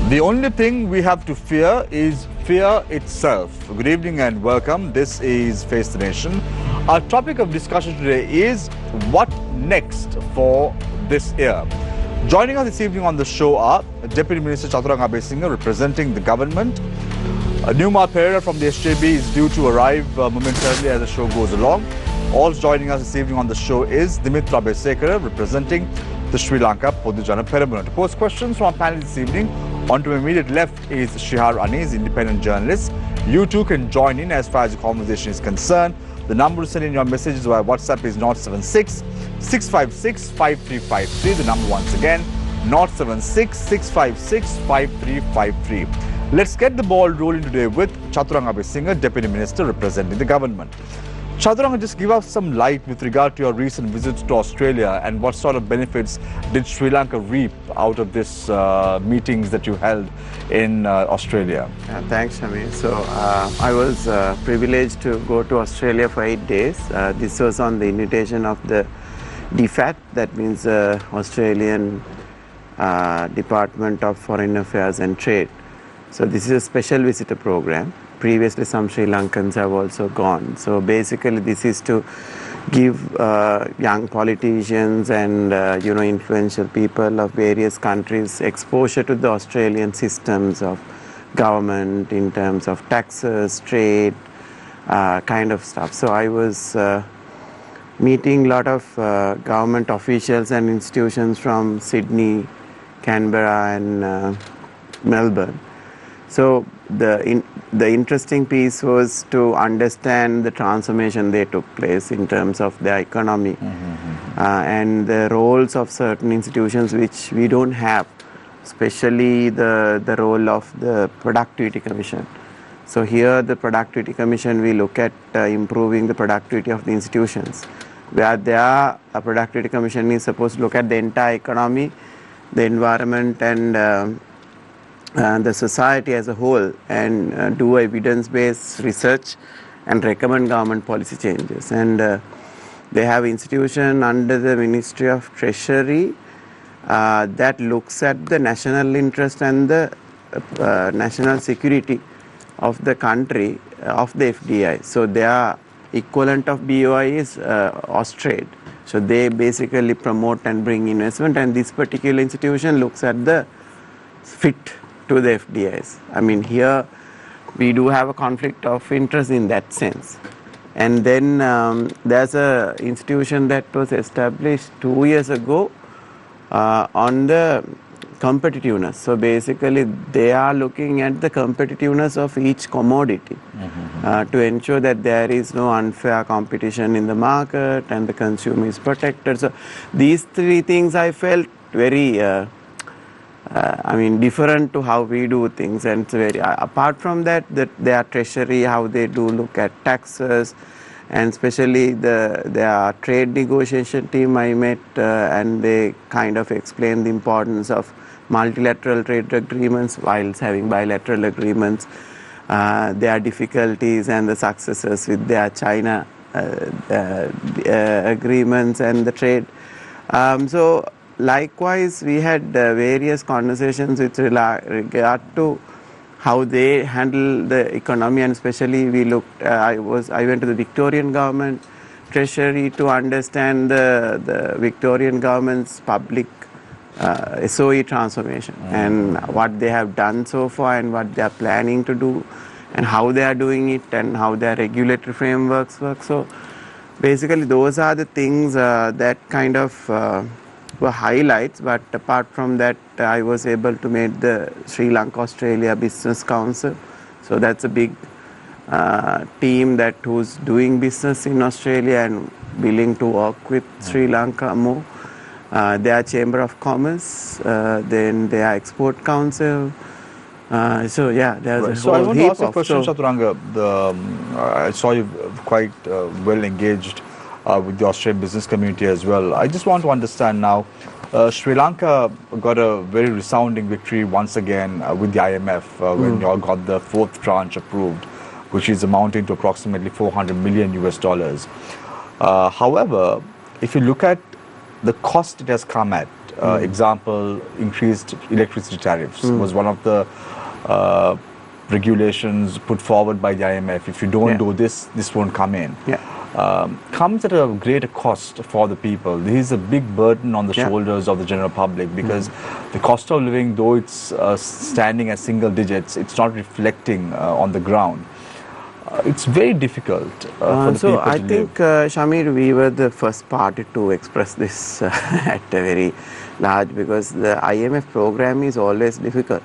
The only thing we have to fear is fear itself. Good evening and welcome. This is Face the Nation. Our topic of discussion today is what next for this year. Joining us this evening on the show are Deputy Minister Chathuranga Abeysinghe representing the government. Neomal Perera from the SJB is due to arrive momentarily as the show goes along. Also joining us this evening on the show is Dimitra Abeysekara representing the Sri Lanka Podujana Peramuna. To pose questions from our panel this evening, on to my immediate left is Shihar Anis, independent journalist. You too can join in as far as the conversation is concerned. The number to send in your messages via WhatsApp is 076 656 5353. The number once again, 076 656 5353. Let's get the ball rolling today with Chathuranga Abeysinghe, Deputy Minister representing the government. Chathuranga, just give us some light with regard to your recent visits to Australia and what sort of benefits did Sri Lanka reap out of this meetings that you held in Australia? Thanks, Shami. So I was privileged to go to Australia for 8 days. This was on the invitation of the DFAT, that means Australian Department of Foreign Affairs and Trade. So this is a special visitor program. Previously, some Sri Lankans have also gone. So basically, this is to give young politicians and influential people of various countries exposure to the Australian systems of government in terms of taxes, trade, kind of stuff. So I was meeting a lot of government officials and institutions from Sydney, Canberra, and Melbourne. So the interesting piece was to understand the transformation that took place in terms of the economy and the roles of certain institutions which we don't have, especially the role of the Productivity Commission. So here the Productivity Commission, we look at improving the productivity of the institutions. Where there, a Productivity Commission is supposed to look at the entire economy, the environment, and the society as a whole, and do evidence-based research and recommend government policy changes. And they have institution under the Ministry of Treasury that looks at the national interest and the national security of the country, of the FDI. So their equivalent of BOI is Austrade. So they basically promote and bring investment, and this particular institution looks at the fit to the FDIs. I mean, here we do have a conflict of interest in that sense. And then there's a institution that was established 2 years ago on the competitiveness. So basically they are looking at the competitiveness of each commodity to ensure that there is no unfair competition in the market and the consumer is protected. So these three things I felt very different to how we do things, and it's very, apart from that their treasury, how they do look at taxes, and especially their trade negotiation team I met, and they kind of explained the importance of multilateral trade agreements whilst having bilateral agreements, their difficulties and the successes with their China agreements and the trade. So likewise, we had various conversations with regard to how they handle the economy, and especially we looked. I went to the Victorian government treasury to understand the Victorian government's public SOE transformation and what they have done so far and what they are planning to do and how they are doing it and how their regulatory frameworks work. So basically, those are the things that kind of were highlights, but apart from that, I was able to meet the Sri Lanka Australia Business Council. So that's a big team that who's doing business in Australia and willing to work with Sri Lanka more. Their Chamber of Commerce, then their Export Council. So yeah, there's a whole heap of. So I want to ask a question, Chathuranga. I saw you quite well engaged with the Australian business community as well. I just want to understand now, Sri Lanka got a very resounding victory once again with the IMF when you all got the fourth tranche approved, which is amounting to approximately $400 million US. However, if you look at the cost it has come at, Example, increased electricity tariffs was one of the regulations put forward by the IMF. If you don't do this, this won't come in. Comes at a greater cost for the people. This is a big burden on the shoulders of the general public, because the cost of living, though it's standing at single digits, it's not reflecting on the ground. It's very difficult for the people to live. So I think, Shamir, we were the first party to express this at a very large, because the IMF program is always difficult.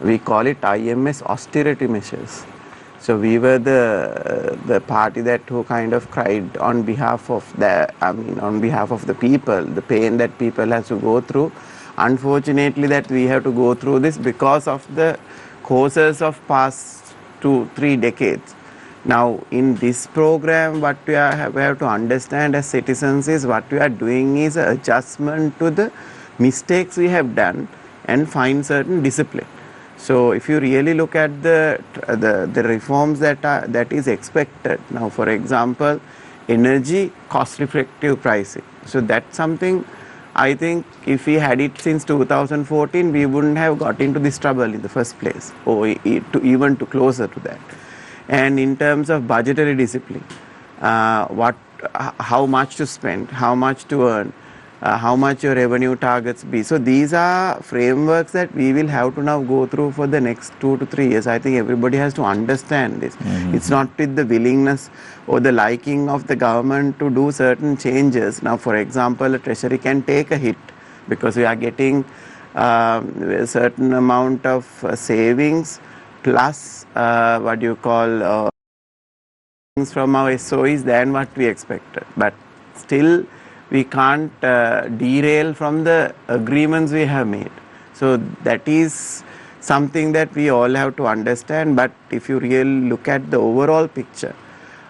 We call it IMS austerity measures. So we were the party that who kind of cried on behalf of on behalf of the people, the pain that people has to go through. Unfortunately, that we have to go through this because of the causes of past 2-3 decades. Now, in this program, what we have to understand as citizens is what we are doing is an adjustment to the mistakes we have done and find certain discipline. So, if you really look at the reforms that is expected now, for example, energy cost reflective pricing. So, that's something I think if we had it since 2014, we wouldn't have got into this trouble in the first place, or even to closer to that. And in terms of budgetary discipline, how much to spend, how much to earn, how much your revenue targets be. So these are frameworks that we will have to now go through for the next 2 to 3 years. I think everybody has to understand this. It's not with the willingness or the liking of the government to do certain changes. Now, for example, a treasury can take a hit because we are getting a certain amount of savings plus what you call from our SOEs than what we expected. But still, we can't derail from the agreements we have made. So that is something that we all have to understand. But if you really look at the overall picture,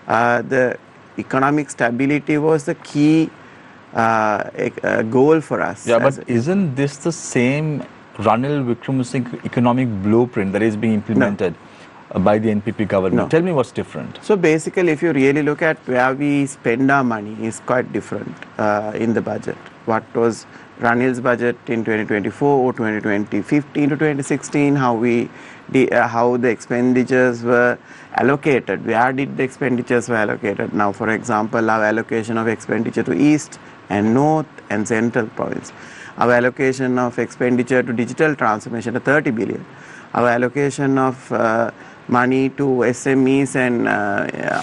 the economic stability was the key goal for us. Yeah, but isn't this the same Ranil Wickremesinghe economic blueprint that is being implemented by the NPP government? No. Tell me what's different. So basically, if you really look at where we spend our money is quite different in the budget. What was Ranil's budget in 2024 or 2015 to 2016, how the expenditures were allocated, where did the expenditures were allocated. Now, for example, our allocation of expenditure to East and North and Central province, our allocation of expenditure to digital transformation to 30 billion, our allocation of money to SMEs and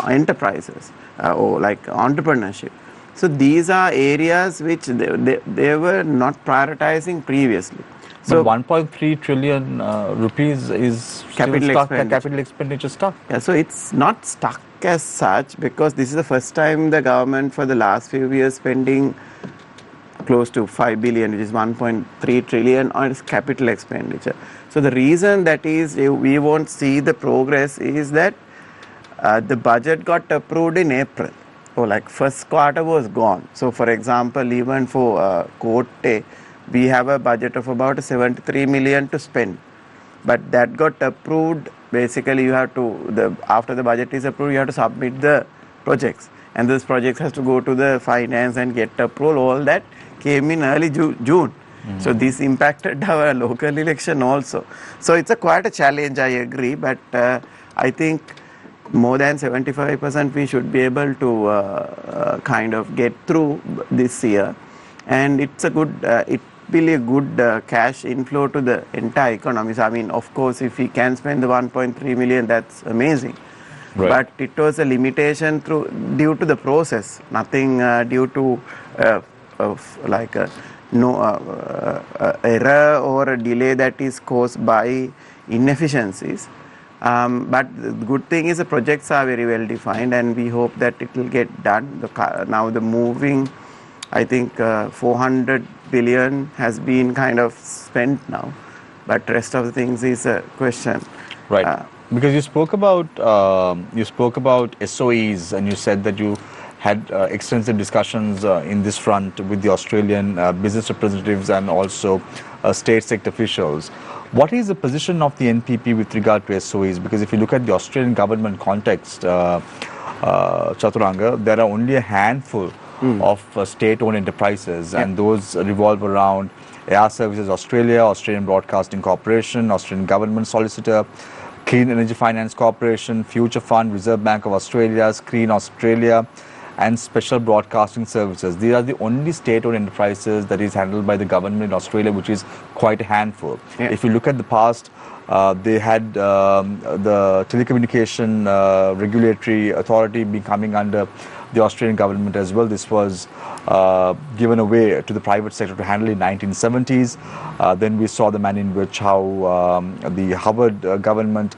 enterprises or like entrepreneurship. So these are areas which they were not prioritizing previously. So 1.3 trillion rupees is capital expenditure stuck. Yeah, so it's not stuck as such, because this is the first time the government for the last few years spending close to 5 billion, which is 1.3 trillion on its capital expenditure. So the reason that is we won't see the progress is that the budget got approved in April. So like first quarter was gone. So for example, even for Kotte, we have a budget of about 73 million to spend. But that got approved. Basically, you have to, after the budget is approved, you have to submit the projects. And this project has to go to the finance and get approval. All that came in early June. So this impacted our local election also. So it's quite a challenge, I agree. But I think more than 75% we should be able to kind of get through this year. And it's a good, it will be a good cash inflow to the entire economy. So, I mean, of course, if we can spend the 1.3 million, that's amazing. Right. But it was a limitation due to the process, nothing due to like a error or a delay that is caused by inefficiencies. But the good thing is the projects are very well defined, and we hope that it will get done. Now the moving, I think 400 billion has been kind of spent now, but rest of the things is a question. Right. Because you spoke about SOEs, and you said that you had extensive discussions in this front with the Australian business representatives and also state sector officials. What is the position of the NPP with regard to SOEs? Because if you look at the Australian government context, Chathuranga, there are only a handful of state-owned enterprises, and those revolve around Air Services Australia, Australian Broadcasting Corporation, Australian Government Solicitor, Clean Energy Finance Corporation, Future Fund, Reserve Bank of Australia, Screen Australia, and Special Broadcasting Services. These are the only state-owned enterprises that is handled by the government in Australia, which is quite a handful. If you look at the past, they had the Telecommunication Regulatory Authority coming under the Australian government as well. This was given away to the private sector to handle in 1970s. Then we saw the manner in which how the Howard government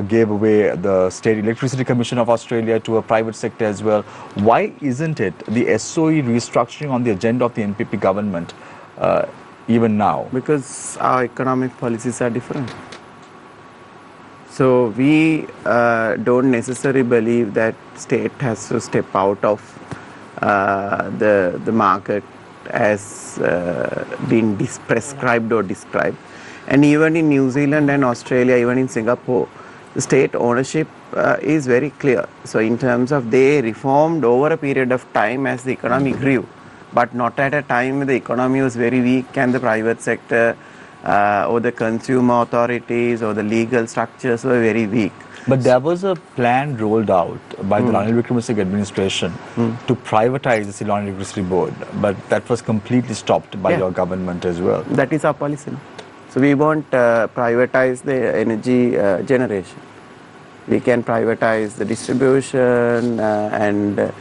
gave away the State Electricity Commission of Australia to a private sector as well. Why isn't it the SOE restructuring on the agenda of the NPP government even now? Because our economic policies are different. So we don't necessarily believe that state has to step out of the market as being prescribed or described. And even in New Zealand and Australia, even in Singapore, the state ownership is very clear. So in terms of they reformed over a period of time as the economy grew, but not at a time when the economy was very weak and the private sector or the consumer authorities or the legal structures were very weak. But there was a plan rolled out by the Ranil Wickremesinghe administration to privatize the Ceylon Electricity Board, but that was completely stopped by your government as well. That is our policy. So we won't privatize the energy generation. We can privatize the distribution and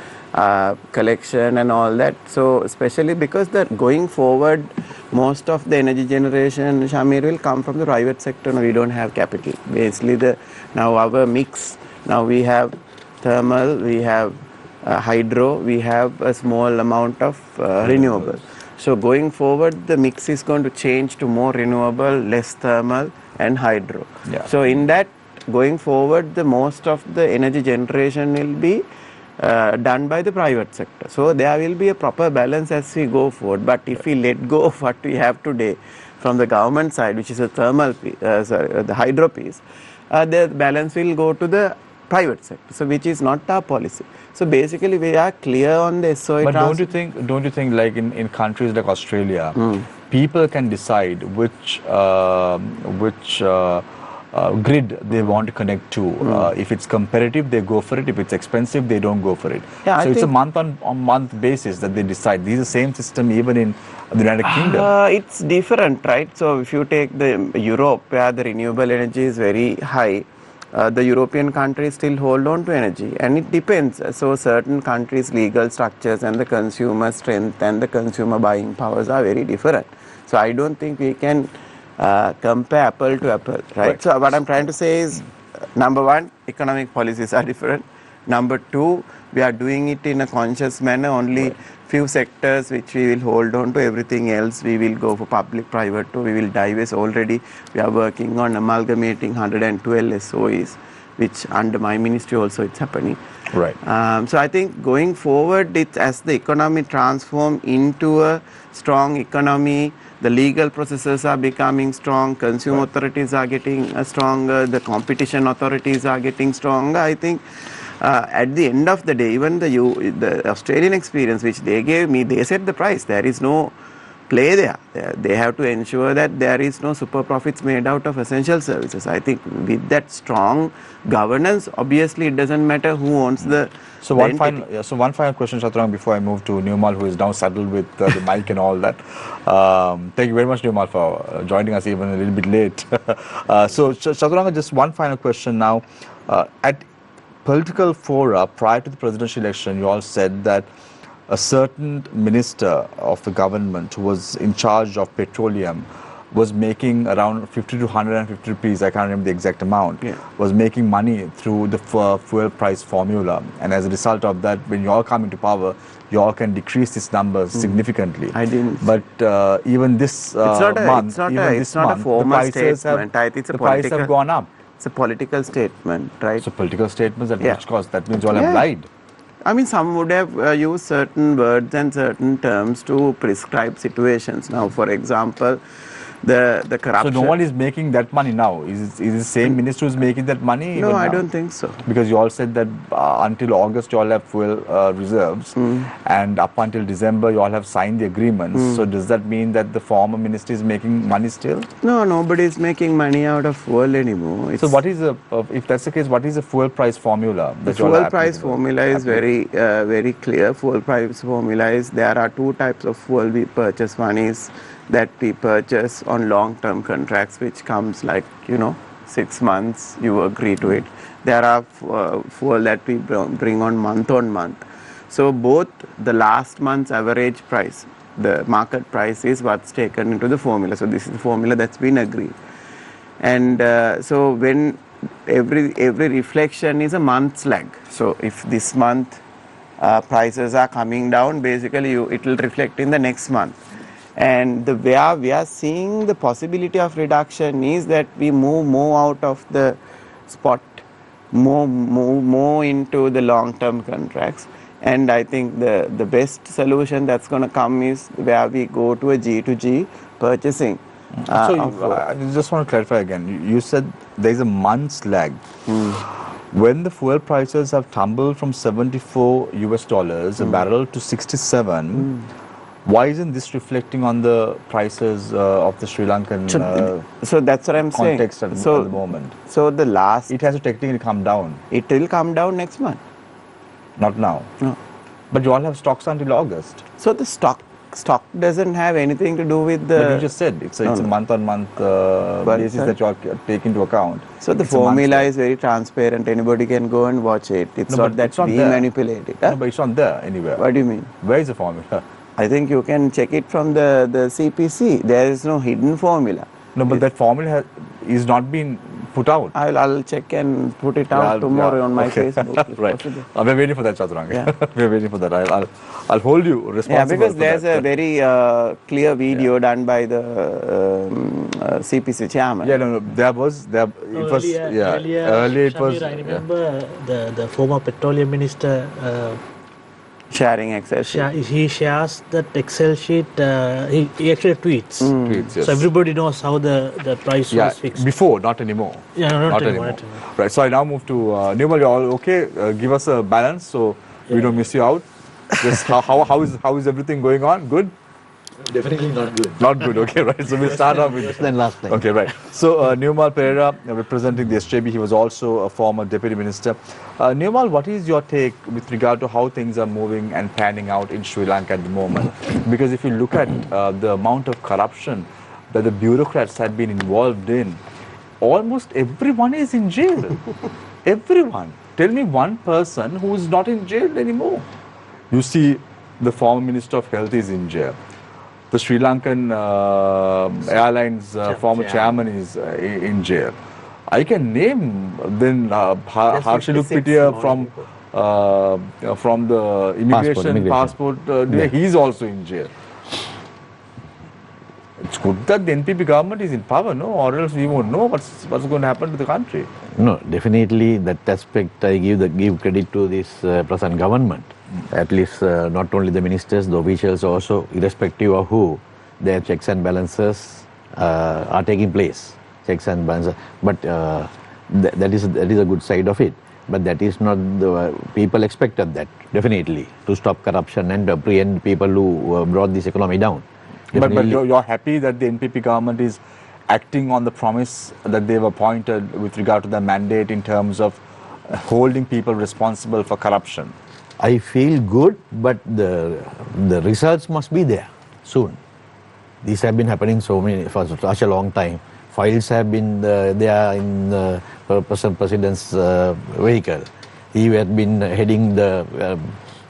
collection and all that. So especially because that going forward, most of the energy generation, Shamir, will come from the private sector. No, we don't have capital. Basically, now our mix, now we have thermal, we have hydro, we have a small amount of renewable. So going forward, the mix is going to change to more renewable, less thermal and hydro. So in that, going forward, the most of the energy generation will be done by the private sector. So there will be a proper balance as we go forward. But if we let go of what we have today from the government side, which is a thermal piece, the hydro piece, the balance will go to the private sector. So which is not our policy. So basically we are clear on the SOE. But don't you think like in countries like Australia, people can decide which grid they want to connect to. If it's competitive, they go for it. If it's expensive, they don't go for it. So it's a month-on-month basis that they decide. This is the same system even in the United Kingdom. It's different, right? So if you take the Europe, where the renewable energy is very high, the European countries still hold on to energy, and it depends. So certain countries' legal structures and the consumer strength and the consumer buying powers are very different. So I don't think we can compare apple to apple, right? So what I'm trying to say is, number one, economic policies are different. Number two, we are doing it in a conscious manner. Only few sectors which we will hold on to. Everything else we will go for public-private too. We will divest. Already we are working on amalgamating 112 SOEs, which under my ministry also it's happening. Right. So I think going forward, it's as the economy transform into a strong economy, the legal processes are becoming strong, consumer authorities are getting stronger, the competition authorities are getting stronger. I think at the end of the day, even the Australian experience which they gave me, they set the price. There is no play there. They have to ensure that there is no super profits made out of essential services. I think with that strong governance, obviously it doesn't matter who owns the one final question, Chathuranga, before I move to Neomal, who is now saddled with the mic and all that. Thank you very much, Neomal, for joining us even a little bit late. So Chathuranga, just one final question now. At political fora prior to the presidential election, you all said that a certain minister of the government who was in charge of petroleum was making around 50 to 150 rupees, I can't remember the exact amount, was making money through the fuel price formula. And as a result of that, when you all come into power, you all can decrease this number significantly. I didn't. But even this month, a formal statement. I think it's a the prices have gone up. It's a political statement, right? So political statements at which cost? That means you all have lied. I mean, some would have used certain words and certain terms to prescribe situations. Now, for example, The corruption. So no one is making that money now. Is the same minister who's making that money? No, even I now? don't think so. Because you all said that until August you all have fuel reserves, and up until December you all have signed the agreements. So does that mean that the former minister is making money still? No, nobody is making money out of fuel anymore. So what is the, if that's the case, what is the fuel price formula? The fuel price formula is very clear. Fuel price formula is there are two types of fuel we purchase. One is that we purchase on long-term contracts, which comes like 6 months. You agree to it. There are fuel that we bring on month. So both the last month's average price, the market price, is what's taken into the formula. So this is the formula that's been agreed. And so when every reflection is a month's lag. So if this month prices are coming down, basically it will reflect in the next month. And the way we are seeing the possibility of reduction is that we move more out of the spot, more into the long-term contracts. And I think the best solution that's going to come is where we go to a G2G purchasing. So I just want to clarify again. You said there is a month's lag. When the fuel prices have tumbled from $74 a barrel to 67, why isn't this reflecting on the prices of the Sri Lankan so that's what I'm saying. Context at the moment? So the last... It has to technically come down. It will come down next month. Not now? No. But you all have stocks until August. So the stock doesn't have anything to do with the... But you just said it's a month-on-month basis that you all take into account. So the formula is very transparent. Anybody can go and watch it. It's not that we manipulate it. No, but it's not there anywhere. What do you mean? Where is the formula? I think you can check it from the CPC. There is no hidden formula. No, but that formula is not being put out. I'll check and put it out tomorrow on my Facebook. Right. We're waiting for that, Chathuranga. Yeah. We're waiting for that. I'll hold you responsible. Yeah, because there's a very clear video done by the CPC chairman. Yeah, no, earlier it was. I remember the former petroleum minister sharing Excel sheet. He shares that Excel sheet. He actually tweets. Yes. So everybody knows how the price was fixed. Before, not anymore. Yeah, not anymore. Right. So I now move to Neomal. You're all okay? Give us a balance so we don't miss you out. Just how is everything going on? Good? Definitely not good. Not good, okay, right. So we'll start off with... Then last time. Okay, right. So Neomal Perera, representing the SJB, he was also a former deputy minister. Neomal, what is your take with regard to how things are moving and panning out in Sri Lanka at the moment? Because if you look at the amount of corruption that the bureaucrats have been involved in, almost everyone is in jail. Everyone. Tell me one person who is not in jail anymore. You see, the former Minister of Health is in jail. The Sri Lankan Airlines former chairman is in jail. I can name then Harshiluk Pitia from the immigration passport. He's also in jail. It's good that the NPP government is in power, no? Or else we won't know what's going to happen to the country. No, definitely that aspect I give credit to this present government. At least not only the ministers, the officials also, irrespective of who, their checks and balances are taking place. Checks and balances, but that is a good side of it. But that is not the people expected that definitely to stop corruption and apprehend people who brought this economy down. But you're happy that the NPP government is acting on the promise that they've appointed with regard to the mandate in terms of holding people responsible for corruption. I feel good, but the results must be there soon. These have been happening for such a long time. Files have been there in the president's vehicle. He had been heading the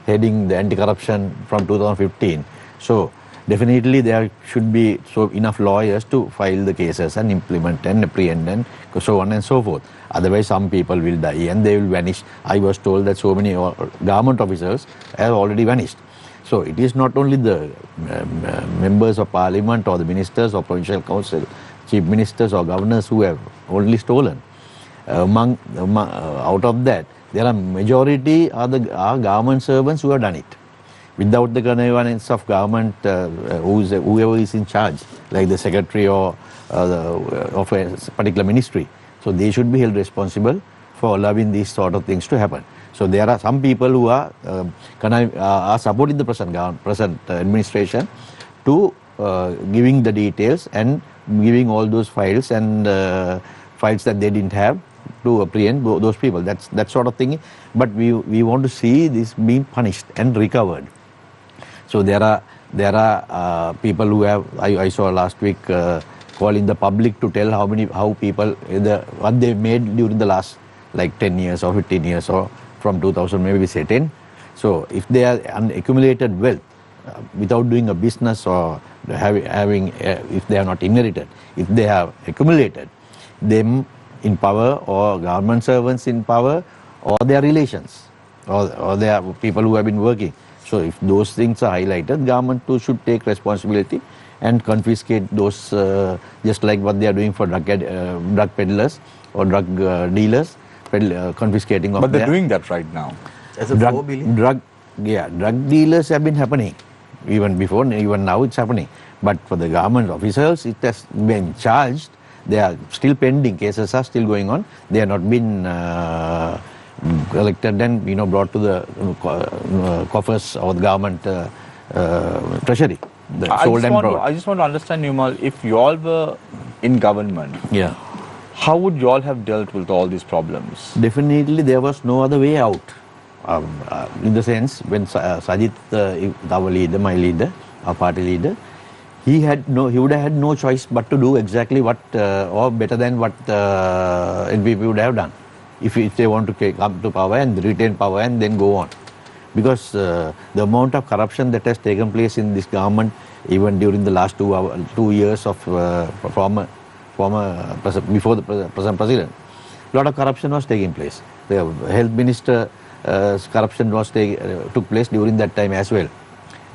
anti-corruption from 2015. So definitely there should be enough lawyers to file the cases and implement and apprehend and so on and so forth. Otherwise, some people will die and they will vanish. I was told that so many government officers have already vanished. So it is not only the members of parliament or the ministers or provincial council, chief ministers or governors who have only stolen. Out of that, there are majority are government servants who have done it. without the connivance of government, whoever is in charge, like the secretary or of a particular ministry. So they should be held responsible for allowing these sort of things to happen. So there are some people who are supporting the present administration to giving the details and giving all those files and files that they didn't have to apprehend those people. That sort of thing. But we want to see this being punished and recovered. So there are people who have, I saw last week calling the public to tell how people what they made during the last like 10 years or 15 years or from 2000 maybe say 10. So if they are accumulated wealth without doing a business or having if they are not inherited, if they have accumulated them in power or government servants in power or their relations or they are people who have been working. So if those things are highlighted, government too should take responsibility and confiscate those just like what they are doing for drug peddlers or drug dealers, confiscating of. But they're doing that right now. As a $4 billion? Drug dealers have been happening even before, even now it's happening. But for the government officials, it has been charged. They are still pending. Cases are still going on. They have not been collected and brought to the coffers of the government treasury. I just want to understand, Neomal, if you all were in government, yeah, how would you all have dealt with all these problems? Definitely there was no other way out. In the sense, when Sajith, our leader, my leader, our party leader, he would have had no choice but to do exactly what or better than what NPP would have done if they want to come to power and retain power and then go on. Because the amount of corruption that has taken place in this government, even during the last 2 years of before the present president, a lot of corruption was taking place. The health minister corruption took place during that time as well.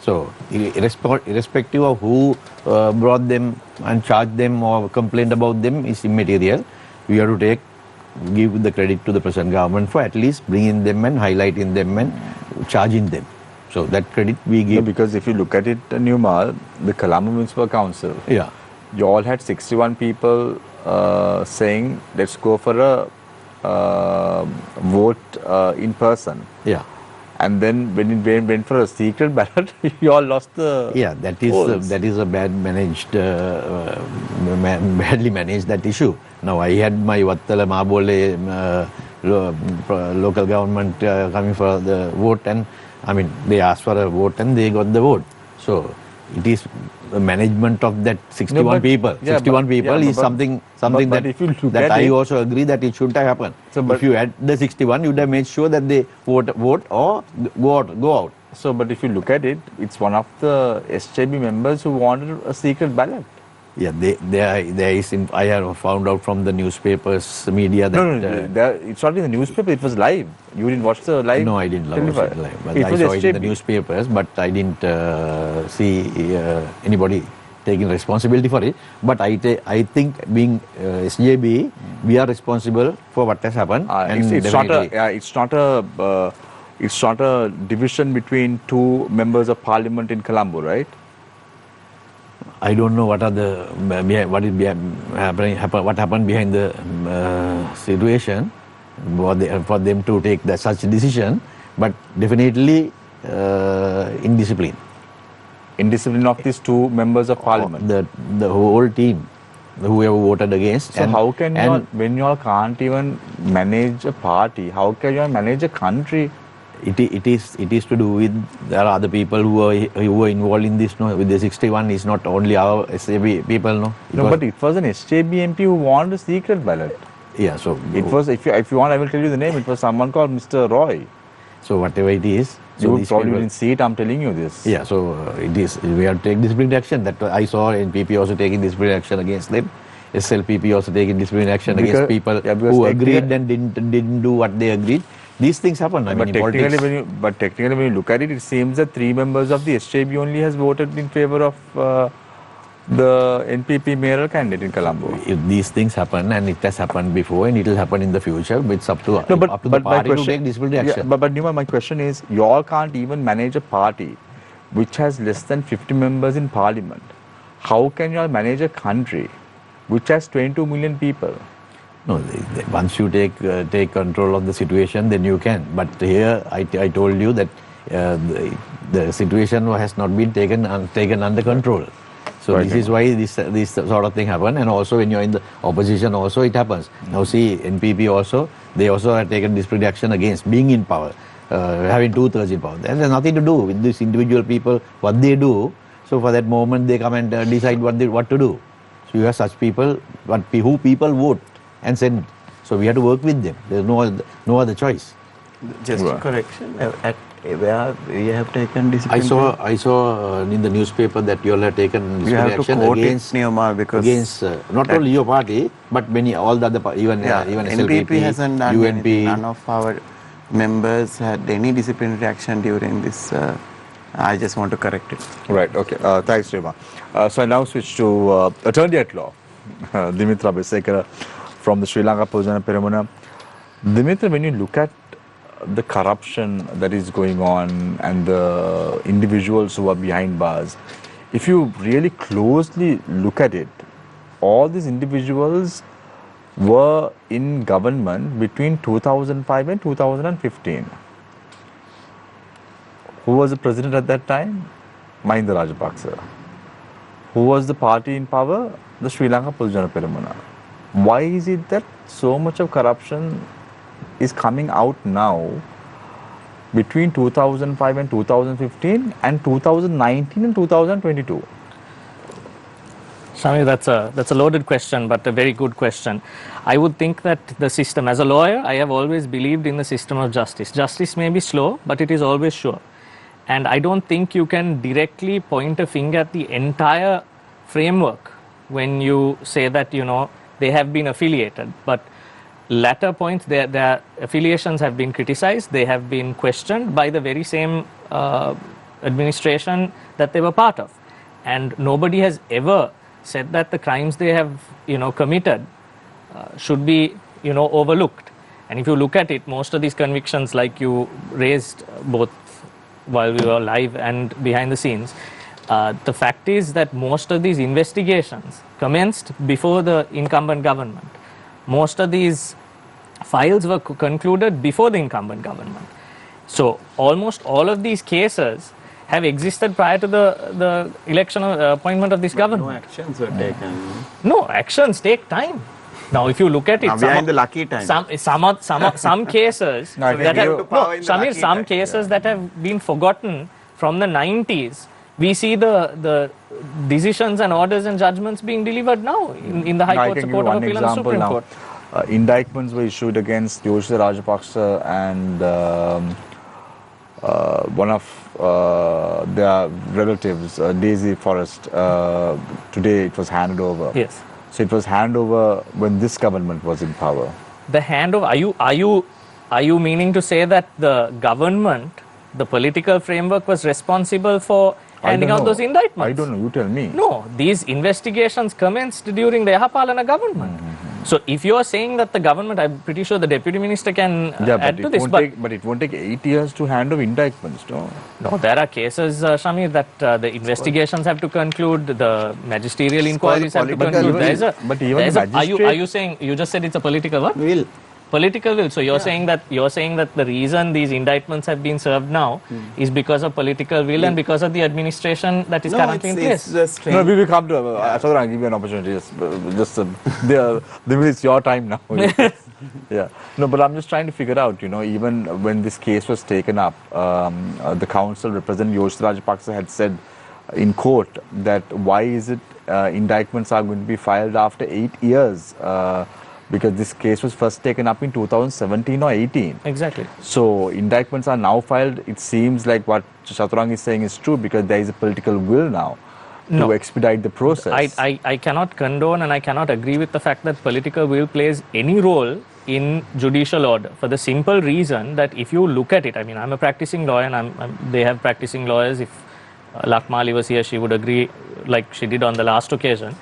So irrespective of who brought them and charged them or complained about them is immaterial. We have to give the credit to the present government for at least bringing them and highlighting them and charging them. So that credit we give. No, because if you look at it, Neomal, the Colombo Municipal Council, yeah, you all had 61 people saying, let's go for a vote in person. Yeah. And then when it went for a secret ballot, you all lost the that is a badly managed that issue. Now I had my Wattala Mabole local government coming for the vote, and I mean they asked for a vote and they got the vote. So it is the management of that 61 people. Yeah, 61 people is something that if you look that at I it, also agree that it should have happened. So, if you had the 61, you would have made sure that they vote or go out. So, but if you look at it, it's one of the SJB members who wanted a secret ballot. Yeah, there is. I have found out from the newspapers, media that. No, it's not in the newspaper. It was live. You didn't watch the live? No, I didn't watch it live. But I saw it in the SJB. newspapers, but I didn't see anybody taking responsibility for it. But I think being SJB, we are responsible for what has happened. It's not a division between two members of parliament in Colombo, right? I don't know what happened behind the situation for them to take such a decision, but definitely indiscipline. Indiscipline of these two members of parliament. The whole team, whoever voted against. So how can when you all can't even manage a party, how can you all manage a country? It is to do with there are other people who are involved in this. No, with the 61 is not only our SJB people. But it was an SJB MP who wanted a secret ballot. Yeah, so it was. If you want, I will tell you the name. It was someone called Mr. Roy. So whatever it is, you probably didn't see it. I'm telling you this. Yeah, so it is. We have to take disciplinary action. That I saw NPP also taking disciplinary action against them. SLPP also taking disciplinary action against people who agreed and didn't do what they agreed. These things happen. But technically, when you look at it, it seems that 3 members of the SJB only has voted in favor of the NPP mayoral candidate in Colombo. If these things happen, and it has happened before, and it will happen in the future, it's up to the party to take disciplinary action. But Neomal, my question is, you all can't even manage a party which has less than 50 members in parliament. How can you all manage a country which has 22 million people? No, once you take control of the situation, then you can. But here, I told you that the situation has not been taken under control. So Right. this is why this sort of thing happen. And also when you're in the opposition, also it happens. Now see, NPP also, they also have taken disciplinary action against being in power, having 2/3 in power. That has nothing to do with these individual people, what they do. So for that moment, they come and decide what to do. So you have such people, who people vote and send. So we have to work with them. There's no other choice. Just a correction, at where we have taken I disciplinary. saw in the newspaper that you all have taken You disciplinary have to action quote against it, Neomal, because against not that- only your party but many all the other even NPP SLPP, hasn't done UNP. anything. None of our members had any disciplinary action during this. I just want to correct it. Right, okay. Thanks, Rima. So I now switch to attorney at law, Dimitra Abeysekara from the Sri Lanka Pojana Peramuna. Dimitra, when you look at the corruption that is going on and the individuals who are behind bars, if you really closely look at it, all these individuals were in government between 2005 and 2015. Who was the president at that time? Mahinda Rajapaksa. Who was the party in power? The Sri Lanka Pojana Peramuna. Why is it that so much of corruption is coming out now between 2005 and 2015 and 2019 and 2022? Shami, that's a loaded question, but a very good question. I would think that the system, as a lawyer, I have always believed in the system of justice. Justice may be slow, but it is always sure. And I don't think you can directly point a finger at the entire framework when you say that, they have been affiliated. But latter points, their affiliations have been criticized, they have been questioned by the very same administration that they were part of. And nobody has ever said that the crimes they have, committed should be, overlooked. And if you look at it, most of these convictions, like you raised both while we were live and behind the scenes, the fact is that most of these investigations commenced before the incumbent government. Most of these files were concluded before the incumbent government. So almost all of these cases have existed prior to the election or appointment of this government. No actions were taken. No, actions take time. Now, if you look at it, Now we are in the lucky time. some cases No, I that think have, you- no, power in the Shamir, lucky some time. cases that have been forgotten from the 90s, we see the decisions and orders and judgments being delivered now in the High Now, I Court, can the give you Court of one Appeal and the example Supreme now. Court. Indictments were issued against Judicial Rajapaksa and one of their relatives, Daisy Forrest. Today it was handed over. Yes. So it was handed over when this government was in power. The handover, are you meaning to say that the government, the political framework, was responsible for handing out those indictments? I don't know. You tell me. No, these investigations commenced during the Yahapalana government. So if you are saying that the government, I'm pretty sure the deputy minister can add to this. But it won't take 8 years to hand over indictments, no? No, there are cases, Shamir, that the investigations have to conclude, the magisterial inquiries have to political conclude. will. But even the Are you saying, you just said it's a political what? Will. Political will. So you're saying that the reason these indictments have been served now is because of political will and because of the administration that is currently in place. It's just No, we will come to Chathuranga, I'll give you an opportunity. It's your time now. Yeah. No, but I'm just trying to figure out, even when this case was taken up, the counsel representing Yoshida Rajapaksa had said in court that why is it indictments are going to be filed after 8 years? Because this case was first taken up in 2017 or 18. Exactly. So indictments are now filed. It seems like what Chathuranga is saying is true because there is a political will now to expedite the process. I cannot condone and I cannot agree with the fact that political will plays any role in judicial order, for the simple reason that if you look at it, I mean, I'm a practicing lawyer and they have practicing lawyers. If Lakmali was here, she would agree like she did on the last occasion.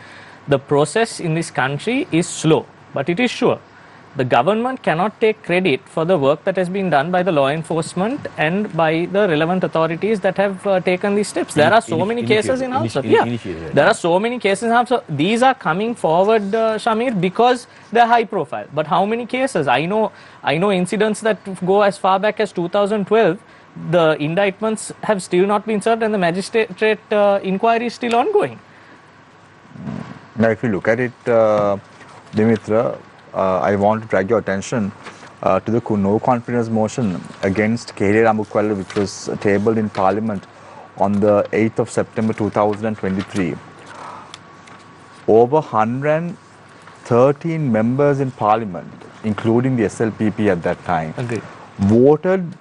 The process in this country is slow, but it is sure. the government cannot take credit for the work that has been done by the law enforcement and by the relevant authorities that have taken these steps. There are so many cases in house. There are so many cases in house. These are coming forward, Shamir, because they're high profile. But how many cases? I know incidents that go as far back as 2012. The indictments have still not been served and the magistrate inquiry is still ongoing. Now, if you look at it, Dimitra, I want to drag your attention to the no confidence motion against K.D. Ramukwala, which was tabled in Parliament on the 8th of September 2023. Over 113 members in Parliament, including the SLPP at that time, Agreed. voted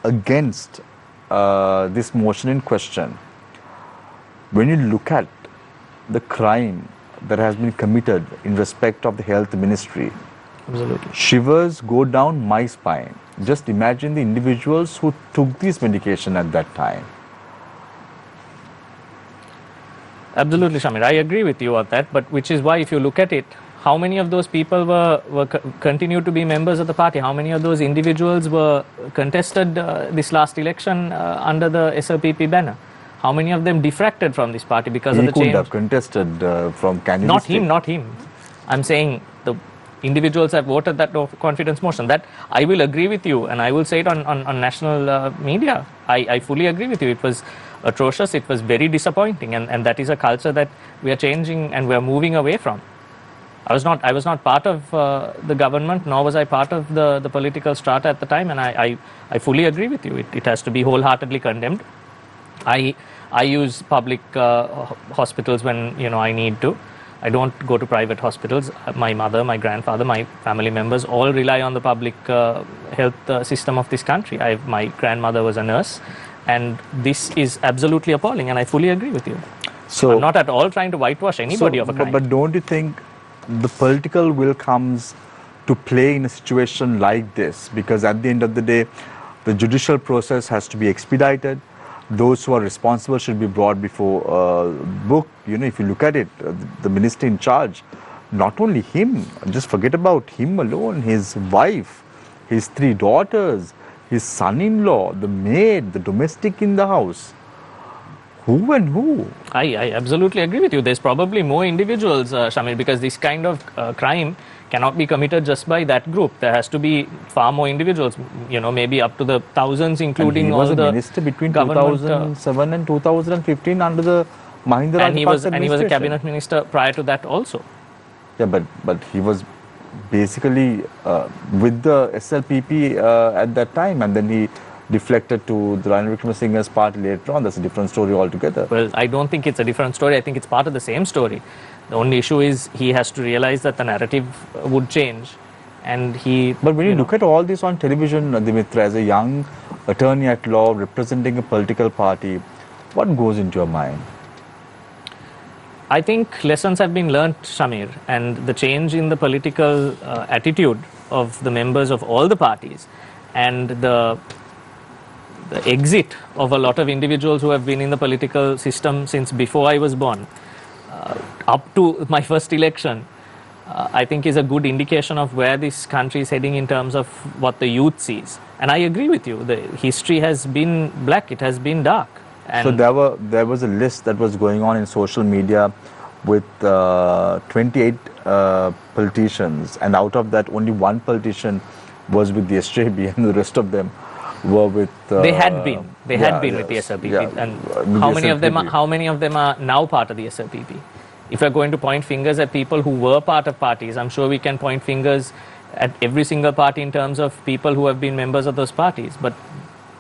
against this motion in question. When you look at the crime that has been committed in respect of the health ministry, Absolutely. shivers go down my spine. Just imagine the individuals who took this medication at that time. Absolutely, Shamir. I agree with you on that, but which is why if you look at it, how many of those people continued to be members of the party? How many of those individuals were contested this last election under the SLPP banner? How many of them defracted from this party because of the change? He could have contested from candidacy. Not him. I'm saying the individuals that voted that no confidence motion. That I will agree with you, and I will say it on national media. I fully agree with you. It was atrocious. It was very disappointing, and that is a culture that we are changing and we are moving away from. I was not part of the government, nor was I part of the political strata at the time, and I fully agree with you. It has to be wholeheartedly condemned. I use public hospitals when I need to. I don't go to private hospitals. My mother, my grandfather, my family members all rely on the public health system of this country. My grandmother was a nurse, and this is absolutely appalling, and I fully agree with you. So I'm not at all trying to whitewash anybody of a crime. But don't you think the political will comes to play in a situation like this? Because at the end of the day, the judicial process has to be expedited. Those who are responsible should be brought before book. If you look at it, the minister in charge, not only him, just forget about him alone, his wife, his 3 daughters, his son-in-law, the maid, the domestic in the house. Who and who? I absolutely agree with you. There's probably more individuals, Shamir, because this kind of crime cannot be committed just by that group. There has to be far more individuals, maybe up to the thousands, including all the he was a minister between 2007 and 2015 under the Mahinda Rajapaksa and he was a cabinet minister prior to that also. Yeah, but he was basically with the SLPP at that time, and then he deflected to the Ranil Wickremesinghe's party later on. That's a different story altogether. Well, I don't think it's a different story. I think it's part of the same story. The only issue is he has to realize that the narrative would change, and he... But when you look at all this on television, Dimitra, as a young attorney at law representing a political party, what goes into your mind? I think lessons have been learnt, Shamir, and the change in the political attitude of the members of all the parties, and the exit of a lot of individuals who have been in the political system since before I was born, up to my first election, I think is a good indication of where this country is heading in terms of what the youth sees. And I agree with you, the history has been black, it has been dark. And so there was a list that was going on in social media with 28 politicians, and out of that only 1 politician was with the SJB and the rest of them were with... they had been with the SLPP. Yeah, and how many of them are now part of the SLPP? If we're going to point fingers at people who were part of parties, I'm sure we can point fingers at every single party in terms of people who have been members of those parties. But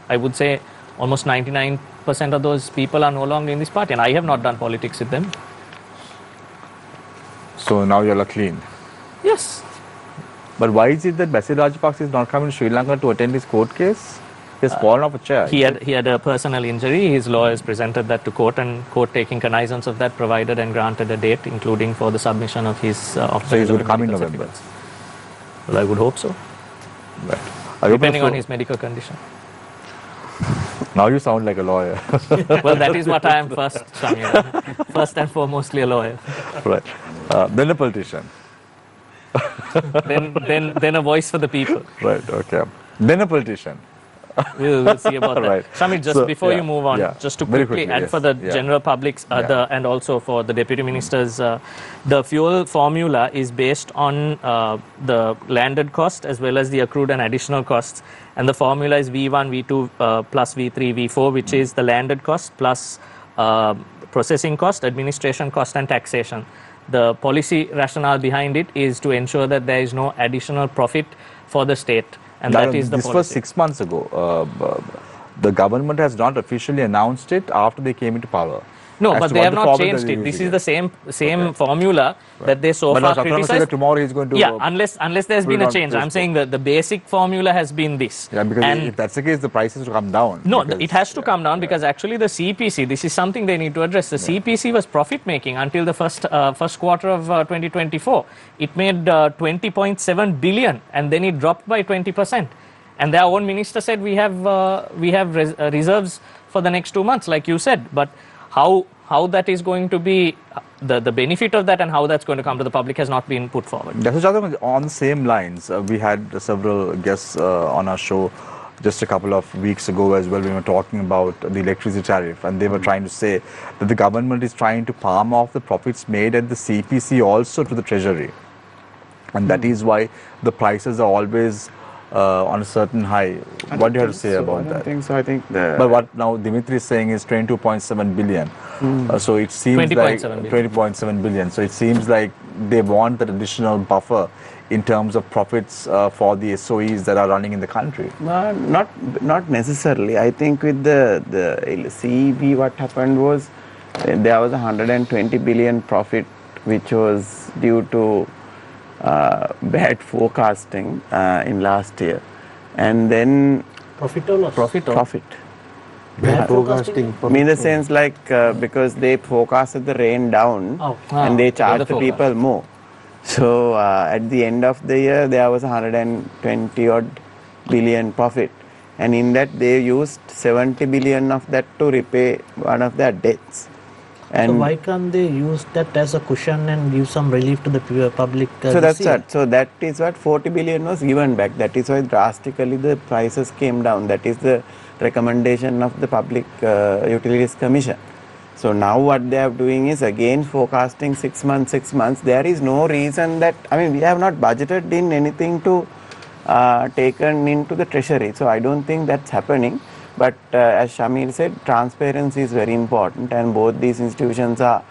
I would say almost 99% of those people are no longer in this party, and I have not done politics with them. So now you're clean? Yes. But why is it that Basil Rajapaksa is not coming to Sri Lanka to attend his court case? He has fallen off a chair. He had a personal injury. His lawyers presented that to court, and court, taking cognizance of that, provided and granted a date, including for the submission of his... so he's going to come in November? Well, I would hope so. Right. Depending on his medical condition. Now you sound like a lawyer. Well, that is what I am first, Shamir. First and foremostly a lawyer. Right. Then a politician. then a voice for the people. Right, okay. Then a politician. We'll see about that. Right. Shamir, just So, before yeah, you move on, yeah. just to Very quickly quickly, add yes, for the yeah. general public's and also for the deputy ministers, the fuel formula is based on the landed cost as well as the accrued and additional costs. And the formula is V1, V2 plus V3, V4, which is the landed cost plus processing cost, administration cost and taxation. The policy rationale behind it is to ensure that there is no additional profit for the state. And that is the this policy. was 6 months ago. The government has not officially announced it after they came into power. No, As but to they what have the not formula changed they're it. This using is the same formula that they so But far Chathuranga said criticized. that tomorrow he's going to... Yeah, unless there's been a not change. this I'm saying that the basic formula has been this. Yeah, because And if that's the case, the prices will come down. no, because, it has to come down because actually the CPC, this is something they need to address. The CPC was profit making until the first quarter of 2024. It made 20.7 billion and then it dropped by 20%. And their own minister said we have reserves for the next 2 months, like you said. But how that is going to be, the benefit of that and how that's going to come to the public has not been put forward. On the same lines, we had several guests on our show just a couple of weeks ago as well. We were talking about the electricity tariff, and they were trying to say that the government is trying to palm off the profits made at the CPC also to the treasury. And that is why the prices are always on a certain high. What do you have to say about that? I think so. I think But what now Dimitra is saying is 22.7 billion. So it seems like 20.7 billion. So it seems like they want that additional buffer in terms of profits for the SOEs that are running in the country. Not necessarily. I think with the CEB, what happened was there was 120 billion profit which was due to bad forecasting in last year, and then Profit or loss? profit. Bad forecasting. In the sense like because they forecasted the rain down and they charged the people more. So at the end of the year there was 120 odd billion profit, and in that they used 70 billion of that to repay one of their debts. And so why can't they use that as a cushion and give some relief to the public? So that's what. So that is what 40 billion was given back. That is why drastically the prices came down. That is the recommendation of the Public Utilities Commission. So now what they are doing is again forecasting 6 months. There is no reason that, I mean, we have not budgeted in anything to taken into the treasury. So I don't think that's happening. But as Shamir said, transparency is very important, and both these institutions are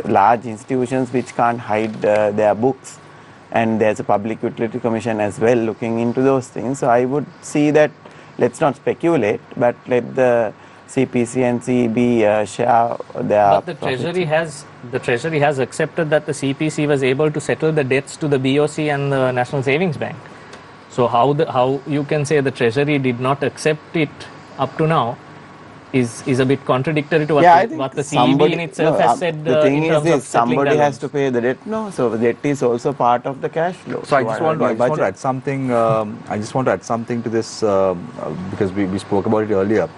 large institutions which can't hide their books, and there's a Public Utility Commission as well looking into those things. So I would see that, let's not speculate, but let the CPC and CEB share their But the Treasury has accepted that the CPC was able to settle the debts to the BOC and the National Savings Bank. So how you can say the Treasury did not accept it up to now is a bit contradictory to what the CEB in itself has said. The thing in is terms this: of settling somebody their has to pay the debt. No, so the debt is also part of the cash flow. So I just want to add something. I just want to add something to this because we spoke about it earlier.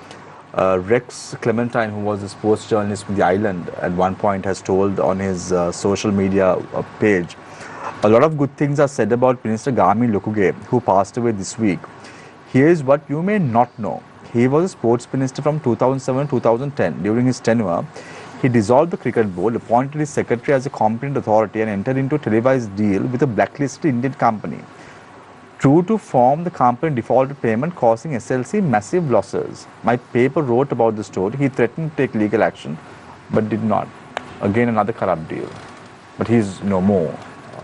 Rex Clementine, who was a sports journalist from the island, at one point has told on his social media page, a lot of good things are said about Minister Gami Lukuge, who passed away this week. Here's what you may not know. He was a sports minister from 2007-2010. During his tenure, he dissolved the cricket board, appointed his secretary as a competent authority, and entered into a televised deal with a blacklisted Indian company. True to form, the company defaulted payment, causing SLC massive losses. My paper wrote about the story. He threatened to take legal action, but did not. Again, another corrupt deal. But he's no more.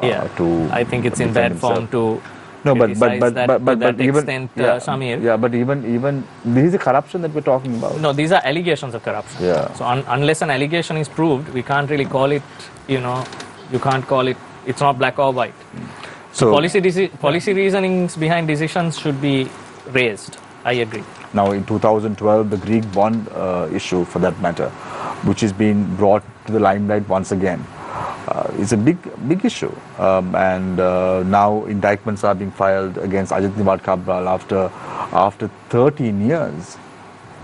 I think it's in bad form to no, but extent, Shamir. Yeah, but even this is the corruption that we're talking about. No, these are allegations of corruption. Yeah. So unless an allegation is proved, we can't really call it. You can't call it. It's not black or white. So policy reasonings behind decisions should be raised. I agree. Now, in 2012, the Greek bond issue, for that matter, which is being brought to the limelight once again. It's a big issue, and now indictments are being filed against Ajit Nivad Cabral after 13 years.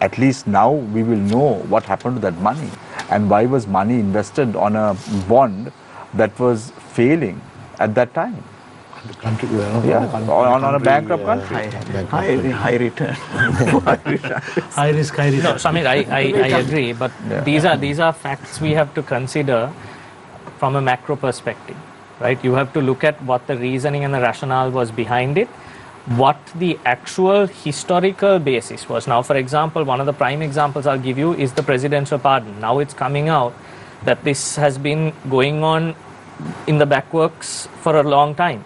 At least now we will know what happened to that money and why was money invested on a bond that was failing at that time. The country, well, Yeah, on a bankrupt country. High return. High risk, high return. No, Samir, I agree, but Yeah. these are facts we have to consider from a macro perspective, right? You have to look at what the reasoning and the rationale was behind it, what the actual historical basis was. Now, for example, one of the prime examples I'll give you is the presidential pardon. Now it's coming out that this has been going on in the backworks for a long time.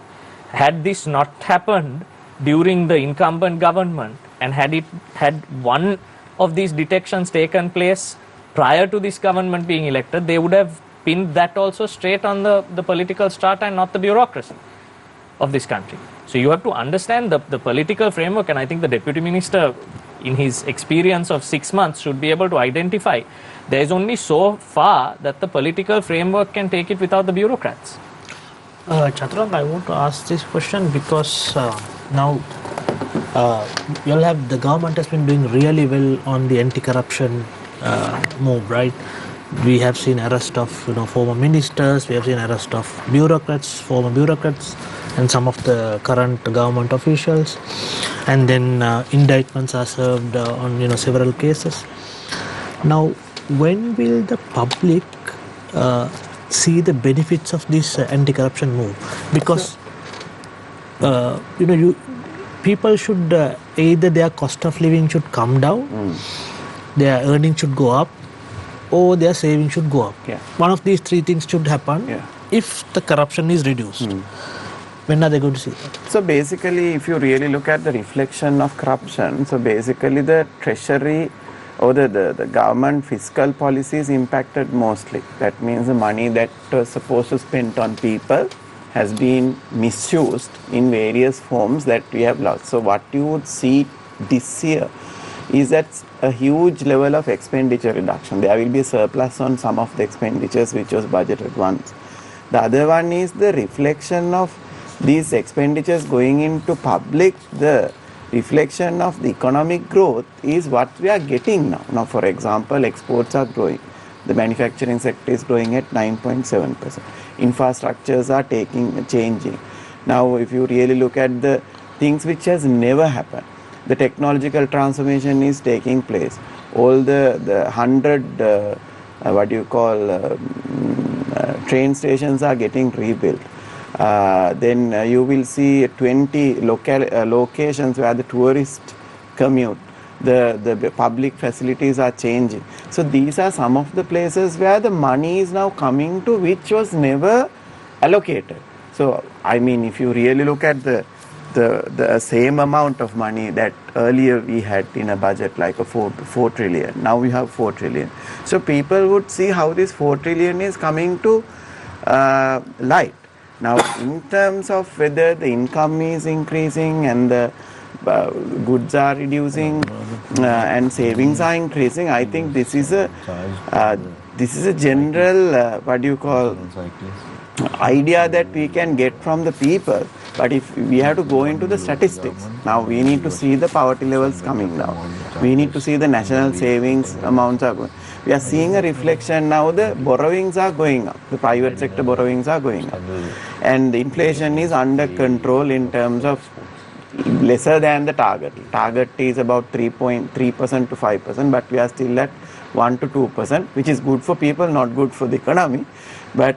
Had this not happened during the incumbent government, and had one of these detections taken place prior to this government being elected, they would have pinned that also straight on the political strata and not the bureaucracy of this country. So you have to understand the political framework, and I think the Deputy Minister, in his experience of 6 months, should be able to identify there is only so far that the political framework can take it without the bureaucrats. Chathuranga, I want to ask this question because now you'll have the government has been doing really well on the anti-corruption move, right? We have seen arrest of former ministers, we have seen arrest of bureaucrats, former bureaucrats, and some of the current government officials, and then indictments are served on several cases. Now, when will the public see the benefits of this anti-corruption move? Because people should either their cost of living should come down, their earnings should go up, or their savings should go up. Yeah. One of these three things should happen if the corruption is reduced. When are they going to see that? So basically, if you really look at the reflection of corruption, so basically the treasury or the government fiscal policy is impacted mostly. That means the money that was supposed to spend on people has been misused in various forms that we have lost. So what you would see this year is that a huge level of expenditure reduction. There will be a surplus on some of the expenditures which was budgeted once. The other one is the reflection of these expenditures going into public. The reflection of the economic growth is what we are getting now. Now, for example, exports are growing. The manufacturing sector is growing at 9.7%. Infrastructures are changing. Now, if you really look at the things which has never happened, the technological transformation is taking place. All the 100 train stations are getting rebuilt. Then you will see 20 locations where the tourists commute. The public facilities are changing. So these are some of the places where the money is now coming to, which was never allocated. So I mean, if you really look at the same amount of money that earlier we had in a budget, like a 4 trillion, now we have 4 trillion. So people would see how this 4 trillion is coming to light. Now, in terms of whether the income is increasing and the goods are reducing and savings are increasing, I think this is a general idea that we can get from the people. But if we have to go into the statistics, now we need to see the poverty levels coming down. We need to see the national savings amounts are going. We are seeing a reflection now, the borrowings are going up. The private sector borrowings are going up. And the inflation is under control in terms of lesser than the target. Target is about 3.3% to 5%, but we are still at 1 to 2%, which is good for people, not good for the economy. But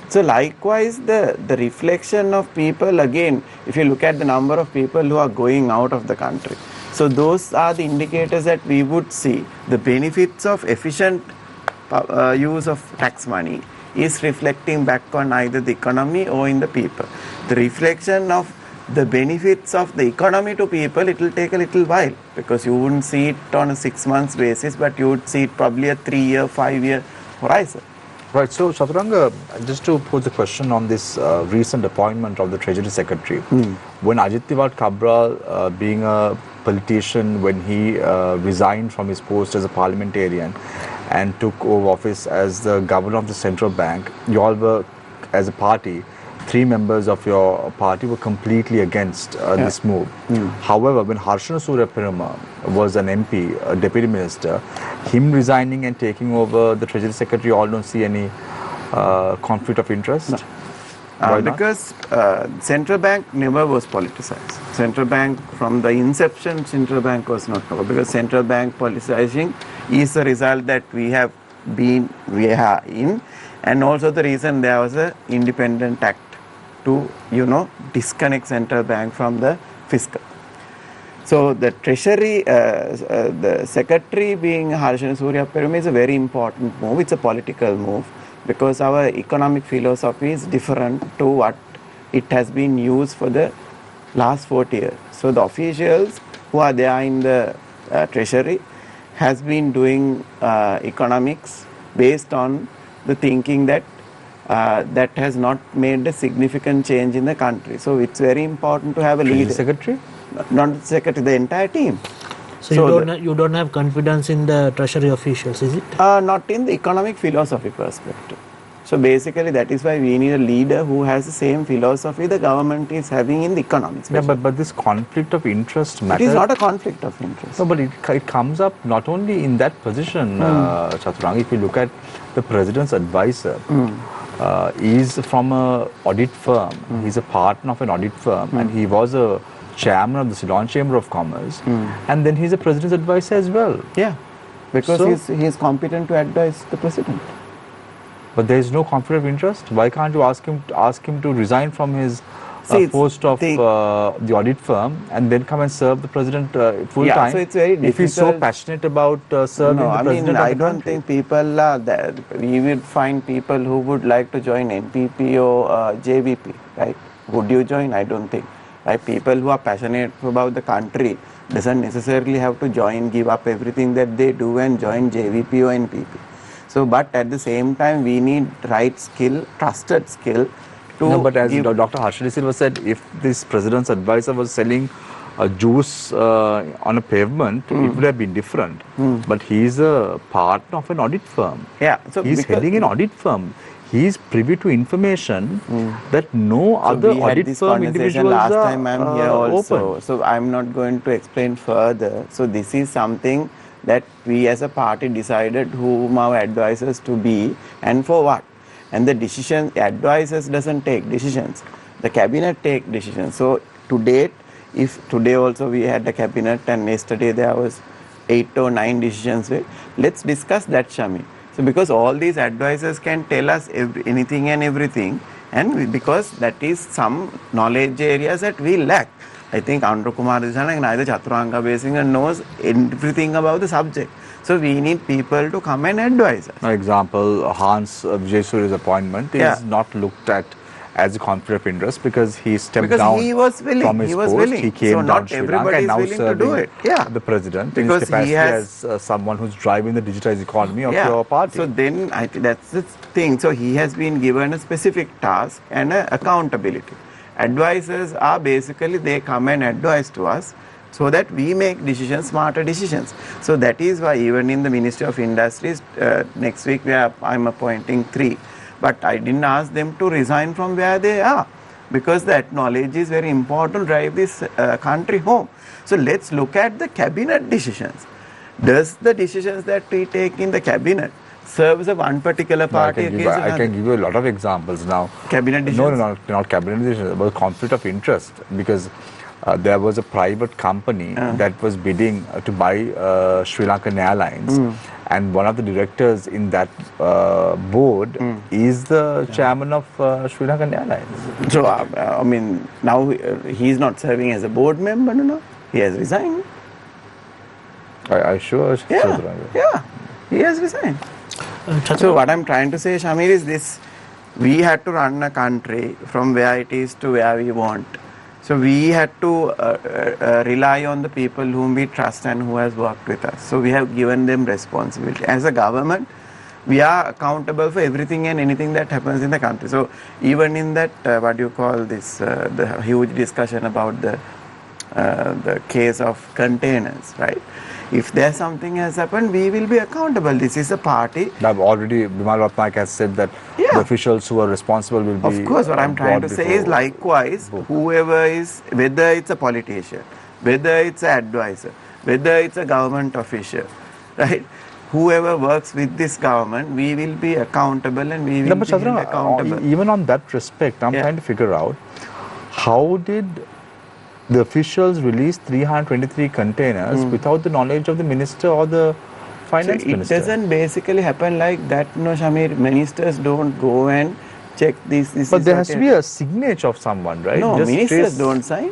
so likewise, the reflection of people, again, if you look at the number of people who are going out of the country, so those are the indicators that we would see. The benefits of efficient use of tax money is reflecting back on either the economy or in the people. The reflection of the benefits of the economy to people, it will take a little while, because you wouldn't see it on a 6 months basis, but you would see it probably a 3-year, 5-year horizon. Right. So, Chathuranga, just to put the question on this recent appointment of the Treasury Secretary, when Ajit Tiwari Cabral, being a politician, when he resigned from his post as a parliamentarian and took over office as the governor of the central bank, you all were, as a party, 3 members of your party were completely against this move. However, when Harshana Suryaperuma was an MP, a deputy minister, him resigning and taking over the Treasury Secretary, you all don't see any conflict of interest? Why not? Because central bank never was politicized. Central bank, from the inception, central bank was not covered, because central bank politicizing is the result that we are in, and also the reason there was a independent act to disconnect central bank from the fiscal. So the treasury, the secretary being Harshana Suryaperuma is a very important move. It's a political move, because our economic philosophy is different to what it has been used for the last 40 years. So the officials who are there in the treasury has been doing economics based on the thinking that that has not made a significant change in the country. So it's very important to have a leader. Secretary? Not the secretary, the entire team. So, you don't have confidence in the treasury officials, is it? Not in the economic philosophy perspective. So basically that is why we need a leader who has the same philosophy the government is having in the economics. Yeah, but this conflict of interest matter. It is not a conflict of interest. No, but it comes up not only in that position, Chathuranga. If you look at the president's advisor, he's from an audit firm. He's a partner of an audit firm, and he was a chairman of the Ceylon Chamber of Commerce, and then he's a president's advisor as well. Yeah, because he is competent to advise the president. But there is no conflict of interest. Why can't you ask him to resign from his post of the audit firm and then come and serve the president full time? So it's very difficult. If he's so passionate about serving the president of the country. I don't think people are there. We will find people who would like to join NPP or JVP, right? Would you join? I don't think. Right? People who are passionate about the country doesn't necessarily have to give up everything that they do and join JVP or NPP. So, but at the same time, we need right skill, trusted skill to. No, but as Dr. Harshana Silva said, if this president's advisor was selling juice on a pavement, it would have been different. But he's a partner of an audit firm. Yeah, so he's heading an audit firm. He is privy to information that no other audit firm individuals last time I'm here also. Open. So I'm not going to explain further. So this is something that we as a party decided whom our advisors to be and for what. And the decision, advisors doesn't take decisions. The cabinet take decisions. So to date, if today also we had the cabinet and yesterday there was 8 or 9 decisions, let's discuss that, Shami. So because all these advisors can tell us anything and everything, and because that is some knowledge areas that we lack. I think Andhra Kumar Disana and either Chathuranga Abeysinghe knows everything about the subject. So we need people to come and advise us. For example, Hans Vijayasuriya's appointment is not looked at as a conflict of interest because he stepped down he was willing. from his post. He came so down not Sri Lanka and now serving the president in his capacity as someone who's driving the digitized economy of your party. So then I think that's the thing. So he has been given a specific task and accountability. Advisors are basically, they come and advise to us so that we make decisions, smarter decisions. So that is why even in the Ministry of Industries, next week I'm appointing 3. But I didn't ask them to resign from where they are, because that knowledge is very important to drive this country home. So let's look at the cabinet decisions. Does the decisions that we take in the cabinet serves a one particular party against another? I can give you a lot of examples now. Cabinet decisions? No, not cabinet decisions, about conflict of interest, because there was a private company that was bidding to buy Sri Lankan Airlines, and one of the directors in that board is the chairman of Sri Lankan Airlines. So, I mean, now he is not serving as a board member, no? He has resigned. I sure. Yeah, he has resigned. So what I'm trying to say, Shamir, is this: we had to run a country from where it is to where we want. So we had to rely on the people whom we trust and who has worked with us. So we have given them responsibility. As a government, we are accountable for everything and anything that happens in the country. So even in that, what do you call this, the huge discussion about the case of containers, right? If there's something has happened, we will be accountable. This is a party. I've already, Bimal Ratnaik has said that the officials who are responsible will be. Of course, what I'm trying to say is likewise, whoever is, whether it's a politician, whether it's an advisor, whether it's a government official, right? whoever works with this government, we will be accountable and we will But be held Chathuranga, accountable. even on that respect, I'm Yeah. trying to figure out how did the officials release 323 containers without the knowledge of the minister or the finance So it minister? doesn't basically happen like that, no, Shamir. Ministers don't go and check this. But is there has to okay. be a signature of someone, right? No, Just ministers trace- don't sign.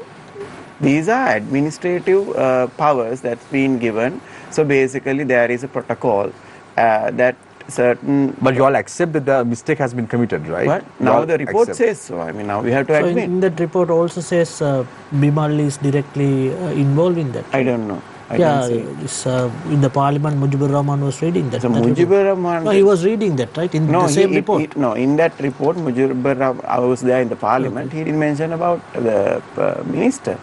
These are administrative powers that's been given. So basically, there is a protocol that certain. But you all accept that the mistake has been committed, right? But You now all the report accept. says so. I mean, now we have to So admit. in that report also says Bimal is directly involved in that. I don't know. I Yeah, didn't see. this, in the parliament, Mujibur Rahman was reading that. So that report. Mujibur Rahman. No, he was reading that, right? In the same report. No, in that report, Mujibur Rahman, I was there in the parliament. He didn't mention about the minister.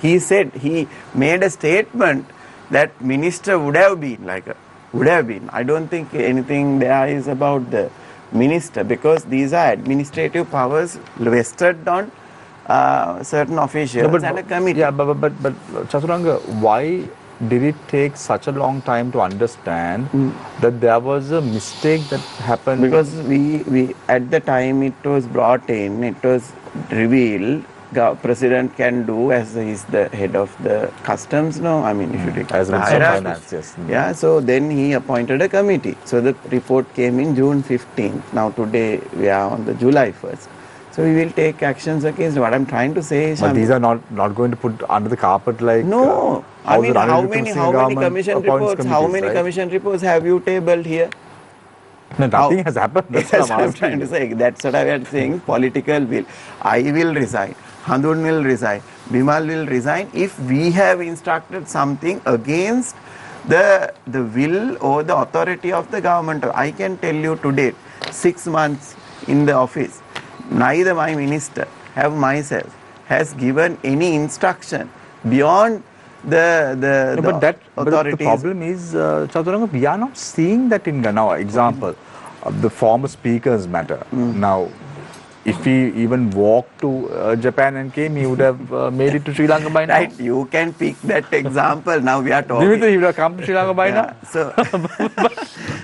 He said he made a statement that minister would have been would have been. I don't think anything there is about the minister because these are administrative powers vested on certain officials and a committee. Yeah, but Chathuranga, why did it take such a long time to understand that there was a mistake that happened? Because we at the time it was brought in, it was revealed. President can do as he's the head of the customs. No, I mean if you take As the Minister of hierarchy. Finance, yes. Yeah, so then he appointed a committee. So the report came in June 15th. Now today we are on the July 1st. So we will take actions against what I'm trying to say is. But these are not going to put under the carpet like. No, I the mean Ranil how Wickremesinghe many government commission appoints reports? How committees, many right? commission reports have you tabled here? No, nothing has happened. That's That's what what I'm I'm trying asking. to say. That's what I was saying. Political will. I will resign. Handun will resign. Bimal will resign if we have instructed something against the will or the authority of the government. I can tell you today, 6 months in the office, neither my minister have myself has given any instruction beyond the No, but the authorities. problem is, Chaturanga, we are not seeing that in Ghana. Example, the former speakers matter. Now, if he even walked to Japan and came, he would have made it to Sri Lanka by now. Right, you can pick that example. Now we are talking. Dimitra, he would have come to Sri Lanka by now. So,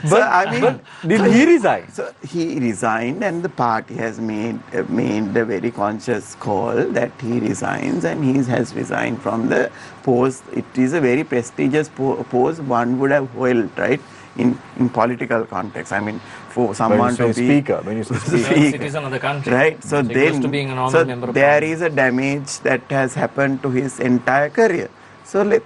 so I mean, Did he resign? so he resigned, and the party has made a very conscious call that he resigns, and he has resigned from the post. It is a very prestigious post one would have held, right? In political context, I mean, for someone to be speaker, when you say He's speaker. a citizen of the country. right, so equals then to being a normal so member of there parliament. is a damage that has happened to his entire career. So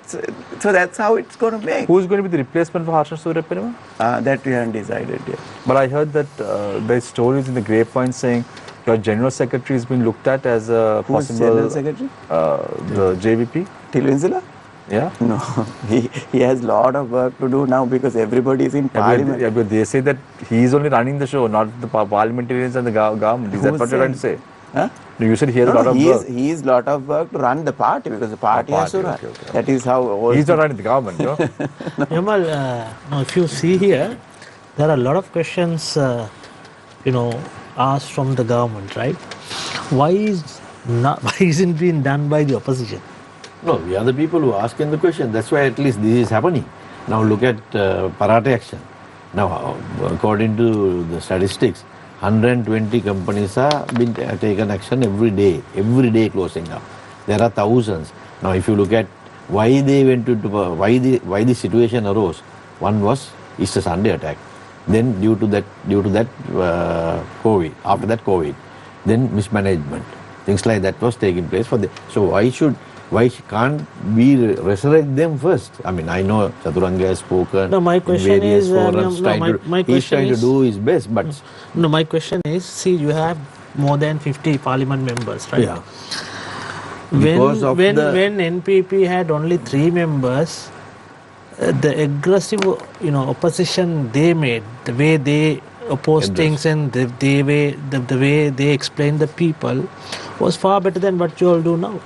so that's how it's going to be. Who's going to be the replacement for Harsha Suryapanima? That we haven't decided yet. But I heard that there's stories in the grapevine saying your general secretary has been looked at as a Who's possible General Secretary? the JVP. Tilwinzila? Yeah. No, he has lot of work to do now because everybody is in parliament. Yeah, but they say that he is only running the show, not the parliamentarians and the government. Is that Who's what you're trying to saying? say? Huh? No, you said he has a No, lot of work. he is lot of work to run the party because the party has to run. Party, okay. That is how all He's not running the government, no? Yamal, now if you see here, there are a lot of questions, asked from the government, right? Why isn't being done by the opposition? No, we are the people who ask in the question. That's why at least this is happening. Now look at Parate action. Now, according to the statistics, 120 companies are been taken action every day closing up. There are thousands. Now, if you look at why they went to why the situation arose, one was Easter Sunday attack. Then due to that COVID, after that COVID, then mismanagement, things like that was taking place for the. So why can't we resurrect them first? I mean, I know Chathuranga has spoken No, my in question various is, forums, he's trying to is- do his best, but No, my question is, see, you have more than 50 parliament members, right? yeah. When Because of when the- NPP had only 3 members, the aggressive, opposition they made, the way they opposed things and the way they explained the people was far better than what you all do now.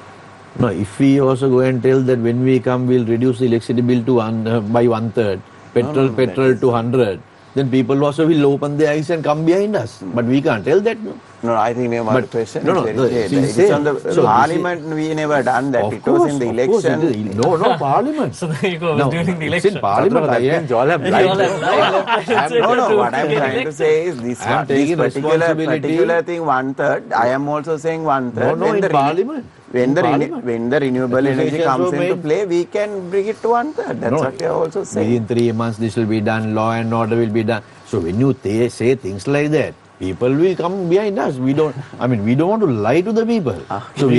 No, if we also go and tell that when we come, we'll reduce the electricity bill to by 1/3, petrol to 100, then people also will open their eyes and come behind us. But we can't tell that. No. No, I think Neomal, the question no, is very no, clear. see, It is on the so parliament, we never done that. Of It was in the course, of course election. it is. No, parliament. So there you go, it was No, during the it's in election. parliament. That means you all have You lied. all have lied. No, what I'm trying to say is this, I am this taking responsibility. particular thing, 1/3. I am also saying 1/3. No, in parliament. When Parliament. when the renewable energy Accusations comes were into made. play, we can bring it to 1/3. That's what we are also saying. Within 3 months this will be done, law and order will be done. So when you say things like that, people will come behind us. We don't want to lie to the people. So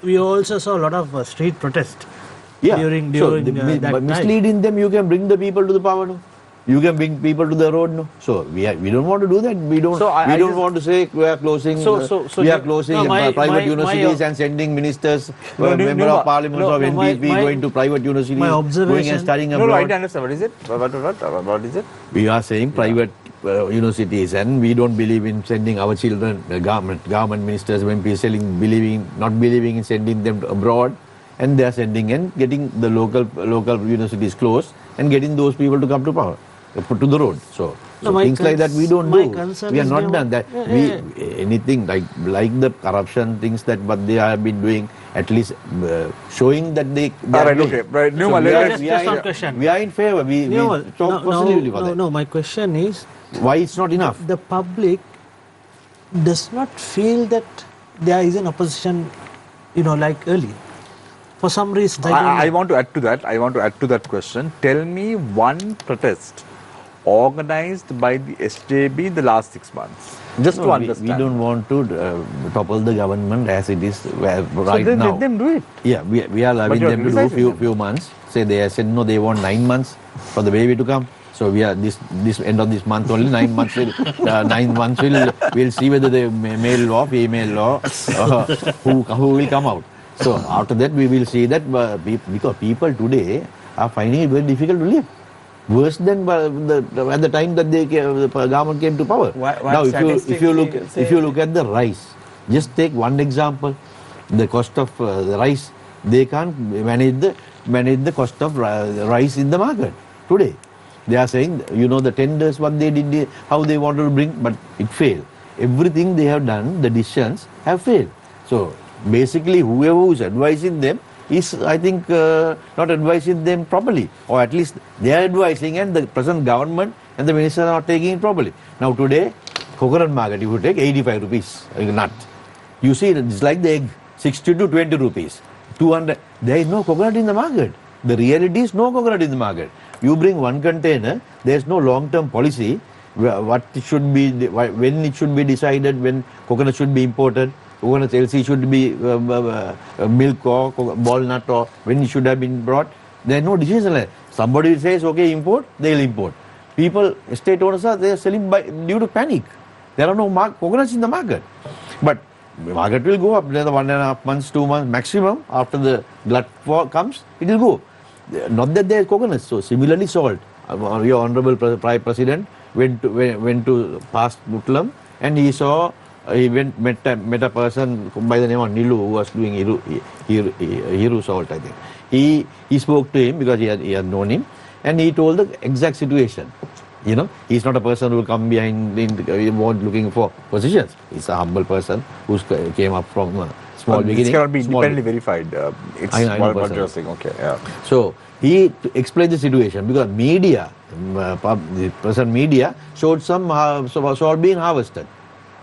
we also saw a lot of street protest during that by time. misleading them, you can bring the people to the power. No? You can bring people to the road. No? So we don't want to do that. We don't want to say we are closing. We are closing private universities and sending ministers, member of parliament of NPP going to private universities, going and studying abroad. No, I understand. What is it? What is it? We are saying private universities, and we don't believe in sending our children, government ministers, MPs, not believing in sending them abroad, and they are sending and getting the local universities closed and getting those people to come to power, put to the road. So things like that we don't do. We are not done that. Anything like the corruption things that what they have been doing, at least showing that they. All right, okay. Right. We are in favor. We talk positively for that. No, my question is, why it's not enough? The public does not feel that there is an opposition, like earlier. For some reason, I want to add to that question. Tell me one protest organized by the SJB in the last 6 months, just to understand. We don't want to topple the government as it is right so now. Let them do it. Yeah, we are allowing them to do few months. Say they said no, they want 9 months for the baby to come. So we are this end of this month only 9 months. 9 months we'll see whether the male law, female law, who will come out. So after that we will see that because people today are finding it very difficult to live. Worse than at the time that the government came to power. Now if you look at the rice, just take one example, the cost of the rice, they can't manage the cost of rice in the market today. They are saying, the tenders, what they did, how they wanted to bring, but it failed. Everything they have done, the decisions have failed. So basically, whoever is advising them is, I think, not advising them properly, or at least they are advising, and the present government and the ministers are not taking it properly. Now today, coconut market, if you take 85 rupees a nut, you see it's like the egg, 60 to 20 rupees, 200. There is no coconut in the market. The reality is no coconut in the market. You bring one container, there is no long-term policy. What it should be, when it should be decided, when coconut should be imported. Coconut LC should be milk or walnut, or when it should have been brought. There is no decision. Somebody says, okay, import, they will import. People, estate owners they are selling due to panic. There are no coconuts in the market. But the market will go up another 1.5 months, 2 months maximum. After the glut comes, it will go. Not that there is coconuts. So similarly, salt. Your Honorable Prime President went to past Puttalam, and he saw. He met a person by the name of Nilu, who was doing Hiru salt, I think. He spoke to him because he had known him, and he told the exact situation. He's not a person who will come behind, looking for positions. He's a humble person who came up from small beginning. This cannot be independently verified. It's what you're saying. Okay, yeah. So he explained the situation because media, the present media, showed some salt being harvested.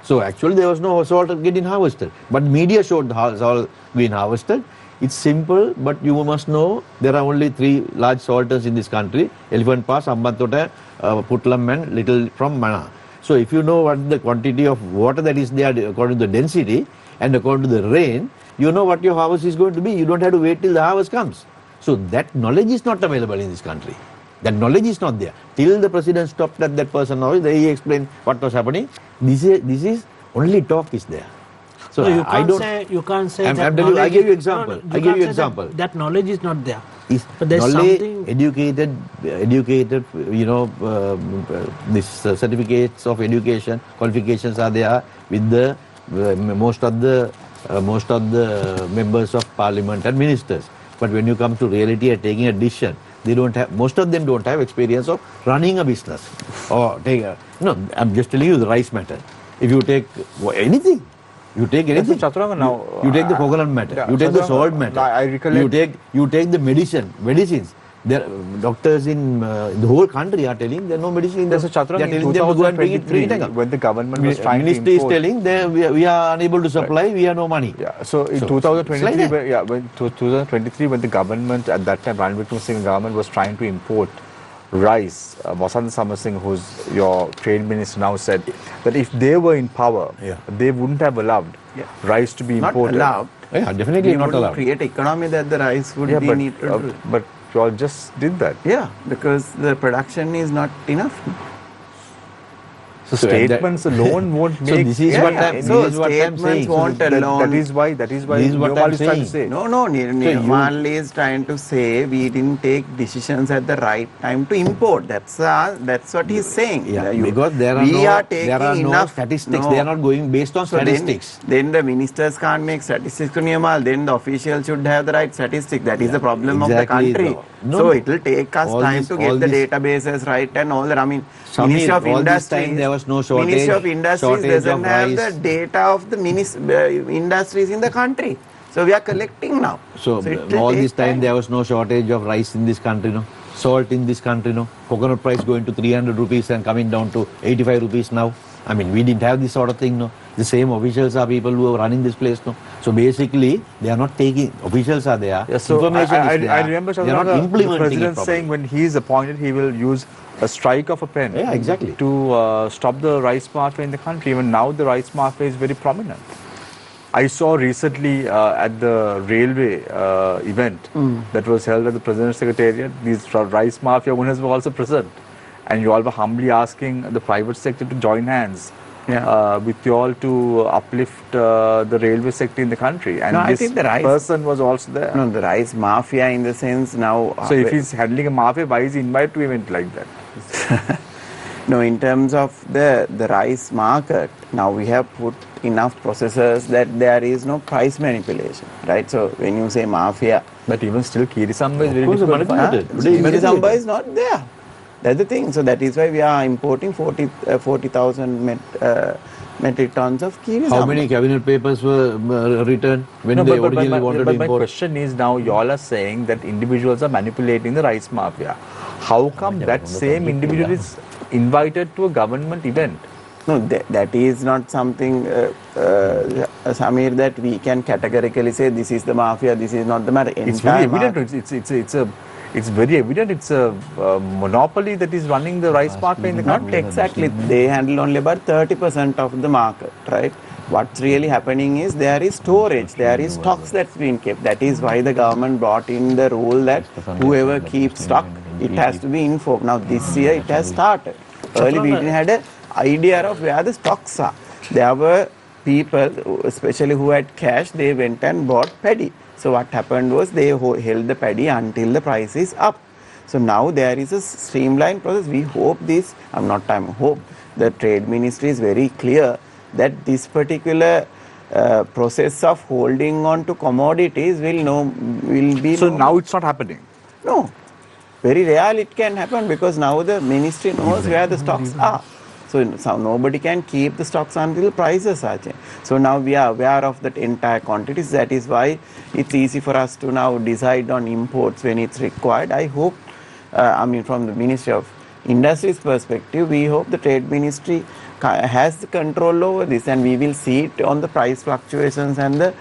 So actually there was no salt getting harvested. But media showed the salt being harvested. It's simple, but you must know there are only 3 large salters in this country: Elephant Pass, Ambatota, Puttalam, and little from Mana. So if you know what the quantity of water that is there according to the density and according to the rain, you know what your harvest is going to be. You don't have to wait till the harvest comes. So that knowledge is not available in this country. That knowledge is not there. Till the president stopped at that person knowledge, he explained what was happening. This is only talk is there. So no, you can't say that knowledge. I give you example. I give you example. That knowledge is not there. But there's knowledge, something educated. These certificates of education, qualifications are there with the most of the members of parliament and ministers. But when you come to reality and taking a decision, most of them don't have experience of running a business. Or I'm just telling you the rice matter. If you take anything, you take anything. Chaturanga now. You take the coconut matter. Yeah, You take the Chaturanga, salt matter. I recollect. You take the medicines. There, doctors in the whole country are telling there are no medicine in the. So Chaturanga, They are in telling them to go and bring it 2023, when the government was trying to Ministry import. is telling we are unable to supply. We have no money. Yeah. So in So, 2023, it's like when 2023, when the government at that time, Ranil Wickremesinghe government was trying to import rice, Vasant Samasingh, who's your trade minister, now said that if they were in power, they wouldn't have allowed rice to be imported. Not allowed. Yeah, definitely We not would allowed. create economy that the rice would be needed to. But you all just did that. Yeah, because the production is not enough. So So statements alone won't make. So this is what I'm So this is what I'm statements saying. won't that alone. is why This is Neomal what I'm is trying to saying. say. No, Neomal is trying to say we didn't take decisions at the right time to import. That's what he's saying. Yeah, because there are no statistics. No. They are not going based on So statistics. then the ministers can't make statistics to Neomal. Then the officials should have the right statistics. That is the problem of the exactly. country. No, So no. it will take us All time this- to all get the this- databases right and all that. I mean, Samir, Ministry of all this Industries, time there was no shortage- Ministry of Industries shortage doesn't of have rice. the data of the industries in the country. So we are collecting now. So it will all take this time there was no shortage of rice in this country, no. Salt in this country, no. Coconut price going to 300 rupees and coming down to 85 rupees now. I mean, we didn't have this sort of thing, no. The same officials are people who are running this place, no. So basically, they are not taking, officials are there, Yeah, so information is there. I remember they are not the implementing president it properly. saying when he is appointed, he will use a strike of a pen Yeah, exactly. to stop the rice mafia in the country. Even now, the rice mafia is very prominent. I saw recently at the railway event that was held at the President's Secretariat, these rice mafia owners were also present. And you all were humbly asking the private sector to join hands with you all to uplift the railway sector in the country. And No, I this think the rice- person was also there. No, the rice mafia in the sense now. So if he's handling a mafia, why is he invited to event like that? No, in terms of the rice market, now we have put enough processors that there is no price manipulation, right? So when you say mafia, But even still, Kirisamba is very course, difficult. to find. manipulated. Today, Mary manipulated. Samba is not there. That's the thing. So that is why we are importing 40,000 metric tons of Kiwi How Samba. many cabinet papers were returned when No, they but originally wanted to my import? question is now, you all are saying that individuals are manipulating the rice mafia. How come that same individual is invited to a government event? No, that is not something, Samir, that we can categorically say this is the mafia, this is not the matter. It's very evident. It's very evident. It's a monopoly that is running the rice market in the Not country. exactly. They handle only about 30% of the market, right? What's really happening is there is storage, there is stocks that's been kept. That is why the government brought in the rule that whoever keeps stock, it has to be informed. Now this year it has started. Early we didn't had an idea of where the stocks are. There were people, especially who had cash, they went and bought paddy. So what happened was they held the paddy until the price is up. So now there is a streamlined process. We hope this, hope the trade ministry is very clear that this particular process of holding on to commodities will be. So now it's not happening. No, very rare it can happen because now the ministry knows where the stocks are. So nobody can keep the stocks until prices are changed. So now we are aware of that entire quantities. That is why it's easy for us to now decide on imports when it's required. I hope, from the Ministry of Industry's perspective, we hope the Trade Ministry has the control over this, and we will see it on the price fluctuations and the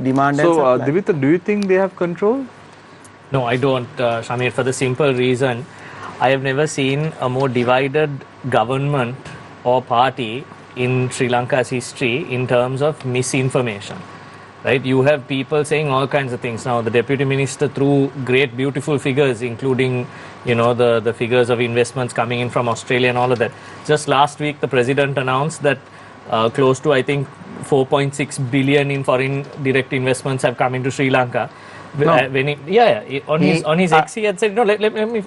demand and So, supply. Dimitra, do you think they have control? No, I don't, Shamir, for the simple reason I have never seen a more divided government or party in Sri Lanka's history in terms of misinformation. Right? You have people saying all kinds of things. Now, the Deputy Minister threw great, beautiful figures, including, the figures of investments coming in from Australia and all of that. Just last week, the President announced that close to, I think, 4.6 billion in foreign direct investments have come into Sri Lanka. When on his X he had said no. Let me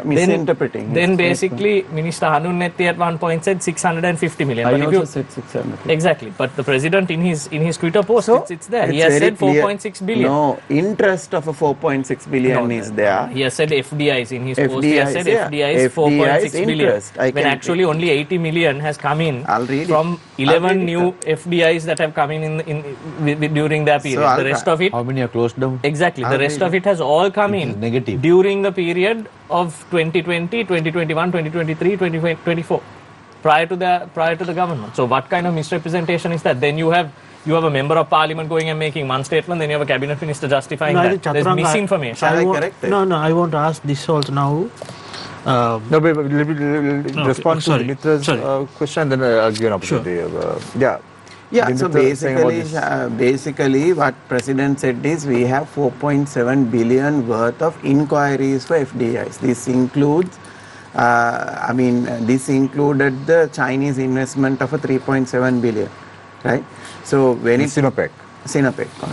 misinterpreting. Then basically Minister Hanunetti at one point said 650 million. I also said 650. Exactly, but the president in his Twitter post So, it's there. He it's has very said 4.6 billion. No, interest of a 4.6 billion is there. He has said FDIs in his post. He has said FDIs 4.6 billion. Interest. When actually only 80 million has come in from 11 new FDIs that have come in during that period. So the rest of it, How many are closed down? exactly, the rest of it has all come in negative. during the period of 2020, 2021, 2023, 2024, prior to the government. So what kind of misrepresentation is that? Then you have a member of parliament going and making one statement, then you have a cabinet minister justifying that. There's misinformation. Shall I correct it? No, I want to ask this also now. No, but let me respond to Dimitra's question, and then I'll give an opportunity. Yeah, so Dimitra basically what President said is we have 4.7 billion worth of inquiries for FDIs. This includes, this included the Chinese investment of a 3.7 billion, right? So when it's Sinopec,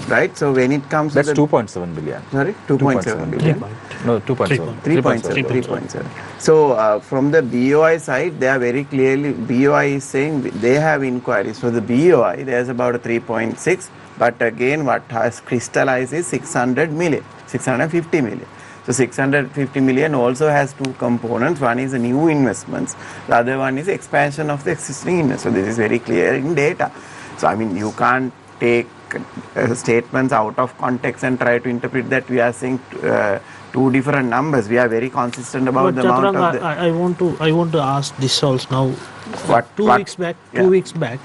right? So when it comes that's to 2.7 billion. Sorry, 2.7 billion. No, 2.7. 3.7. So from the BOI side, they are very clearly, BOI is saying they have inquiries. So the BOI, there's about a 3.6, but again what has crystallized is 650 million. So 650 million also has two components. One is the new investments. The other one is expansion of the existing investments. So this is very clear in data. So you can't take statements out of context and try to interpret that we are saying two different numbers. We are very consistent about the amount of the... I want to ask this also now. What? Two weeks back,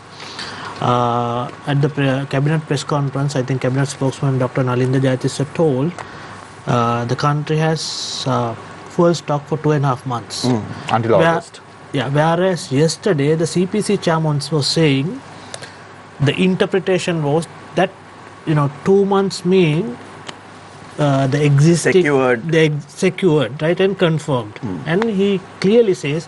at the cabinet press conference, I think cabinet spokesman Dr. Nalinda Jayatissa told the country has fuel stock for 2.5 months. Until August. Whereas yesterday the CPC chairman was saying the interpretation was that 2 months mean the existing secured, right, and confirmed. And he clearly says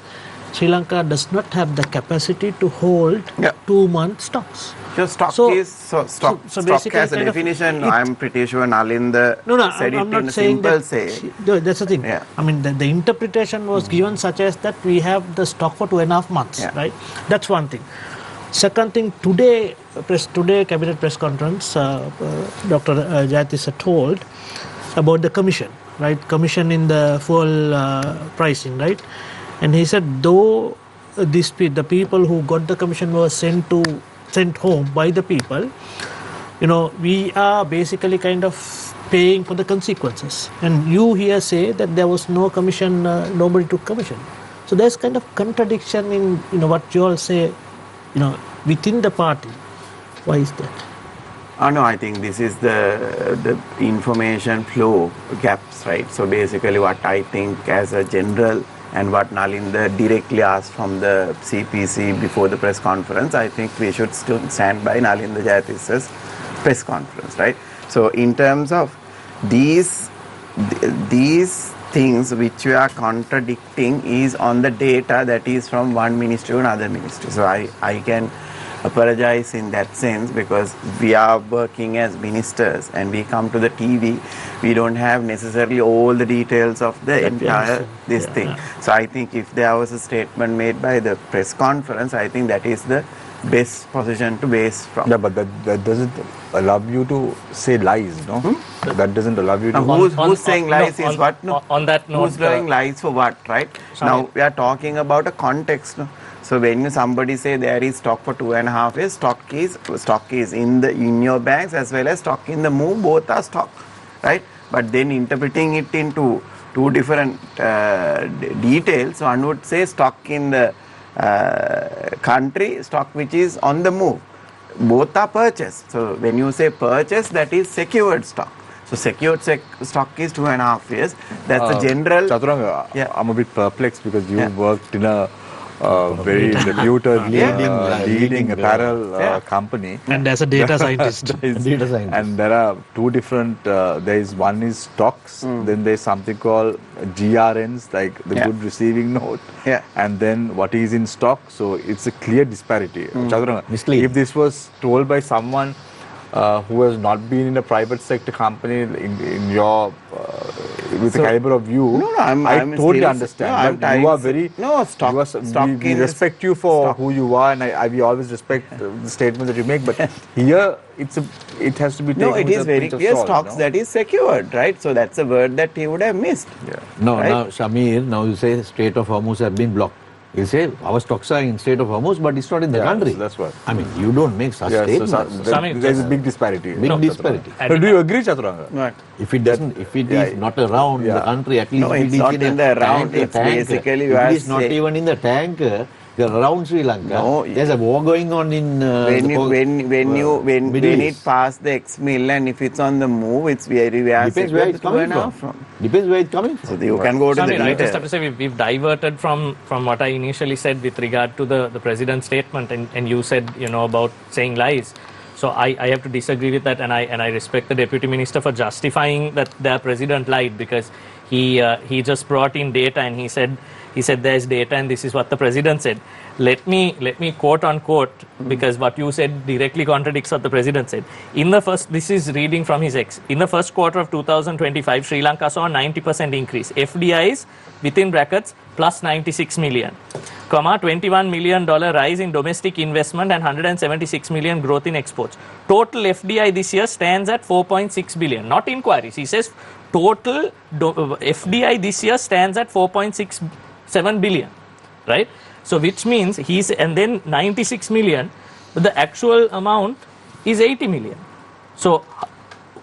Sri Lanka does not have the capacity to hold 2 month stocks. So stock as a definition, I'm pretty sure Nalinda said it in a simple say. That's the thing. I mean, the interpretation was given such as that we have the stock for 2.5 months, right? That's one thing. Second thing, today cabinet press conference, Dr. Jayatissa told about the commission, right? Commission in the fuel pricing, right? And he said though the people who got the commission were sent home by the people, we are basically kind of paying for the consequences. And you here say that there was no commission, nobody took commission. So there's kind of contradiction in what you all say, within the party. Why is that? No, I think this is the information flow gaps, right? So basically what I think as a general and what Nalinda directly asked from the CPC before the press conference, I think we should still stand by Nalinda Jayatissa's press conference, right? So in terms of these things which we are contradicting is on the data that is from one ministry to another ministry. So I can apologize in that sense because we are working as ministers and we come to the TV, we don't have necessarily all the details of the entire thing. So I think if there was a statement made by the press conference, I think that is the best position to base from. Yeah, but that doesn't allow you to say lies, no? That doesn't allow you to... Who's saying lies is what? No? On that note... Who's saying lies for what, right? Now we are talking about a context, no? So when somebody say there is stock for 2.5 years, stock is in your banks as well as stock in the move, both are stock, right? But then interpreting it into two different details, one would say stock in the country, stock which is on the move. Both are purchased. So when you say purchase, that is secured stock. So secured stock is 2.5 years. That's a general... Chathuranga, I'm a bit perplexed because you worked in a very reputed leading apparel company. And as a data scientist. And there are two different, one is stocks, then there's something called GRNs, like the good receiving note, and then what is in stock. So it's a clear disparity. Chathuranga, if this was told by someone who has not been in a private sector company in your with the caliber of you, I totally still, understand. But you are very we respect you for who you are, and we always respect the statements that you make. But here, it has to be taken. No, it is very clear. Stocks that is secured, right? So that's a word that he would have missed. Yeah. No, right? now Shamir, now you say Strait of Hormuz have been blocked. You say our stocks are in Strait of Hormuz, but it's not in the country. So that's what. I mean, you don't make such statements. There's a big disparity. Big disparity. So do you agree, Chathuranga? Right. If it doesn't, if it is not around the country, at least No, if it's it is not in in the around, it's basically you if are it is not saying- even in the tanker, around Sri Lanka. No, there's a war going on in when Middle it East. passed the ex-mill and if it's on the move, it's very Depends where it's coming from. Depends where it's coming from. So you can go to the I just detail. have to say we've diverted from what I initially said with regard to the president's statement, and you said about saying lies. So I have to disagree with that, and I respect the deputy minister for justifying that their president lied, because he just brought in data and he said there's data and this is what the president said. Let me quote unquote, because what you said directly contradicts what the president said. This is reading from his ex. In the first quarter of 2025, Sri Lanka saw a 90% increase. FDIs within brackets plus 96 million, $21 million rise in domestic investment and 176 million growth in exports. Total FDI this year stands at 4.6 billion. Not inquiries. He says total FDI this year stands at 4.67 billion, right? So which means and then 96 million, but the actual amount is 80 million. So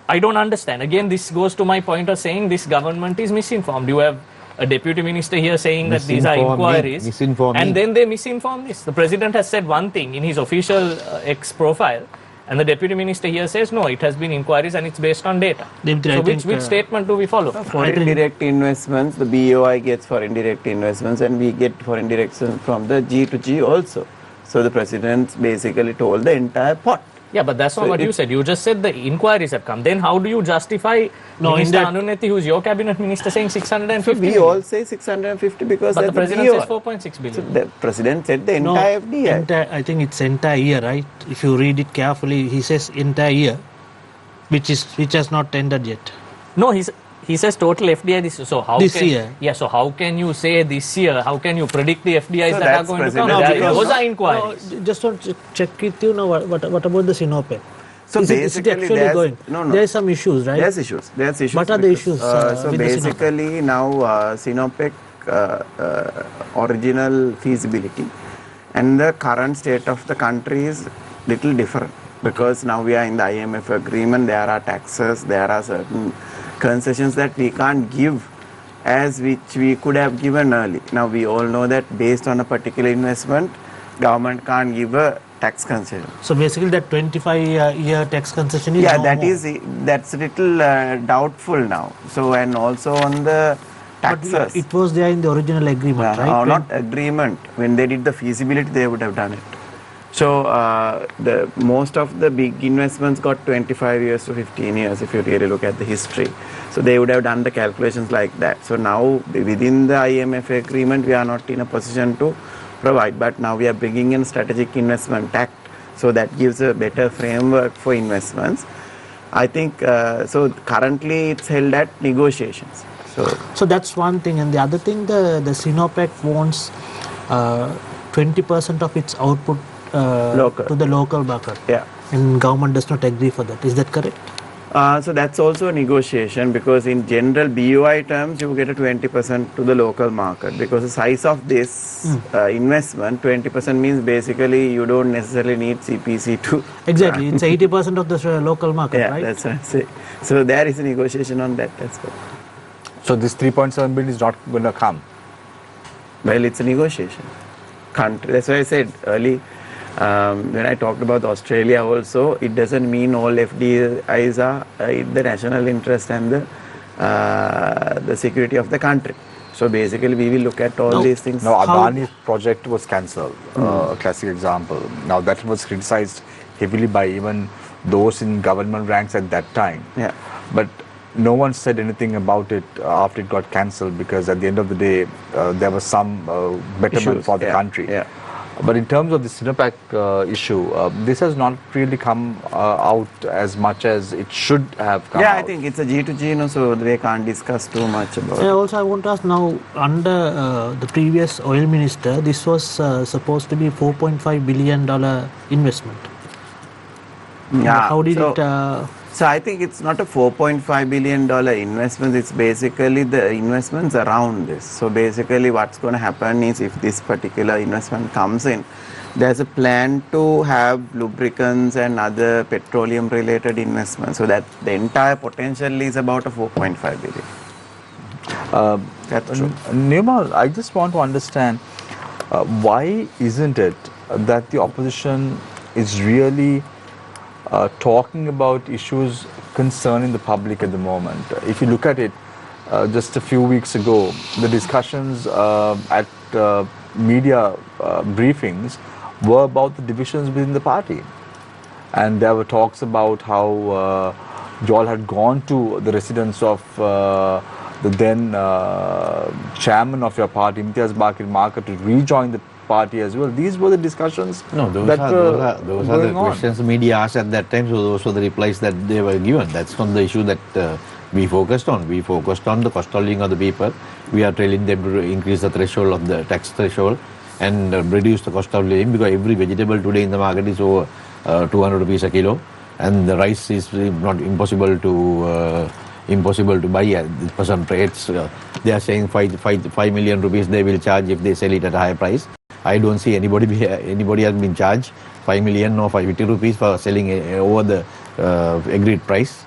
I don't understand. Again, this goes to my point of saying this government is misinformed. You have a deputy minister here saying that these are inquiries, and then they misinform this. The president has said one thing in his official X profile, and the deputy minister here says no, it has been inquiries and it's based on data. Dimitra, so which statement do we follow? Foreign direct investments, the BOI gets foreign direct investments and we get foreign directs from the G to G also. So the president basically told the entire pot. Yeah, but that's not what you said. You just said the inquiries have come. Then how do you justify Minister Anunethi, who's your cabinet minister, saying 650 So we all say 650 because but the president says 4.6 billion. So the president said the entire FDI. I think it's entire year, right? If you read it carefully, he says entire year, which has not tendered yet. No, he says total FDI this year. So year. Yeah, so how can you say this year? How can you predict the FDIs So that are going to come? Those are inquiries. Just want to check with you now. What about the Sinopec? So is it actually going? There are some issues, right? There's issues. What are the issues? So basically now Sinopec original feasibility and the current state of the country is little different, because now we are in the IMF agreement. There are taxes, there are certain concessions that we can't give as which we could have given early. Now we all know that based on a particular investment, government can't give a tax concession. So basically that 25-year tax concession is that's a little doubtful now. So and also on the taxes. But it was there in the original agreement, right? Not agreement. When they did the feasibility, they would have done it. So the most of the big investments got 25 years to 15 years if you really look at the history. So they would have done the calculations like that. So now within the IMF agreement we are not in a position to provide, but now we are bringing in Strategic Investment Act, so that gives a better framework for investments. I think so currently it's held at negotiations. So that's one thing, and the other thing, the Sinopec wants 20% of its output to the local market. Yeah. And government does not agree for that. Is that correct? So that's also a negotiation, because in general BOI terms you get a 20% to the local market, because the size of this investment, 20% means basically you don't necessarily need CPC to... Exactly, it's 80% of the local market, right? Yeah, that's what I say. So there is a negotiation on that as well. So this 3.7 billion is not going to come? Well, it's a negotiation. That's why I said early, when I talked about Australia also, it doesn't mean all FDIs are in the national interest and the security of the country. So basically we will look at all these things. Now Adani's project was cancelled, a classic example. Now that was criticized heavily by even those in government ranks at that time. Yeah. But no one said anything about it after it got cancelled, because at the end of the day there was some betterment for the country. Yeah. But in terms of the Sinopec issue, this has not really come out as much as it should have come out. I think it's a G2G, so they can't discuss too much about it. Also, I want to ask now, under the previous oil minister, this was supposed to be $4.5 billion investment. How did it... So I think it's not a $4.5 billion investment, it's basically the investments around this. So basically what's going to happen is, if this particular investment comes in, there's a plan to have lubricants and other petroleum related investments, so that the entire potential is about a 4.5 billion. That's true. Neomal, I just want to understand, why isn't it that the opposition is really talking about issues concerning the public at the moment? If you look at it, just a few weeks ago, the discussions at media briefings were about the divisions within the party. And there were talks about how you all had gone to the residence of the then chairman of your party, Imtiaz Bakir Market, to rejoin the party as well. These were the discussions those are the questions the media asked at that time, so those were the replies that they were given. That's not the issue that we focused on. We focused on the cost of living of the people. We are telling them to increase the threshold of the tax threshold and reduce the cost of living, because every vegetable today in the market is over 200 rupees a kilo, and the rice is not impossible to buy at the present rates. They are saying 5 million rupees they will charge if they sell it at a higher price. I don't see anybody has been charged 5 million or 550 rupees for selling over the agreed price.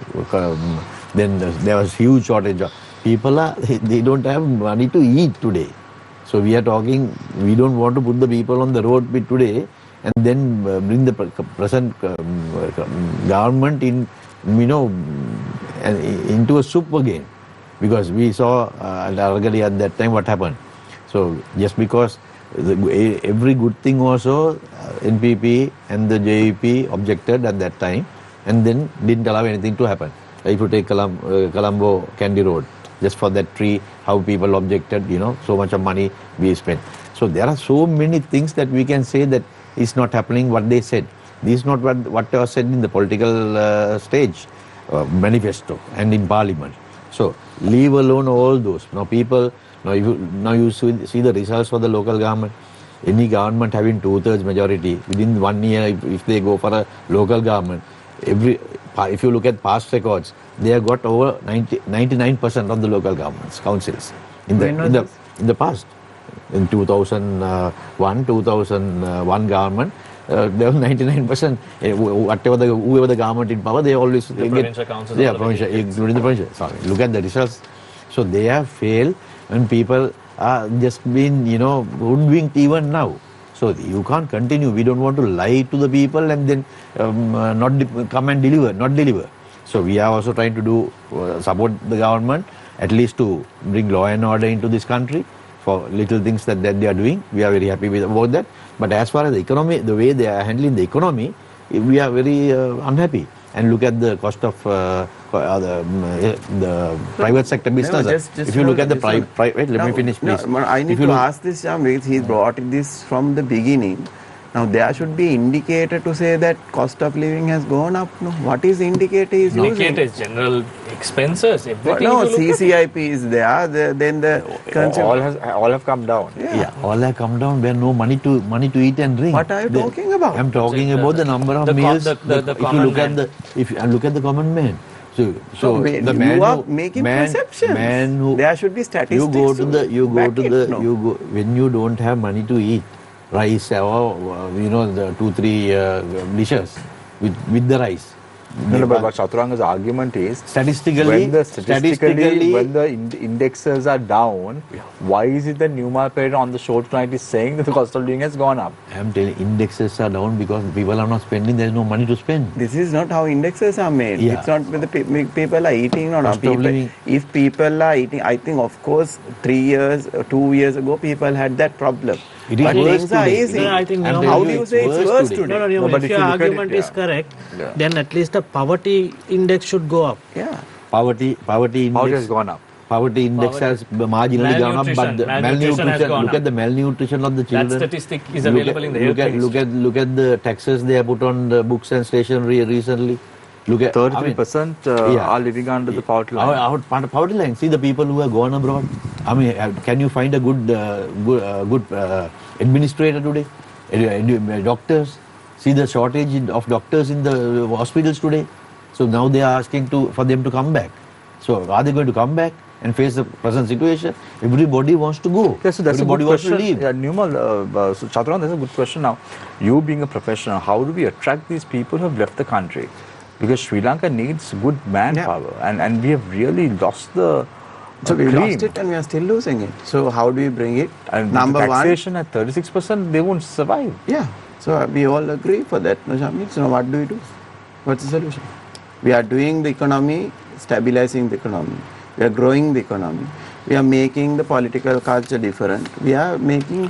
Then there was huge shortage. People they don't have money to eat today. So we are talking, we don't want to put the people on the road with today and then bring the present government in, into a soup again. Because we saw at that time what happened. So just because every good thing also, NPP and the JEP objected at that time and then didn't allow anything to happen. If you take Colombo Candy Road, just for that tree, how people objected, so much of money we spent. So there are so many things that we can say that is not happening what they said. This is not what was said in the political stage, manifesto and in parliament. So leave alone all those. Now you see the results for the local government. Any government having 2/3 majority, within 1 year, if they go for a local government, if you look at past records, they have got over 99% of the local governments, councils in the past. In 2001 government, there was 99%. Whoever the government in power, they always the provincial councils. Yeah, including the provincial. Sorry, look at the results. So they have failed, and people are just been hoodwinked even now. So you can't continue. We don't want to lie to the people and then come and not deliver. So we are also trying to support the government, at least to bring law and order into this country for little things that they are doing. We are very happy about that. But as far as the economy, the way they are handling the economy, we are very unhappy. And look at the cost of the private sector business. If you look at the private, let me finish, please. I need to ask this, because he brought this from the beginning. Now there should be indicator to say that cost of living has gone up. No, what is indicator is using? Indicator is general expenses. Everything. No, CCIP is there. Then the all have come down. Yeah, all have come down. There are no money to eat and drink. What are you talking about? I'm talking about the number of meals. If you look at the common man. So the man you are making perceptions. There should be statistics. When you don't have money to eat, rice or the 2-3 dishes with the rice. No, but Chathuranga's argument is statistically when the indexes are down, why is it that Neomal Perera on the show tonight is saying that the cost of living has gone up? I am telling indexes are down because people are not spending. There is no money to spend. This is not how indexes are made. Yeah. It's not whether people are eating or not. If people are eating, I think of course 2 years ago people had that problem. But things are easy. I think how do you say it's worse today? No, if your argument is correct, then at least the poverty index should go up. Yeah. Poverty index has gone up. poverty index has marginally gone up, but the Malnutrition has gone look up. at the malnutrition of the children. That statistic is available in the health ministry. Look at the taxes they have put on the books and stationery recently. Look at 33% are living under the poverty line. Our poverty line. See the people who have gone abroad. I mean, can you find a good administrator today? Doctors. See the shortage of doctors in the hospitals today. So now they are asking for them to come back. So are they going to come back and face the present situation? Everybody wants to go. Yes, so that's Everybody a good wants question. to leave. Yeah, Neomal, so Chathuranga, that's a good question now. You being a professional, how do we attract these people who have left the country? Because Sri Lanka needs good manpower, and we have really lost the So we cream. lost it and we are still losing it. So how do we bring it? And Number the one, taxation at 36%, they won't survive. yeah. So we all agree for that, no, Shamir? So what do we do? What's the solution? We are doing the economy, stabilizing the economy. We are growing the economy. We are making the political culture different. We are making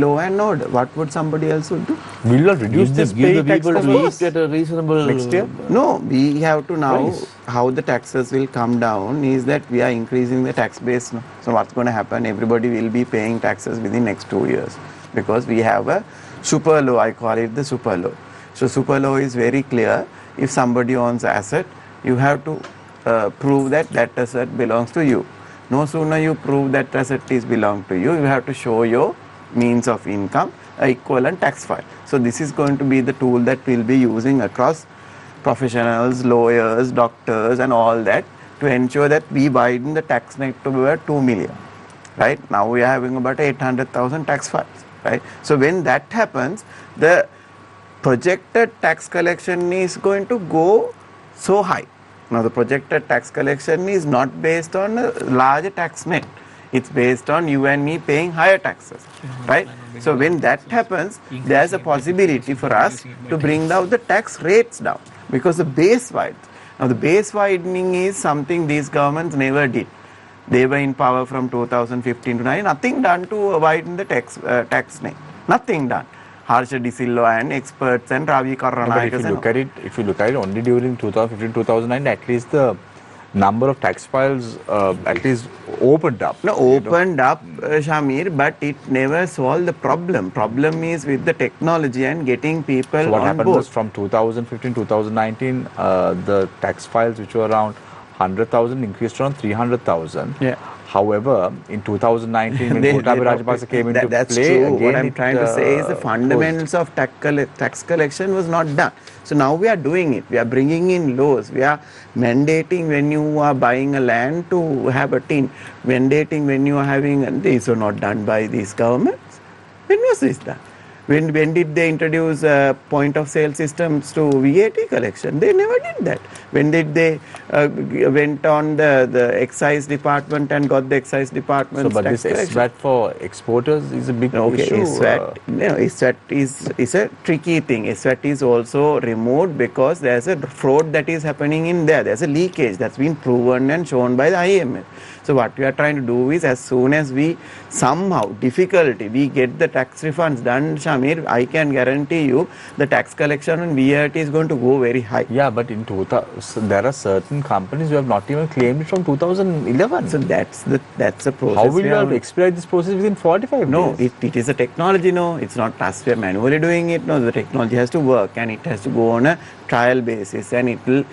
law and order. What would somebody else would do? Will not reduce this pay Give the tax people of to course. eat at a reasonable Next year? No, we have to now, Price. how the taxes will come down is that we are increasing the tax base now. So what's going to happen? Everybody will be paying taxes within next 2 years because we have a super law, I call it the super law. So super law is very clear. If somebody owns asset, you have to prove that that asset belongs to you. No sooner you prove that asset is belong to you, you have to show your means of income, equivalent tax file. So this is going to be the tool that we'll be using across professionals, lawyers, doctors and all that to ensure that we widen the tax net to about 2 million. Right? Now we are having about 800,000 tax files. Right? So when that happens, the projected tax collection is going to go so high. Now the projected tax collection is not based on a larger tax net. It's based on you and me paying higher taxes, right? So when that happens, there's a possibility for us to bring down the tax rates down because the base widens. Now the base widening is something these governments never did. They were in power from 2015 to 9. Nothing done to widen the tax net. Nothing done. Harsha De Silva and experts and Ravi Karnanayakas. But if you look at it only during 2015-2009, at least the number of tax files at least opened up. No, opened up, Shamir, but it never solved the problem. Problem is with the technology and getting people So what on happened board. was from 2015-2019, the tax files which were around 100,000 increased to around 300,000. Yeah. However, in 2019, when Gotabaya Rajapaksa came into that's play, true. again What I'm trying to say is the fundamentals closed. of tax collection was not done. So now we are doing it. We are bringing in laws. We are mandating when you are buying a land to have a tin. Mandating when you are having, these are not done by these governments. When was this done? When did they introduce point of sale systems to VAT collection? They never did that. When did they went on the excise department and got the excise department's So, but tax this collection? SWAT for exporters is a big issue. SWAT is a tricky thing. SWAT is also removed because there's a fraud that is happening in there. There's a leakage that's been proven and shown by the IMF. So what we are trying to do is as soon as we somehow, we get the tax refunds done, Shamir, I can guarantee you the tax collection on VAT is going to go very high. Yeah, but in 2000, there are certain companies who have not even claimed it from 2011. So that's the process. How will you have to expedite this process within 45 No, days? it is a technology, no. It's not us, we are manually doing it, no. The technology has to work and it has to go on a trial basis and it will,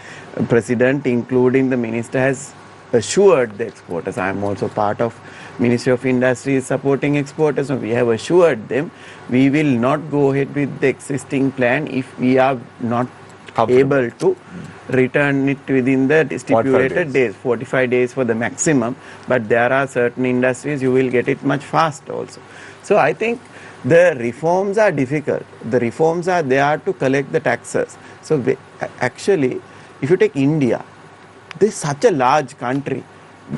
President including the Minister has assured the exporters. I am also part of Ministry of Industry is supporting exporters. So we have assured them we will not go ahead with the existing plan if we are not able to return it within the stipulated days. 45 days for the maximum, but there are certain industries you will get it much faster also. So I think the reforms are difficult. The reforms are there to collect the taxes. So actually, if you take India, this is such a large country,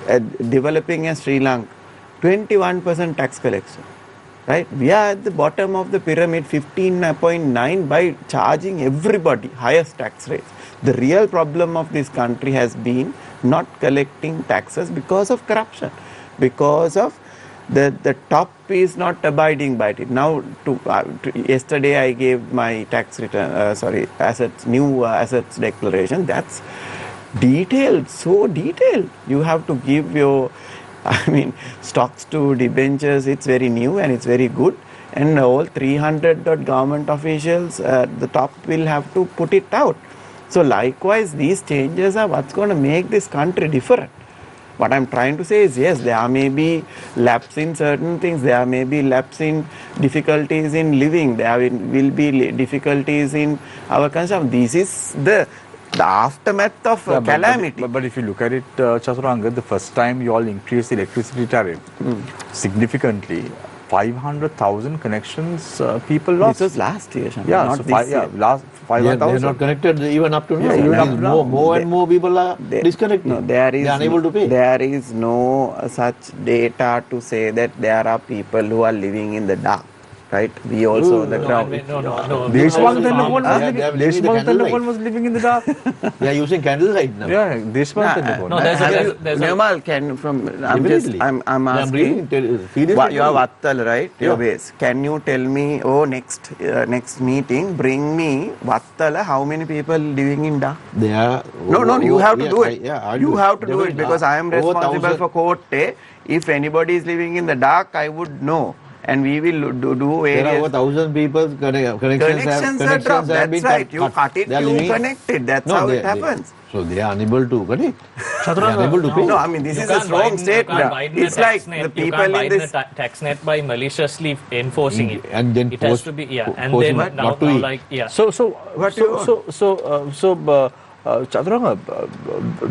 developing as Sri Lanka, 21% tax collection, right? We are at the bottom of the pyramid, 15.9 by charging everybody highest tax rates. The real problem of this country has been not collecting taxes because of corruption, because of the top is not abiding by it. Now, yesterday I gave my tax return, new assets declaration. That's detailed, so detailed. You have to give your I mean, stocks to debentures, it's very new and it's very good. And all 300 government officials at the top will have to put it out. So likewise, these changes are what's going to make this country different. What I'm trying to say is, yes, there may be lapse in certain things, there may be lapse in difficulties in living, there will be difficulties in our consumption. This is the aftermath of calamity. But if you look at it, Chathuranga, the first time you all increased the electricity tariff significantly, 500,000 connections people lost. This was last year, Shankar, Yeah, not so this year. last 500,000. They're not connected even up to now. even up Means to now. more and more people are disconnected. No, there is they are unable to pay. There is no such data to say that there are people who are living in the dark, right? We also on the ground. No. Deshmukh They Tendulkar was living in the dark. They are using candlelight now. Yeah, Deshmukh Tendulkar. No, there's a Neomal, can from I'm Definitely. asking. Seriously. You are Vattal, right? Your Yeah. base. Can you tell me? Next meeting, bring me Vattal. How many people living in dark? They are. No, you have to do it. I You do. have to do it Definitely. because I am Over responsible 1,000. for Kotte. If anybody is living in the dark, I would know. And we will do There are over various 1,000 people connections are dropped. That's right. You cut it, They are you living- connect it. That's No, how they- it happens. So they are unable to connect. They are Chaturanga, unable to pay. No, I mean, this You is a can't strong widen- you statement. can't widen the It's like tax the net- you people can't in widen this. the tax net by maliciously enforcing it. And then it has force- to be force and him then not now to eat. like Chaturanga,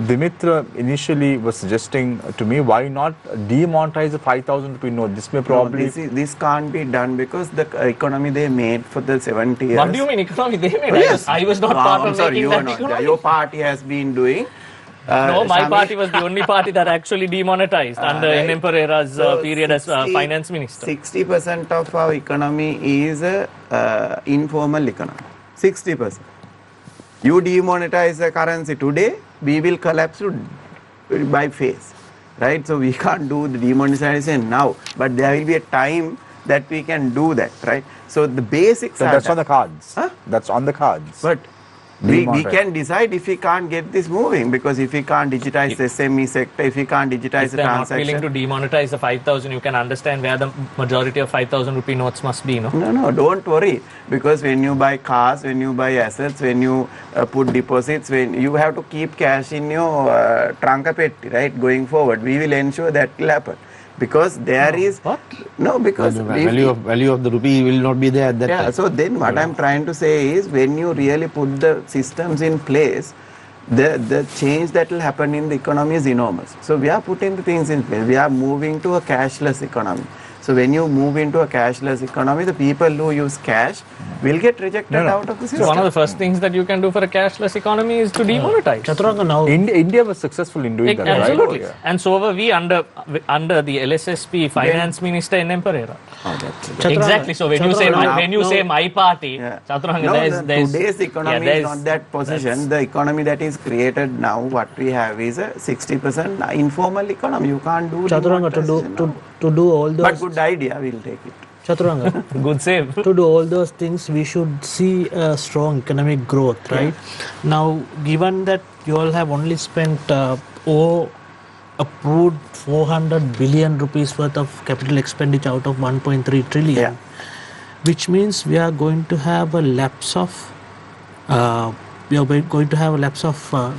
Dimitra initially was suggesting to me, why not demonetize the 5,000 rupee note? This may No, probably. this can't be done because the economy they made for the 70 years. What do you mean economy they made? Yes. I was not No, part I'm of sorry, making you are that not. economy. Your party has been doing. No, my Shami- party was the only party that actually demonetized under right. NM Perera's So period as 60 finance minister. 60% of our economy is informal economy. 60%. You demonetize the currency today, we will collapse by phase. Right? So we can't do the demonetization now, but there will be a time that we can do that. Right? So the basics So are that's done. on the cards. Huh? That's on the cards. But we Demonetize. can decide if we can't get this moving, because if we can't digitize the SME sector, if we can't digitize If the they're not transaction. willing to demonetize the 5,000, you can understand where the majority of 5,000 rupee notes must be, no? No, don't worry, because when you buy cars, when you buy assets, when you put deposits, when you have to keep cash in your trankapetti, right? Going forward, we will ensure that will happen, because there is What? no because The if- value of the rupee will not be there at that yeah. time. So then what I'm trying to say is, when you really put the systems in place, the change that will happen in the economy is enormous. So we are putting the things in place. We are moving to a cashless economy. So when you move into a cashless economy, the people who use cash will get rejected out of the system. So one of the first things that you can do for a cashless economy is to demonetize. Chaturanga, now India was successful in doing that, right? Absolutely. Oh, yeah. And so were we under the LSSP finance minister NM Perera. Chaturanga, Exactly. So when you say Chaturanga, when you now- say my party, Yeah. Chaturanga, No, there's today's economy is not that position. that's- The economy that is created now, what we have is a 60% informal economy. You can't do Chaturanga, demonetization now. to do all But those good idea, we'll take it. Chaturanga, good save. to do all those things, we should see a strong economic growth, right? Now, given that you all have only spent approved 400 billion rupees worth of capital expenditure out of 1.3 trillion, Yeah. which means we are going to have a lapse of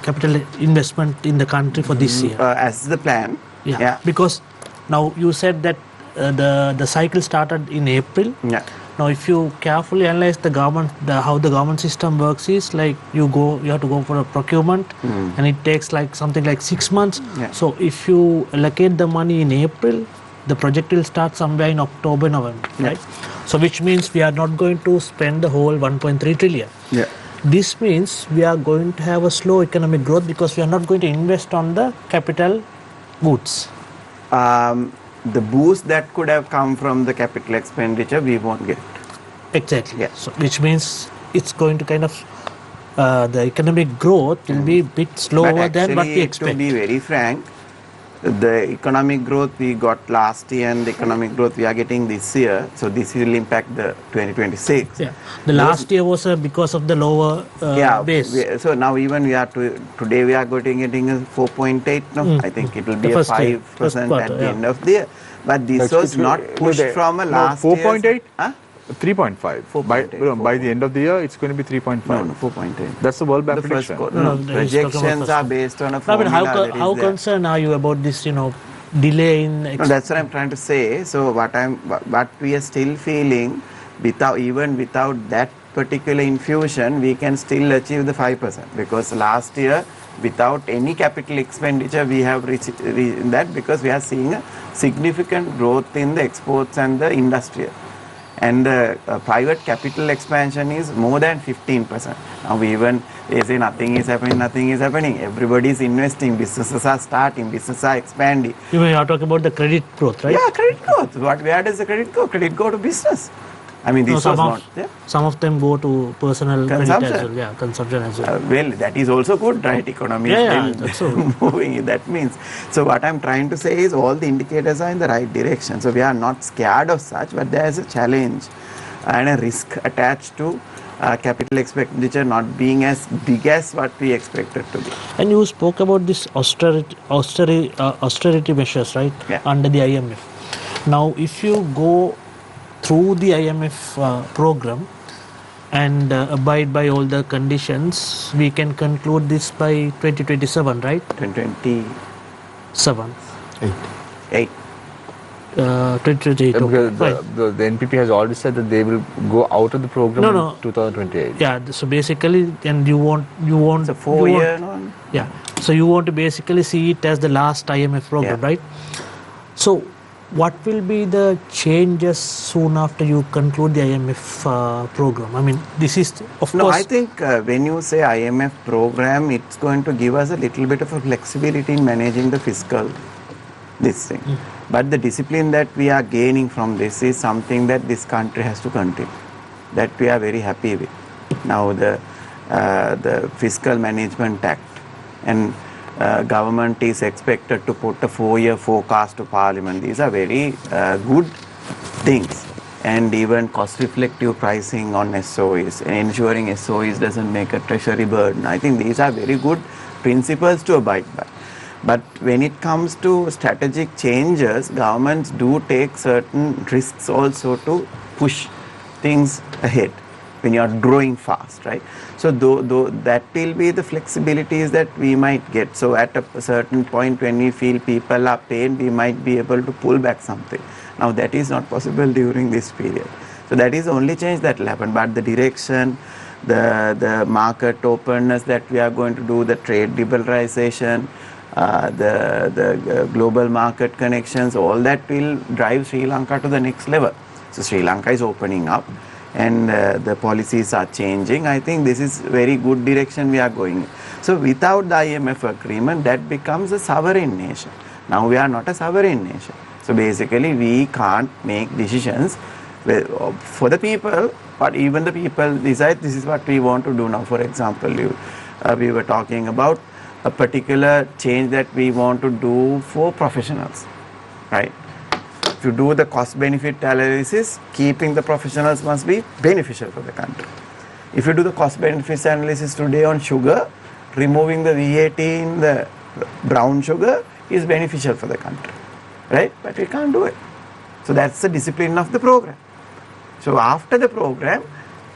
capital investment in the country for this year. As the plan. Yeah. Because now you said that the cycle started in April. Yeah. Now, if you carefully analyze how the government system works is like you have to go for a procurement, and it takes like something like 6 months. Yeah. So if you allocate the money in April, the project will start somewhere in October, November, right? So which means we are not going to spend the whole 1.3 trillion. Yeah. This means we are going to have a slow economic growth because we are not going to invest on the capital goods. The boost that could have come from the capital expenditure, we won't get. Exactly. Yeah. So which means it's going to kind of the economic growth will be a bit slower But than what we actually, to expect. be very frank, the economic growth we got last year and the economic growth we are getting this year, so this will impact the 2026. Yeah, the last year was because of the lower base. So now even we are today we are getting a 4.8. No, I think it will be a 5% at the end of the year. But this was not pushed from a last 4.8? Huh? 3.5. By the end of the year, it's going to be 3.5. No, 4.8. That's the World Bank prediction. Projections are based on a formula. How concerned are you about this, delay in... No, that's what I'm trying to say. So what we are still feeling, even without that particular infusion, we can still achieve the 5%. Because last year, without any capital expenditure, we have reached that because we are seeing a significant growth in the exports and the industrial. And the private capital expansion is more than 15%. Now they say nothing is happening. Everybody is investing, businesses are starting, businesses are expanding. You are talking about the credit growth, right? Yeah, credit growth. Where does the credit go? Credit go to business. I mean, this was not... Some of them go to personal consumption. Credit as well. Yeah, consumption as well. Well, that is also good, right? Economy is still moving. That means... So what I'm trying to say is all the indicators are in the right direction. So we are not scared of such, but there is a challenge and a risk attached to capital expenditure not being as big as what we expected to be. And you spoke about this austerity measures, right? Yeah. Under the IMF. Now, if you go through the IMF program and abide by all the conditions, we can conclude this by 2027, right? 2027. 8. 2028. Because the NPP has already said that they will go out of the program in 2028. Yeah, so basically, and you want it's a 4-year. Yeah, so you want to basically see it as the last IMF program, right? So what will be the changes soon after you conclude the IMF program? I mean, this is of course... I think when you say IMF program, it's going to give us a little bit of a flexibility in managing the fiscal thing. But the discipline that we are gaining from this is something that this country has to continue, that we are very happy with. Now the Fiscal Management Act and government is expected to put a 4-year forecast to Parliament. These are very good things. And even cost-reflective pricing on SOEs, ensuring SOEs doesn't make a treasury burden. I think these are very good principles to abide by. But when it comes to strategic changes, governments do take certain risks also to push things ahead when you are growing fast, right? So that will be the flexibilities that we might get. So at a certain point when we feel people are pain, we might be able to pull back something. Now that is not possible during this period. So that is the only change that will happen. But the direction, the market openness that we are going to do, the trade liberalization, the global market connections, all that will drive Sri Lanka to the next level. So Sri Lanka is opening up and the policies are changing. I think this is very good direction we are going. So without the IMF agreement, that becomes a sovereign nation. Now we are not a sovereign nation. So basically we can't make decisions for the people, but even the people decide this is what we want to do now. For example, we were talking about a particular change that we want to do for professionals, right? If you do the cost-benefit analysis, keeping the professionals must be beneficial for the country. If you do the cost-benefit analysis today on sugar, removing the VAT in the brown sugar is beneficial for the country, right? But we can't do it. So that's the discipline of the program. So after the program,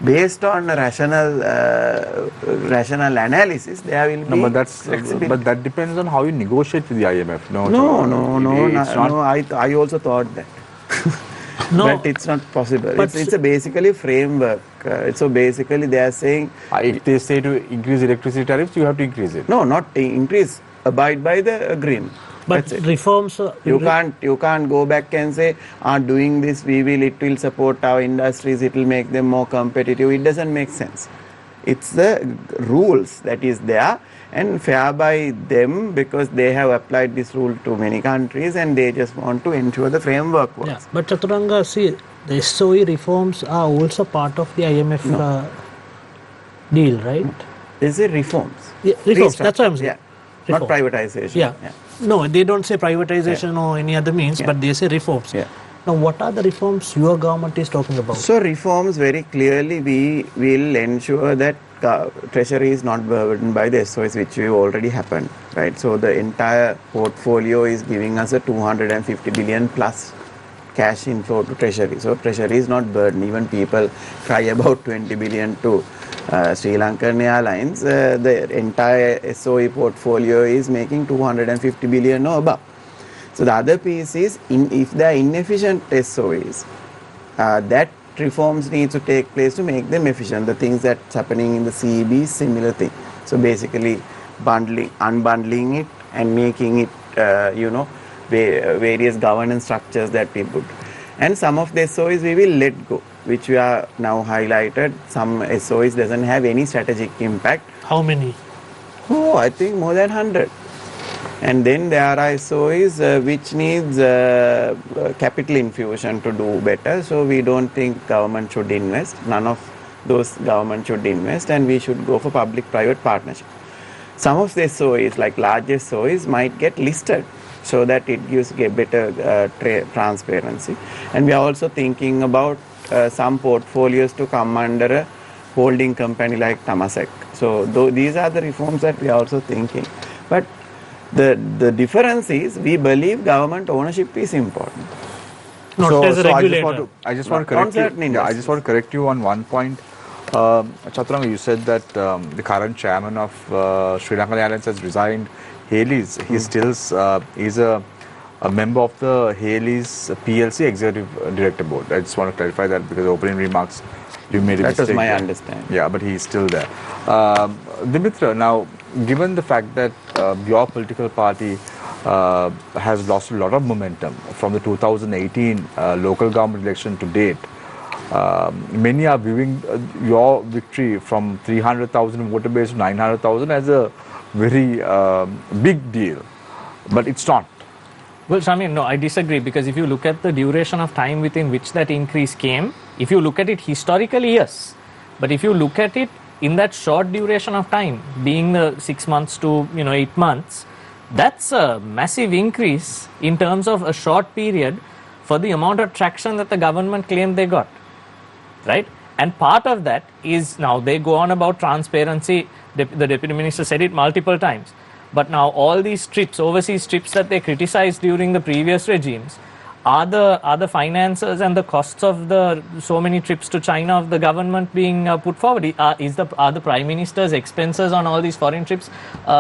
based on rational analysis, there will be flexibility. But that depends on how you negotiate with the IMF. I also thought that. But it's not possible. It's a basically framework. So basically they are saying... if they say to increase electricity tariffs, you have to increase it. No, not increase. Abide by the agreement. But reforms... You can't go back and say, doing this, it will support our industries, it will make them more competitive. It doesn't make sense. It's the rules that is there and fair by them because they have applied this rule to many countries and they just want to ensure the framework works. Yeah, but Chathuranga, see, the SOE reforms are also part of the IMF deal, right? Is it reforms? Yeah, reforms, that's what I'm saying. Yeah. Not privatization. Yeah. No, they don't say privatization or any other means, but they say reforms. Yeah. Now, what are the reforms your government is talking about? So reforms, very clearly we will ensure that treasury is not burdened by the SOIs which have already happened, right? So the entire portfolio is giving us a 250 billion plus cash inflow to treasury. So treasury is not burdened. Even people cry about 20 billion to Sri Lankan Airlines. The entire SOE portfolio is making 250 billion or above. So the other piece is, if there are inefficient SOEs, that reforms need to take place to make them efficient. The things that's happening in the CEB is similar thing. So basically unbundling it and making it, various governance structures that we put. And some of the SOEs we will let go, which we are now highlighted. Some SOEs doesn't have any strategic impact. How many? Oh, I think more than 100. And then there are SOEs which needs capital infusion to do better. So we don't think government should invest. None of those government should invest, and we should go for public-private partnership. Some of the SOEs, like large SOEs, might get listed so that it gives better transparency. And we are also thinking about some portfolios to come under a holding company like Temasek. So these are the reforms that we are also thinking. But the difference is, we believe government ownership is important. Not as a regulator. I just want to correct you on one point. Chathuranga, you said that the current chairman of Sri Lankan Airlines has resigned. Haley's, he still is a member of the Haley's PLC Executive Director Board. I just want to clarify that, because opening remarks you made a mistake. That was my understanding. Yeah, but he's still there. Dimitra, now, given the fact that your political party has lost a lot of momentum from the 2018 local government election to date, many are viewing your victory from 300,000 voter base to 900,000 as a very big deal, but it's not. Well, Shamir, no, I disagree, because if you look at the duration of time within which that increase came, if you look at it historically, yes. But if you look at it in that short duration of time, being the 6 months to 8 months, that's a massive increase in terms of a short period for the amount of traction that the government claimed they got, right? And part of that is, now they go on about transparency. The Deputy Minister said it multiple times. But now all these trips, overseas trips that they criticized during the previous regimes, are the finances and the costs of the so many trips to China of the government being put forward? Are the Prime Minister's expenses on all these foreign trips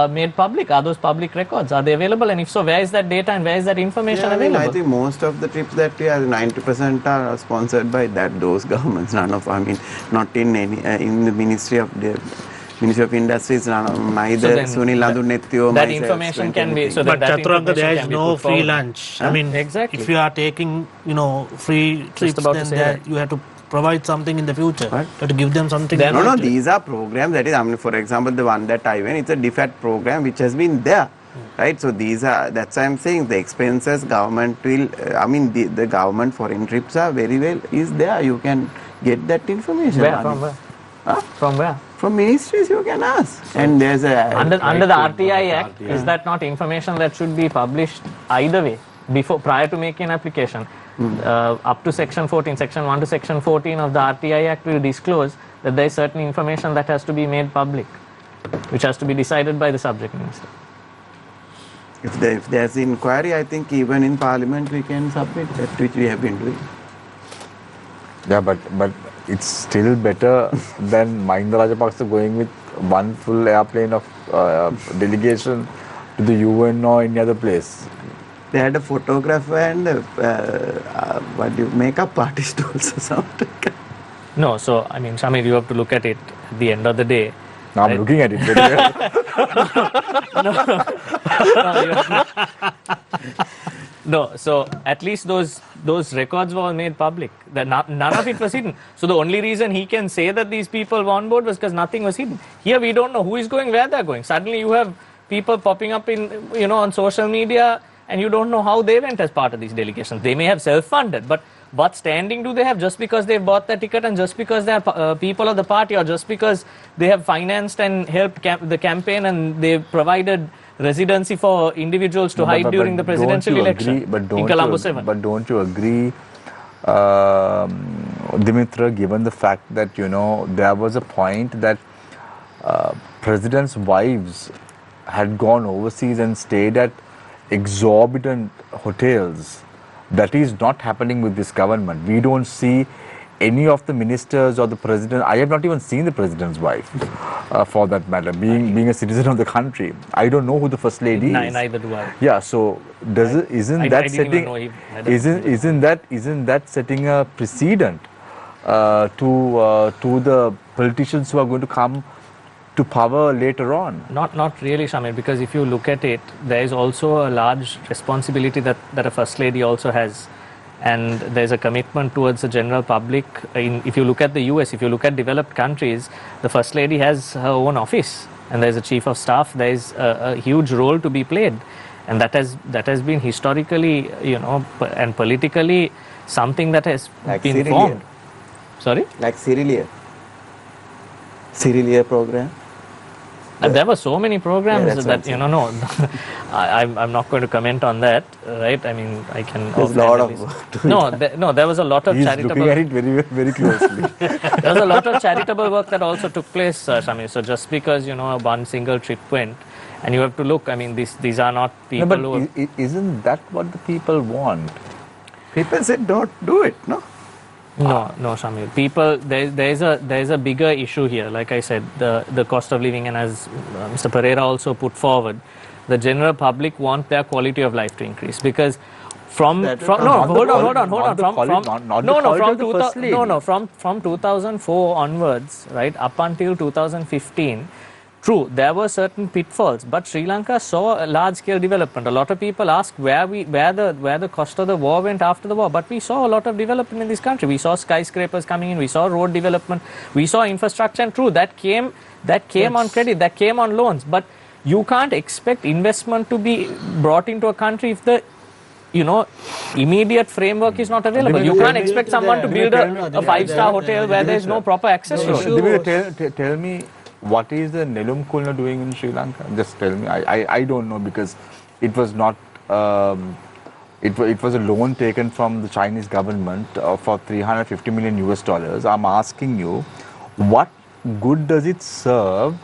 made public? Are those public records? Are they available? And if so, where is that data and where is that information available? I think most of the trips that we have, 90% are sponsored by those governments. Not in any in the Ministry of Industries, neither Sunil Ladunetio. That information can be. So but Chathuranga, there is no free lunch. I mean, exactly. If you are taking, free trips, then you have to provide something in the future. What? You have to give them something. No, these are programs. That is, for example, the one that I went, it's a DFAT program which has been there. Right, so that's why I'm saying the expenses government will, the government foreign trips are very well is there. You can get that information. Where? From where? Huh? From where? From ministries you can ask. And there's under the RTI Act, is that not information that should be published either way, prior to making an application? Up to section 14, section 1 to section 14 of the RTI Act will disclose that there is certain information that has to be made public, which has to be decided by the subject minister. If there's inquiry, I think even in Parliament we can submit that, which we have been doing. Yeah, but it's still better than Mahinda Rajapaksa going with one full airplane of delegation to the UN or any other place. They had a photographer and makeup artist also. Something. No, so Shamir, you have to look at it at the end of the day. Now I'm looking at it. No, so at least those records were made public. None of it was hidden. So the only reason he can say that these people were on board was because nothing was hidden. Here we don't know who is going, where they're going. Suddenly you have people popping up in on social media, and you don't know how they went as part of these delegations. They may have self-funded, but what standing do they have just because they've bought the ticket and just because they're people of the party, or just because they have financed and helped the campaign and they've provided residency for individuals to hide during the presidential election in Colombo 7. But don't you agree, Dimitra, given the fact that, there was a point that presidents' wives had gone overseas and stayed at exorbitant hotels. That is not happening with this government. We don't see any of the ministers or the president. I have not even seen the president's wife, for that matter, being a citizen of the country. I don't know who the first lady is. Neither do I. Yeah, so isn't that setting a precedent to the politicians who are going to come to power later on? Not really, Shamir, because if you look at it, there is also a large responsibility that a first lady also has. And there's a commitment towards the general public. If you look at the US, if you look at developed countries, the first lady has her own office, and there's a chief of staff. There's a huge role to be played, and that has been historically, and politically something that has been formed. Sorry? Like Cyrilia program. There were so many programs that, I'm not going to comment on that, right? I mean, I can... There's a lot of work to No, there was a lot of charitable... He's looking at it very, very closely. There was a lot of charitable work that also took place, Shamir. So just because, one single trip went, and you have to look, I mean, these are not people who... Isn't that what the people want? People said don't do it, no? No, Shamir. People, there's a bigger issue here. Like I said, the cost of living, and as Mr. Perera also put forward, the general public want their quality of life to increase, because from 2004 onwards, right up until 2015. True, there were certain pitfalls, but Sri Lanka saw a large-scale development. A lot of people ask where the cost of the war went after the war, but we saw a lot of development in this country. We saw skyscrapers coming in, we saw road development, we saw infrastructure, and true, that came on credit, that came on loans. But you can't expect investment to be brought into a country if the immediate framework is not available. You can't expect someone to build a five-star hotel where there is no proper access to it. Tell me, what is the Nelum Kulna doing in Sri Lanka? Just tell me. I don't know, because it was not. It was a loan taken from the Chinese government for $350 million US. I'm asking you, what good does it serve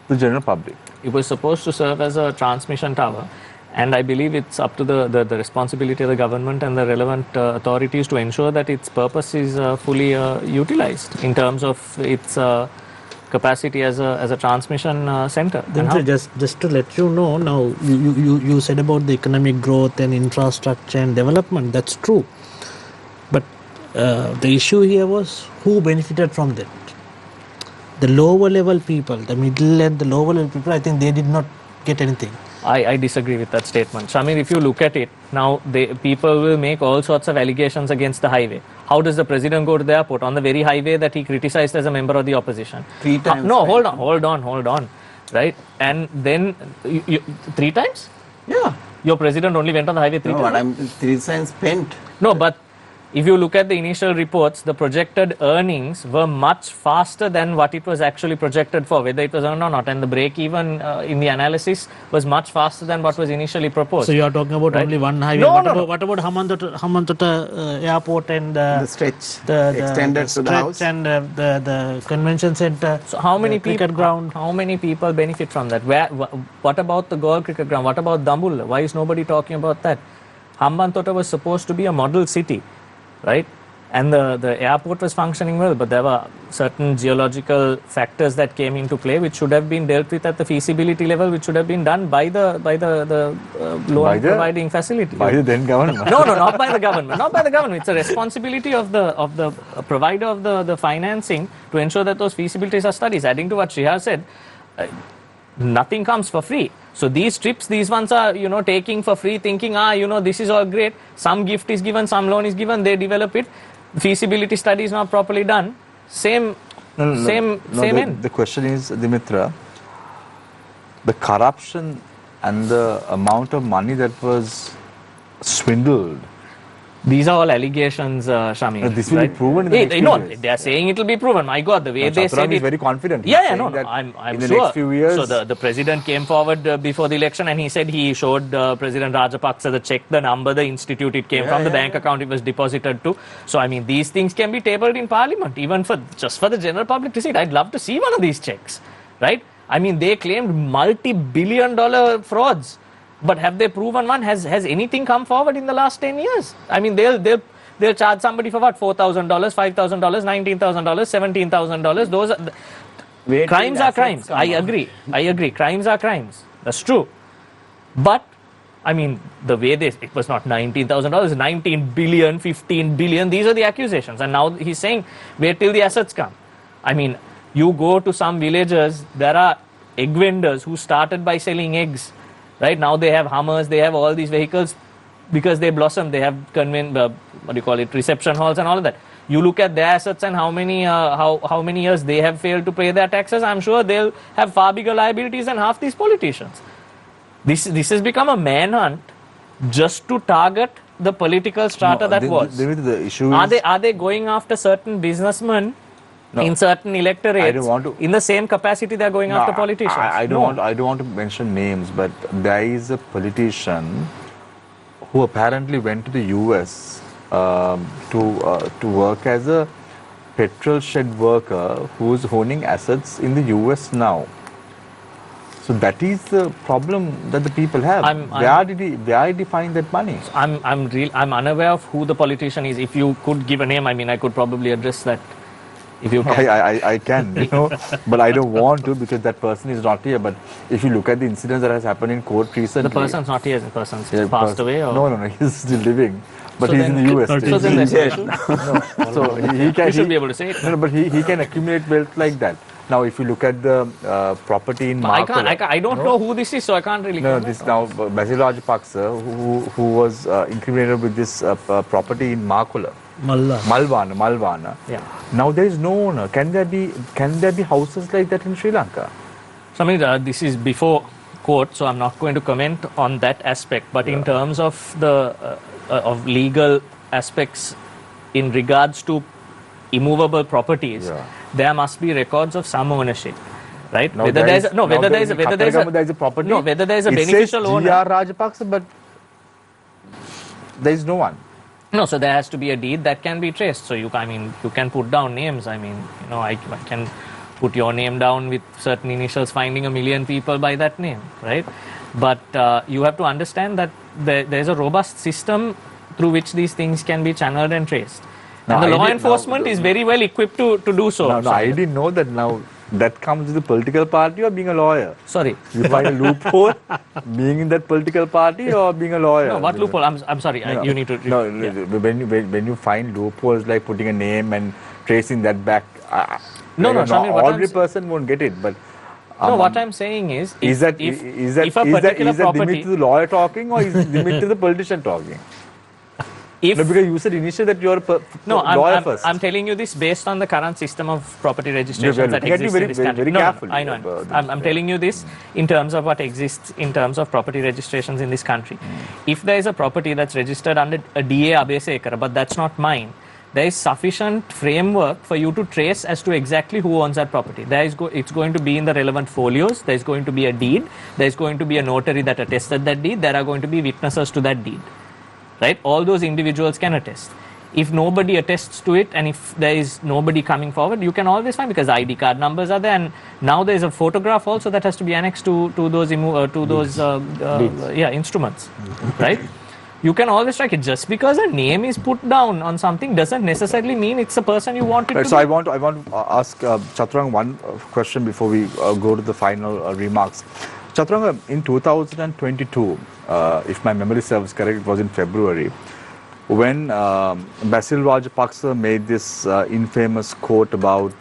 the general public? It was supposed to serve as a transmission tower, and I believe it's up to the responsibility of the government and the relevant authorities to ensure that its purpose is fully utilized in terms of its capacity as a transmission center. Just to let you know, now you said about the economic growth and infrastructure and development. That's true, but the issue here was who benefited from that. The lower level people, the middle and the lower level people, I think they did not get anything. I disagree with that statement. Shamir, if you look at it, now people will make all sorts of allegations against the highway. How does the president go to the airport? On the very highway that he criticized as a member of the opposition. 3 times. No, hold on. Right? And then, 3 times? Yeah. Your president only went on the highway 3 times? No, I'm 3 times spent. No, but if you look at the initial reports, the projected earnings were much faster than what it was actually projected for, whether it was earned or not. And the break even in the analysis was much faster than what was initially proposed. So you are talking about only one highway. What about Hambantota Airport and the stretch extended to the house and the convention center? So how many cricket ground? How many people benefit from that? What about the Galle cricket ground? What about Dambulla? Why is nobody talking about that? Hambantota was supposed to be a model city, right? And the airport was functioning well, but there were certain geological factors that came into play, which should have been dealt with at the feasibility level, which should have been done by the loan providing facility. By the then government. No, not by the government. Not by the government. It's a responsibility of the provider of the financing to ensure that those feasibilities are studies. Adding to what Shrihar said, nothing comes for free. So these trips, these ones are, taking for free, thinking, this is all great. Some gift is given, some loan is given, they develop it. Feasibility study is not properly done. Same end. The question is, Dimitra, the corruption and the amount of money that was swindled These are all allegations, Shami. This will be proven in the next few No, years. they are saying it will be proven. My God, the way they said Chathuranga is it. very confident. He's Yeah, saying no, that I'm in the sure. next few years. So the president came forward before the election and he said he showed President Rajapaksa the check, the number, the institute it came from, the bank account it was deposited to. So, I mean, these things can be tabled in Parliament, even just for the general public to see it. I'd love to see one of these checks, right? I mean, they claimed multi-billion-dollar frauds. But have they proven one? Has anything come forward in the last 10 years? I mean, they'll charge somebody for what? $4,000, $5,000, $19,000, $17,000. Those are crimes are crimes. I agree. Crimes are crimes. That's true. But I mean, the way it was not $19,000, 19 billion, 15 billion. These are the accusations. And now he's saying, wait till the assets come. I mean, you go to some villages, there are egg vendors who started by selling eggs. Right now they have Hummers, they have all these vehicles because they blossom. They have reception halls and all of that. You look at their assets and how many years they have failed to pay their taxes. I'm sure they'll have far bigger liabilities than half these politicians. This has become a manhunt just to target the political strata that was. The issue Are they going after certain businessmen? No. In certain electorates, in the same capacity they are going after politicians. I don't want to mention names, but there is a politician who apparently went to the US to work as a petrol shed worker who is owning assets in the US now. So that is the problem that the people have. Where did he find that money? I'm unaware of who the politician is. If you could give a name, I mean, I could probably address that. If you can. I can, but I don't want to because that person is not here. But if you look at the incidents that has happened in court recently, the person's not here. The person's passed away. Or? No, he's still living, but so he's in the US. So then that's an issue. So he can. You should be able to say it. No, but he can accumulate wealth like that. Now, if you look at the property in Markula, I don't know who this is, so I can't really. No, this now Basil Rajapaksa, who was incriminated with this property in Markula. Malvana. Yeah. Now there is no owner. Can there be houses like that in Sri Lanka? So, I mean, this is before court, so I'm not going to comment on that aspect. But in terms of the of legal aspects in regards to immovable properties, there must be records of some ownership, right? No, whether there is a property. No, whether there is a beneficial owner. It says G.R. Rajapaksa, but there is no one. No, so there has to be a deed that can be traced. So you can put down names. I mean, I can put your name down with certain initials, finding 1 million people by that name, right? But you have to understand that there is a robust system through which these things can be channeled and traced. And the law enforcement is very well equipped to do so. No, I didn't know that now. That comes with the political party or being a lawyer? Sorry. You find a loophole being in that political party or being a lawyer? No, what loophole? I'm sorry. You need to... When you find loopholes like putting a name and tracing that back, Shamir, every person won't get it. But what I'm saying is that Dimitra the lawyer talking or is Dimitra the politician talking? Because you said initially that you're a lawyer first. I'm telling you this based on the current system of property registration that exists in this country. I know. I'm telling you this in terms of what exists in terms of property registrations in this country. If there is a property that's registered under a DA Abeysekara, but that's not mine, there is sufficient framework for you to trace as to exactly who owns that property. It's going to be in the relevant folios. There is going to be a deed. There is going to be a notary that attested that deed. There are going to be witnesses to that deed. Right? All those individuals can attest. If nobody attests to it and if there is nobody coming forward, you can always find because ID card numbers are there and now there is a photograph also that has to be annexed to those instruments. Right? You can always track it. Just because a name is put down on something doesn't necessarily mean it's the person you want it to be. So I want to ask Chathuranga one question before we go to the final remarks. Chathuranga, in 2022, if my memory serves correct, it was in February, when Basil Rajapaksa made this infamous quote about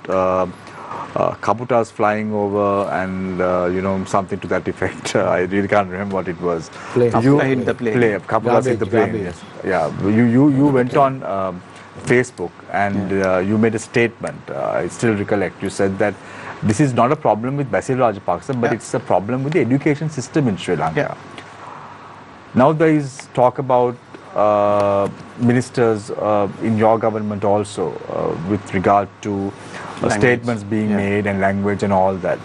kaputas flying over and something to that effect. I really can't remember what it was. Kaputas hit the plane. Kaputas hit the plane. Yes. Yeah. You went on Facebook and you made a statement. I still recollect. You said that this is not a problem with Basil Rajapaksa, but it's a problem with the education system in Sri Lanka. Now there is talk about ministers in your government also with regard to statements being made and language and all that.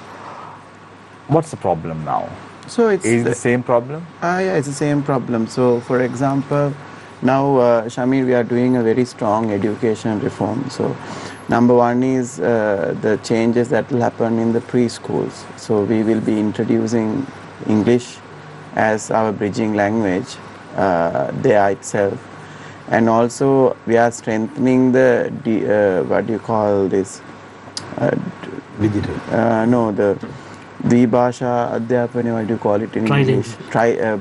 What's the problem now? So it's Is it the same problem? Yeah, it's the same problem. So, for example, now, Shamir, we are doing a very strong education reform. So, number one is the changes that will happen in the preschools. So, we will be introducing English as our bridging language there itself. And also, we are strengthening the, what do you call this? The Dvibhasha Adhyapana, what do you call it in English?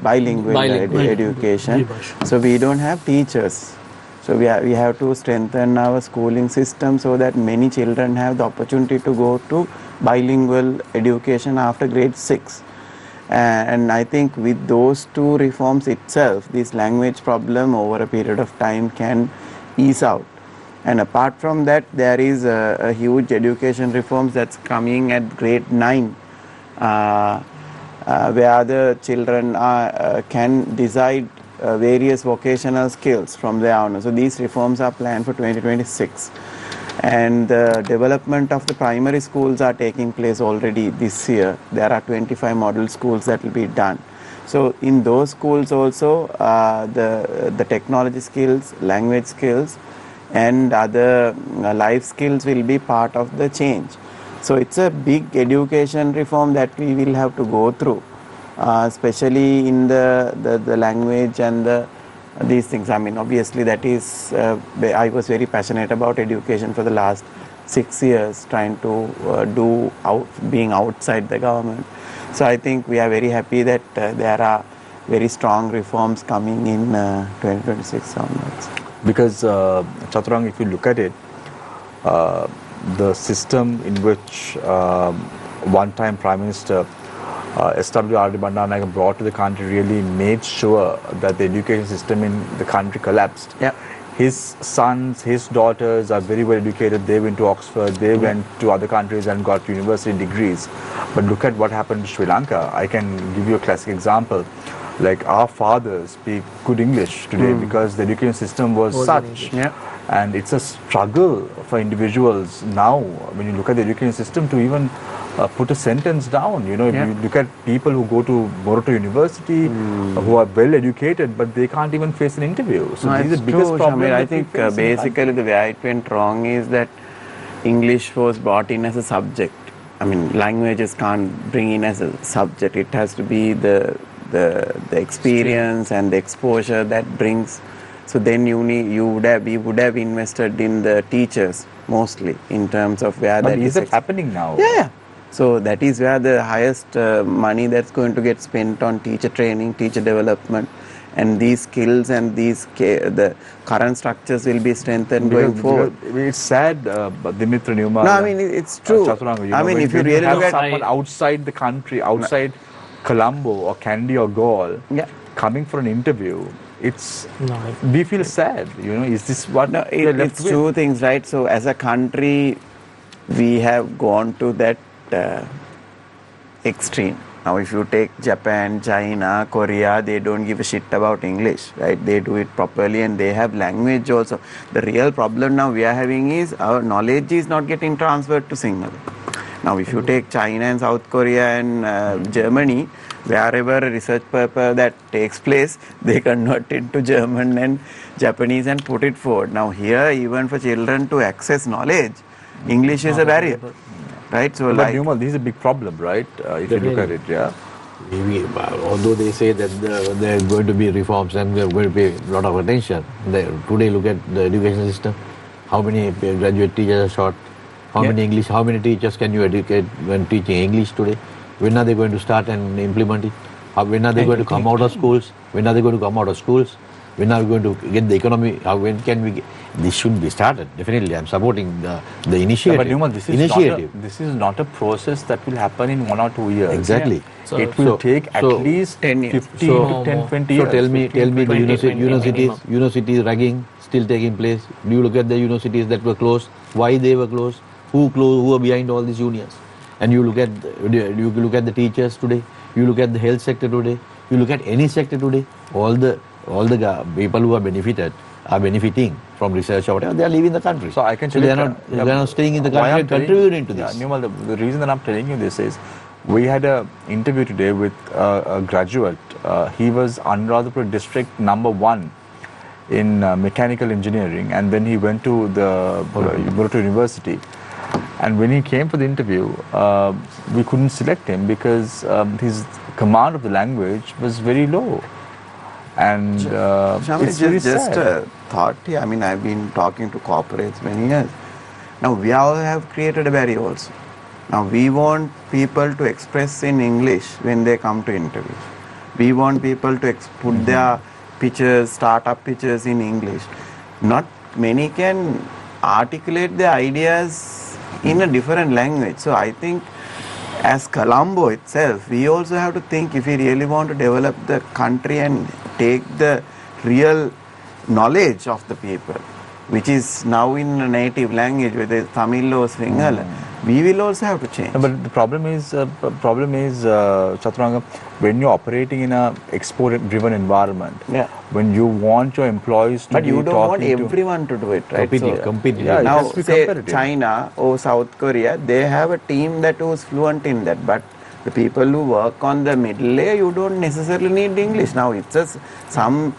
Bilingual education. So we don't have teachers. So we have to strengthen our schooling system so that many children have the opportunity to go to bilingual education after grade 6. And I think with those two reforms itself, this language problem over a period of time can ease out. And apart from that, there is a huge education reforms that's coming at grade 9. Where the children can decide various vocational skills from their own. So these reforms are planned for 2026. And the development of the primary schools are taking place already this year. There are 25 model schools that will be done. So in those schools also, the technology skills, language skills, and other life skills will be part of the change. So it's a big education reform that we will have to go through, especially in the language and these things. I mean, obviously that is, I was very passionate about education for the last 6 years, trying to being outside the government. So I think we are very happy that there are very strong reforms coming in 2026 onwards. Because Chathuranga, if you look at it, the system in which one-time Prime Minister S.W.R.D. Bandaranaike brought to the country really made sure that the education system in the country collapsed. Yeah. His sons, his daughters are very well educated. They went to Oxford, they went to other countries and got university degrees. But look at what happened in Sri Lanka. I can give you a classic example. Like our fathers speak good English today because the education system was such. Yeah. And it's a struggle for individuals now, when you look at the education system, to even put a sentence down. You know, if you look at people who go to Moroto University, who are well educated, but they can't even face an interview. So this is the biggest problem. Shamir, I think basically the way it went wrong is that English was brought in as a subject. I mean, languages can't bring in as a subject. It has to be the experience and the exposure that brings. So then we would have invested in the teachers mostly in terms of where but that is it happening now? Yeah. So that is where the highest money that's going to get spent on teacher training, teacher development, and these skills and the current structures will be strengthened going forward. It's sad, Dimitra, Neomal. No, I mean it's true. Chathuranga, I mean, if you really look at someone outside the country, outside Colombo or Kandy or Galle, coming for an interview, we feel sad. You know, is this what? No, it's two things, right? So as a country, we have gone to that extreme. Now, if you take Japan, China, Korea, they don't give a shit about English, right? They do it properly and they have language also. The real problem now we are having is our knowledge is not getting transferred to Sinhala. Now, if you take China and South Korea and Germany, wherever a research paper that takes place, they convert it to German and Japanese and put it forward. Now, here, even for children to access knowledge, English is a barrier. Right, so but Newmal, this is a big problem, right? If you look at it, although they say that there are going to be reforms and there are going to be a lot of attention, today look at the education system. How many graduate teachers are short? How many teachers can you educate when teaching English today? When are they going to start and implement it? When are they going to come out of schools? When are they going to come out of schools? When are we going to get the economy? When can we get? This should be started. Definitely, I'm supporting the initiative. But Newmal, this is not a process that will happen in 1 or 2 years. Exactly. So it will take at least 10 years. 15 to 10, 20 years. So tell me the universities ragging still taking place. Do you look at the universities that were closed? Why they were closed? Who are behind all these unions? And you look at the teachers today. You look at the health sector today. You look at any sector today. All the all the people who are benefiting from research or whatever, they are leaving the country. So I can so tell they are not staying in the why country I'm and telling- contributing to Yeah, this. Neomal, the reason that I'm telling you this is, we had an interview today with a graduate. He was Anuradhapura district #1 in mechanical engineering, and then he went to the university. And when he came for the interview, we couldn't select him because his command of the language was very low. And Shamil, it's very just sad. a thought here. I mean, I've been talking to corporates many years. Now, we all have created a barrier also. Now, we want people to express in English when they come to interview. We want people to put their pictures, startup pictures in English. Not many can articulate their ideas in a different language. So, I think as Colombo itself, we also have to think, if we really want to develop the country and take the real knowledge of the people, which is now in a native language, whether it's Tamil or Sinhala, we will also have to change. No, but the problem is, Chathuranga, when you're operating in a export-driven environment, Yeah. when you want your employees to But be you don't want talking to- everyone to do it, right? Completely. Yeah, it Now, has to be say competitive. China or South Korea, they have a team that was fluent in that. But the people who work on the middle layer, you don't necessarily need English. Now, it's just some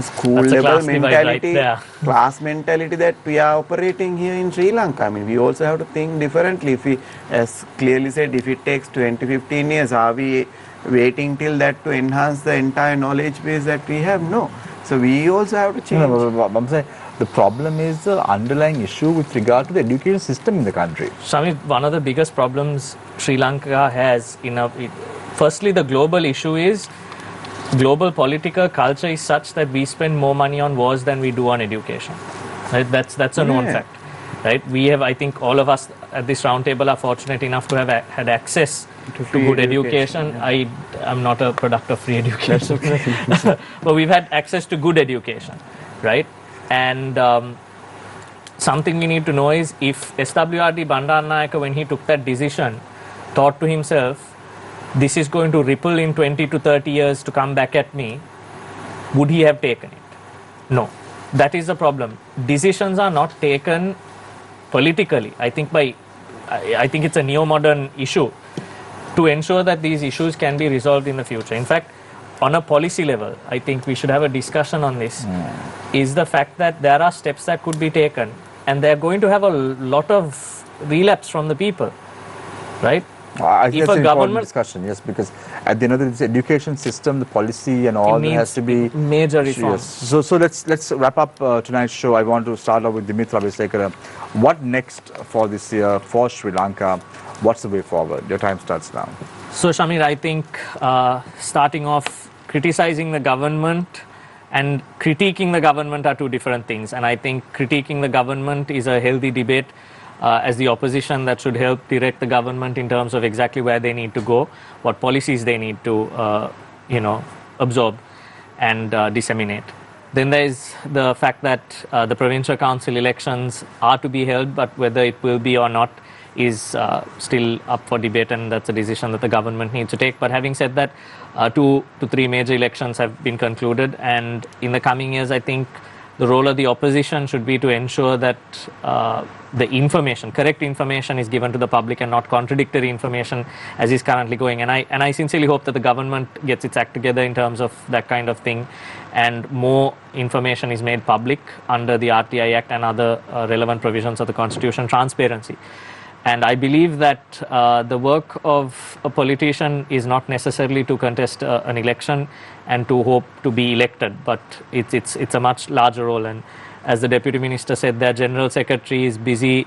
school That's a level class divide right mentality, there. class mentality that we are operating here in Sri Lanka. I mean, we also have to think differently. If we, as clearly said, if it takes 20, 15 years, are we waiting till that to enhance the entire knowledge base that we have? No. So we also have to change. No, I'm saying the problem is the underlying issue with regard to the education system in the country. Swami, one of the biggest problems Sri Lanka has firstly, the global issue is global political culture is such that we spend more money on wars than we do on education. Right? That's a known Yeah. fact. Right? We have, I think, all of us at this round table are fortunate enough to have had access to free good education, education. I'm not a product of free education, but we've had access to good education, right? And something we need to know is if SWRD Bandaranaike, when he took that decision, thought to himself, this is going to ripple in 20 to 30 years to come back at me, would he have taken it? No. That is the problem. Decisions are not taken politically. I think it's a neo-modern issue to ensure that these issues can be resolved in the future. In fact, on a policy level, I think we should have a discussion on this, is the fact that there are steps that could be taken and they're going to have a lot of relapse from the people, right? I think If that's a an important government- discussion, yes, because at the end of the education system, the policy and all that has to be major reforms. Yes. So let's wrap up tonight's show. I want to start off with Dimitra Abeysekara. What next for this year for Sri Lanka? What's the way forward? Your time starts now. So, Shamir, I think starting off, criticizing the government and critiquing the government are two different things. And I think critiquing the government is a healthy debate as the opposition that should help direct the government in terms of exactly where they need to go, what policies they need to, absorb and disseminate. Then there is the fact that the provincial council elections are to be held, but whether it will be or not is still up for debate, and that's a decision that the government needs to take. But having said that, 2 to 3 major elections have been concluded, and in the coming years, I think the role of the opposition should be to ensure that the correct information is given to the public and not contradictory information as is currently going. And I sincerely hope that the government gets its act together in terms of that kind of thing, and more information is made public under the RTI Act and other relevant provisions of the Constitution, transparency. And I believe that the work of a politician is not necessarily to contest an election and to hope to be elected, but it's a much larger role. And as the Deputy Minister said, their General Secretary is busy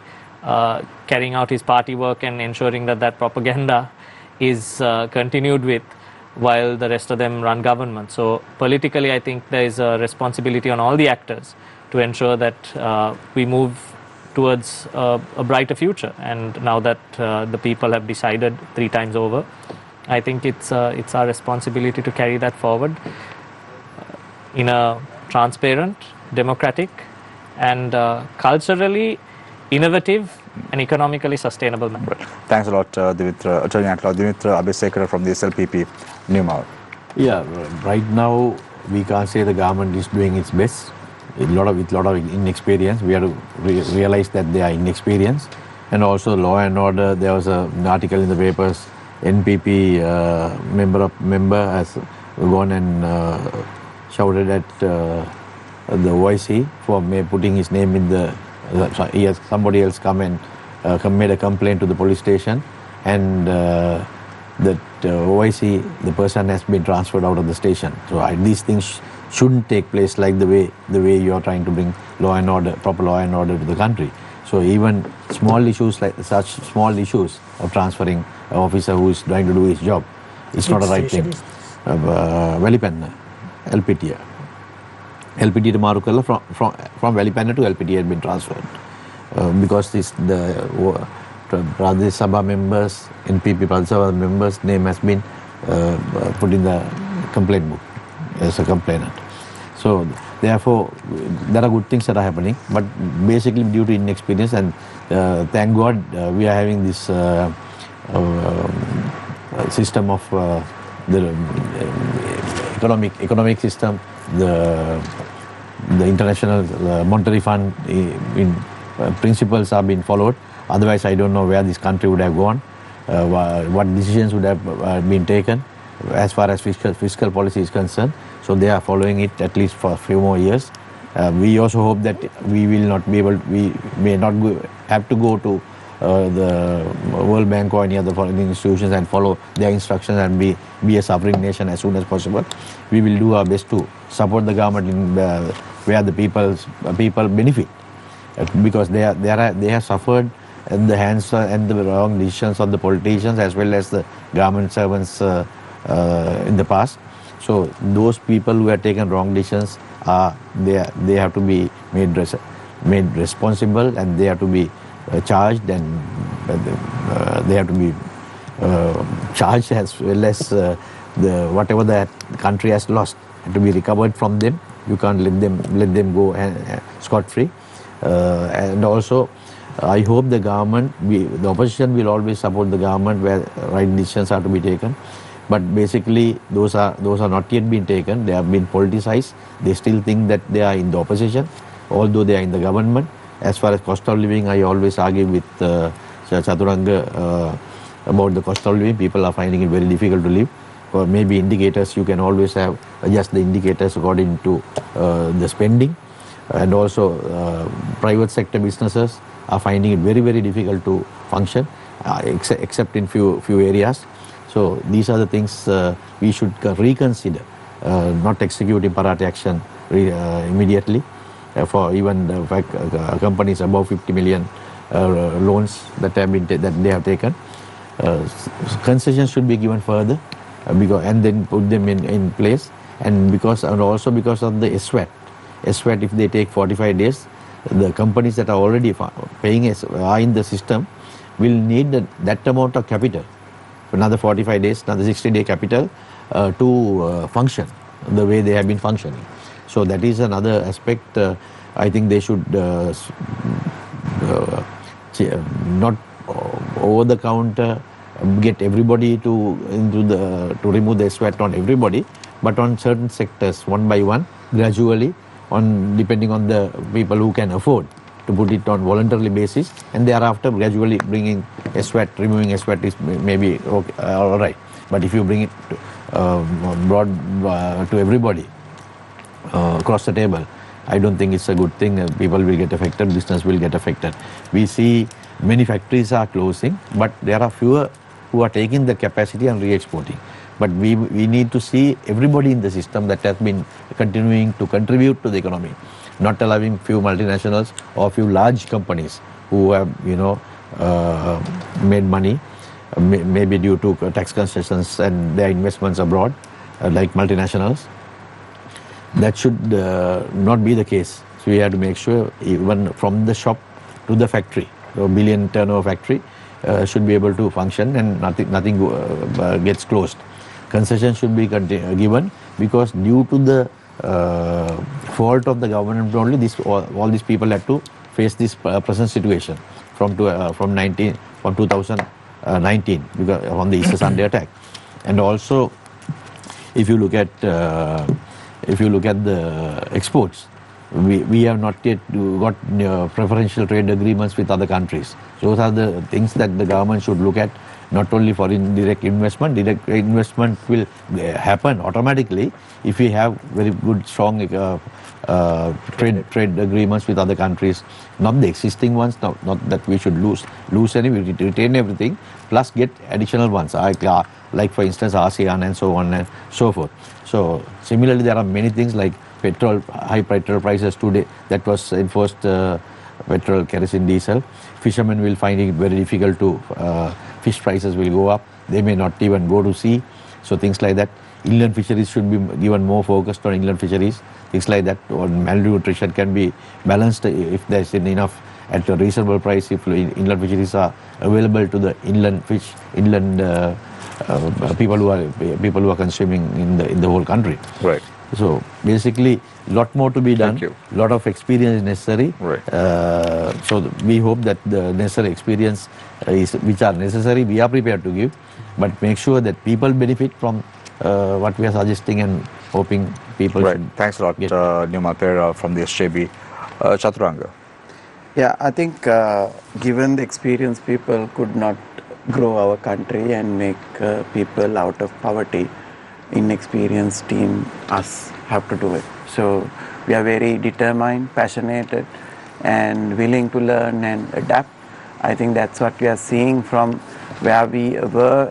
carrying out his party work and ensuring that that propaganda is continued with while the rest of them run government. So politically, I think there is a responsibility on all the actors to ensure that we move towards a brighter future. And now that the people have decided 3 times over, I think it's our responsibility to carry that forward in a transparent, democratic, and culturally innovative and economically sustainable manner. Thanks a lot, Attorney at Law Dimitra Abeysekara from the SLPP, Neomal. Yeah, right now we can't say the government is doing its best. With a lot of inexperience, we have to realize that they are inexperienced. And also law and order, there was an article in the papers, NPP member has gone and shouted at the OIC for putting his name in the, somebody else come and made a complaint to the police station, and that OIC, the person has been transferred out of the station. So these things shouldn't take place like the way you are trying to bring law and order, proper law and order to the country. So even small issues like such small issues of transferring an officer who is trying to do his job, it's not a right thing. Velipanna, LPT. LPT to Marukala from Velipanna to LPT had been transferred because the Pradesh Sabha members, NPP Pradesh Sabha members' name has been put in the complaint book as a complainant. So therefore, there are good things that are happening, but basically due to inexperience, and thank God we are having this system of the economic system, the international monetary fund in principles are being followed. Otherwise, I don't know where this country would have gone, what decisions would have been taken as far as fiscal policy is concerned. So they are following it at least for a few more years. We also hope that we will not be able, we may not have to go to the World Bank or any other foreign institutions and follow their instructions and be a sovereign nation as soon as possible. We will do our best to support the government in where the people benefit, because they have suffered at the hands and the wrong decisions of the politicians as well as the government servants in the past. So those people who have taken wrong decisions they have to be made responsible, and they have to be charged, and they have to be charged as well as whatever that country has lost to be recovered from them. You can't let them go scot free. And also, I hope the government, the opposition will always support the government where right decisions are to be taken. But basically, those are not yet been taken. They have been politicized. They still think that they are in the opposition, although they are in the government. As far as cost of living, I always argue with Chathuranga about the cost of living. People are finding it very difficult to live. Or maybe indicators, you can always adjust the indicators according to the spending. And also, private sector businesses are finding it very, very difficult to function, except in few areas. So these are the things we should reconsider, not executing Parate action immediately for even companies above 50 million loans that they have taken. Concessions should be given further, and then put them in place. And also because of the SWAT, if they take 45 days, the companies that are already paying are in the system will need that amount of capital. Another 45 days, another 60-day capital to function the way they have been functioning. So that is another aspect. I think they should not over the counter get everybody to remove the SWAT on everybody, but on certain sectors, one by one, gradually, depending on the people who can afford to put it on voluntarily basis, and thereafter gradually bringing removing SWAT is maybe okay, all right. But if you bring it broad to everybody across the table, I don't think it's a good thing. People will get affected, business will get affected. We see many factories are closing, but there are fewer who are taking the capacity and re-exporting. But we need to see everybody in the system that has been continuing to contribute to the economy, not allowing few multinationals or few large companies who have made money, maybe due to tax concessions and their investments abroad, like multinationals. That should not be the case. So we have to make sure even from the shop to the factory, a billion turnover factory should be able to function, and nothing gets closed. Concession should be given, because due to the fault of the government only, all these people have to face this present situation from 2019 because on the Easter Sunday attack. And also, if you look at if you look at the exports, we have not yet got preferential trade agreements with other countries. Those are the things that the government should look at, not only for direct investment. Direct investment will happen automatically if we have very good, strong trade agreements with other countries, not the existing ones, not that we should lose any, we retain everything, plus get additional ones, like for instance ASEAN and so on and so forth. So similarly, there are many things like high petrol prices today, that was enforced, petrol, kerosene, diesel. Fishermen will find it very difficult to, fish prices will go up, they may not even go to sea, so things like that. Inland fisheries should be given more focused on inland fisheries, things like that. Or malnutrition can be balanced if there's enough at a reasonable price, if inland fisheries are available to the inland people who are consuming in the whole country. Right. So basically, lot more to be done. Thank you. Lot of experience is necessary. Right. So we hope that the necessary experience which are necessary, we are prepared to give, but make sure that people benefit from what we are suggesting and hoping people Right. should Thanks a lot, get. Neomal Perera from the SJB. Chathuranga. Yeah, I think given the experience, people could not grow our country and make people out of poverty. Inexperienced team, us, have to do it. So we are very determined, passionate, and willing to learn and adapt. I think that's what we are seeing from where we were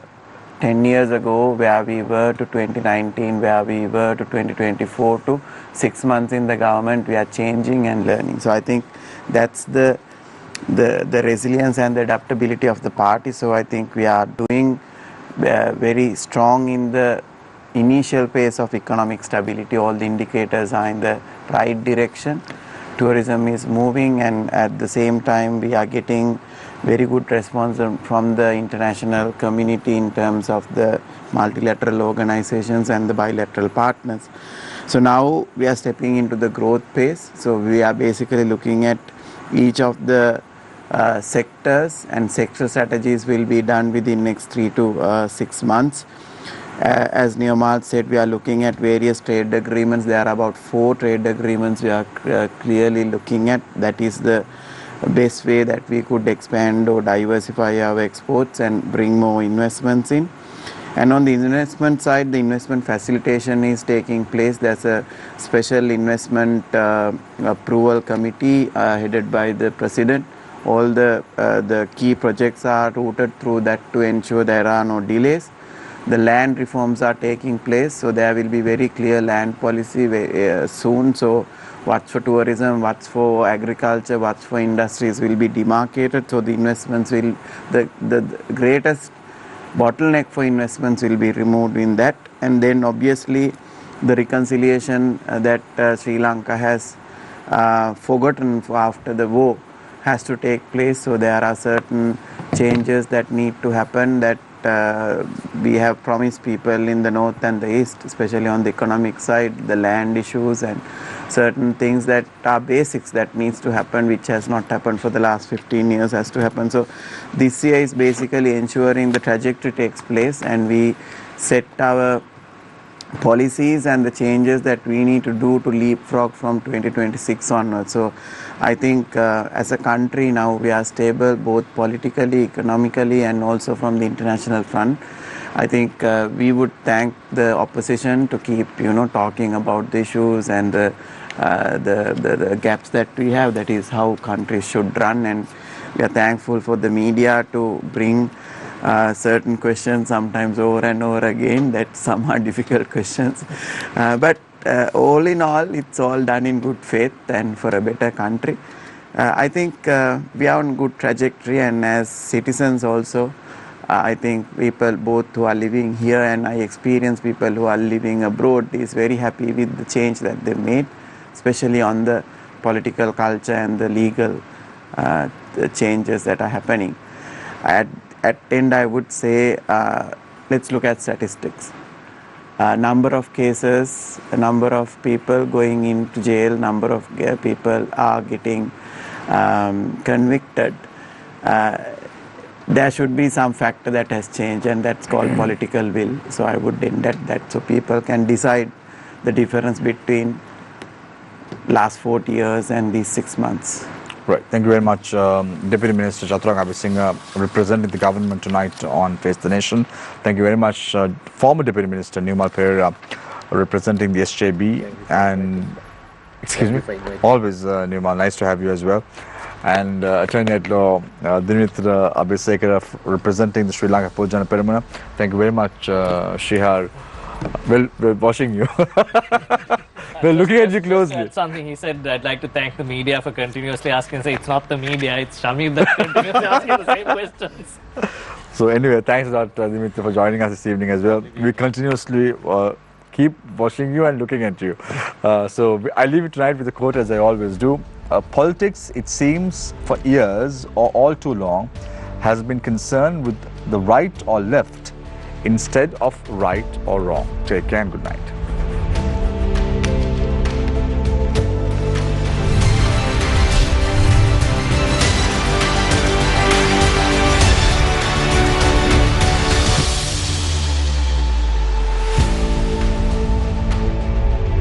10 years ago, where we were to 2019, where we were to 2024, to 6 months in the government. We are changing and learning. So I think that's the resilience and the adaptability of the party. So I think we are doing very strong in the initial phase of economic stability. All the indicators are in the right direction. Tourism is moving, and at the same time we are getting very good response from the international community in terms of the multilateral organizations and the bilateral partners. So now we are stepping into the growth phase. So we are basically looking at each of the sectors, and sector strategies will be done within next 3 to 6 months. As Neomal said, we are looking at various trade agreements. There are about 4 trade agreements we are clearly looking at. That is the best way that we could expand or diversify our exports and bring more investments in. And on the investment side, the investment facilitation is taking place. There's a special investment approval committee headed by the President. All the key projects are routed through that to ensure there are no delays. The land reforms are taking place, so there will be very clear land policy soon. So what's for tourism, what's for agriculture, what's for industries will be demarcated. So the investments will, the greatest bottleneck for investments will be removed in that. And then obviously the reconciliation that Sri Lanka has forgotten for after the war has to take place. So there are certain changes that need to happen, that we have promised people in the north and the east, especially on the economic side, the land issues and certain things that are basics that needs to happen, which has not happened for the last 15 years, has to happen. So this year is basically ensuring the trajectory takes place, and we set our policies and the changes that we need to do to leapfrog from 2026 onwards. So I think as a country now we are stable both politically, economically, and also from the international front. I think we would thank the opposition to keep talking about the issues and the gaps that we have. That is how countries should run, and we are thankful for the media to bring certain questions sometimes over and over again, that some are difficult questions, but all in all it's all done in good faith and for a better country. I think we are on good trajectory, and as citizens also, I think people both who are living here and I experience people who are living abroad is very happy with the change that they made, especially on the political culture and the legal the changes that are happening. At end, I would say, let's look at statistics. Number of cases, number of people going into jail, number of people are getting convicted. There should be some factor that has changed, and that's called political will. So I would end at that, so people can decide the difference between last 4 years and these 6 months. Right. Thank you very much, Deputy Minister Chathuranga Abeysinghe, representing the government tonight on Face the Nation. Thank you very much, former Deputy Minister Neomal Perera, representing the SJB. And excuse me, always Neomal, nice to have you as well. And Attorney at Law Dimitra Abeysekara, representing the Sri Lanka Pojana Peramana. Thank you very much, Shihar. Well, we're watching you. We're looking at you closely. That's something he said. I'd like to thank the media for continuously asking. Say it's not the media, it's Shamir that continuously asking the same questions. So anyway, thanks a lot, Dimitra, for joining us this evening as well. We continuously keep watching you and looking at you. So I leave it tonight with a quote, as I always do. Politics, it seems, for years or all too long, has been concerned with the right or left instead of right or wrong. Take care and good night.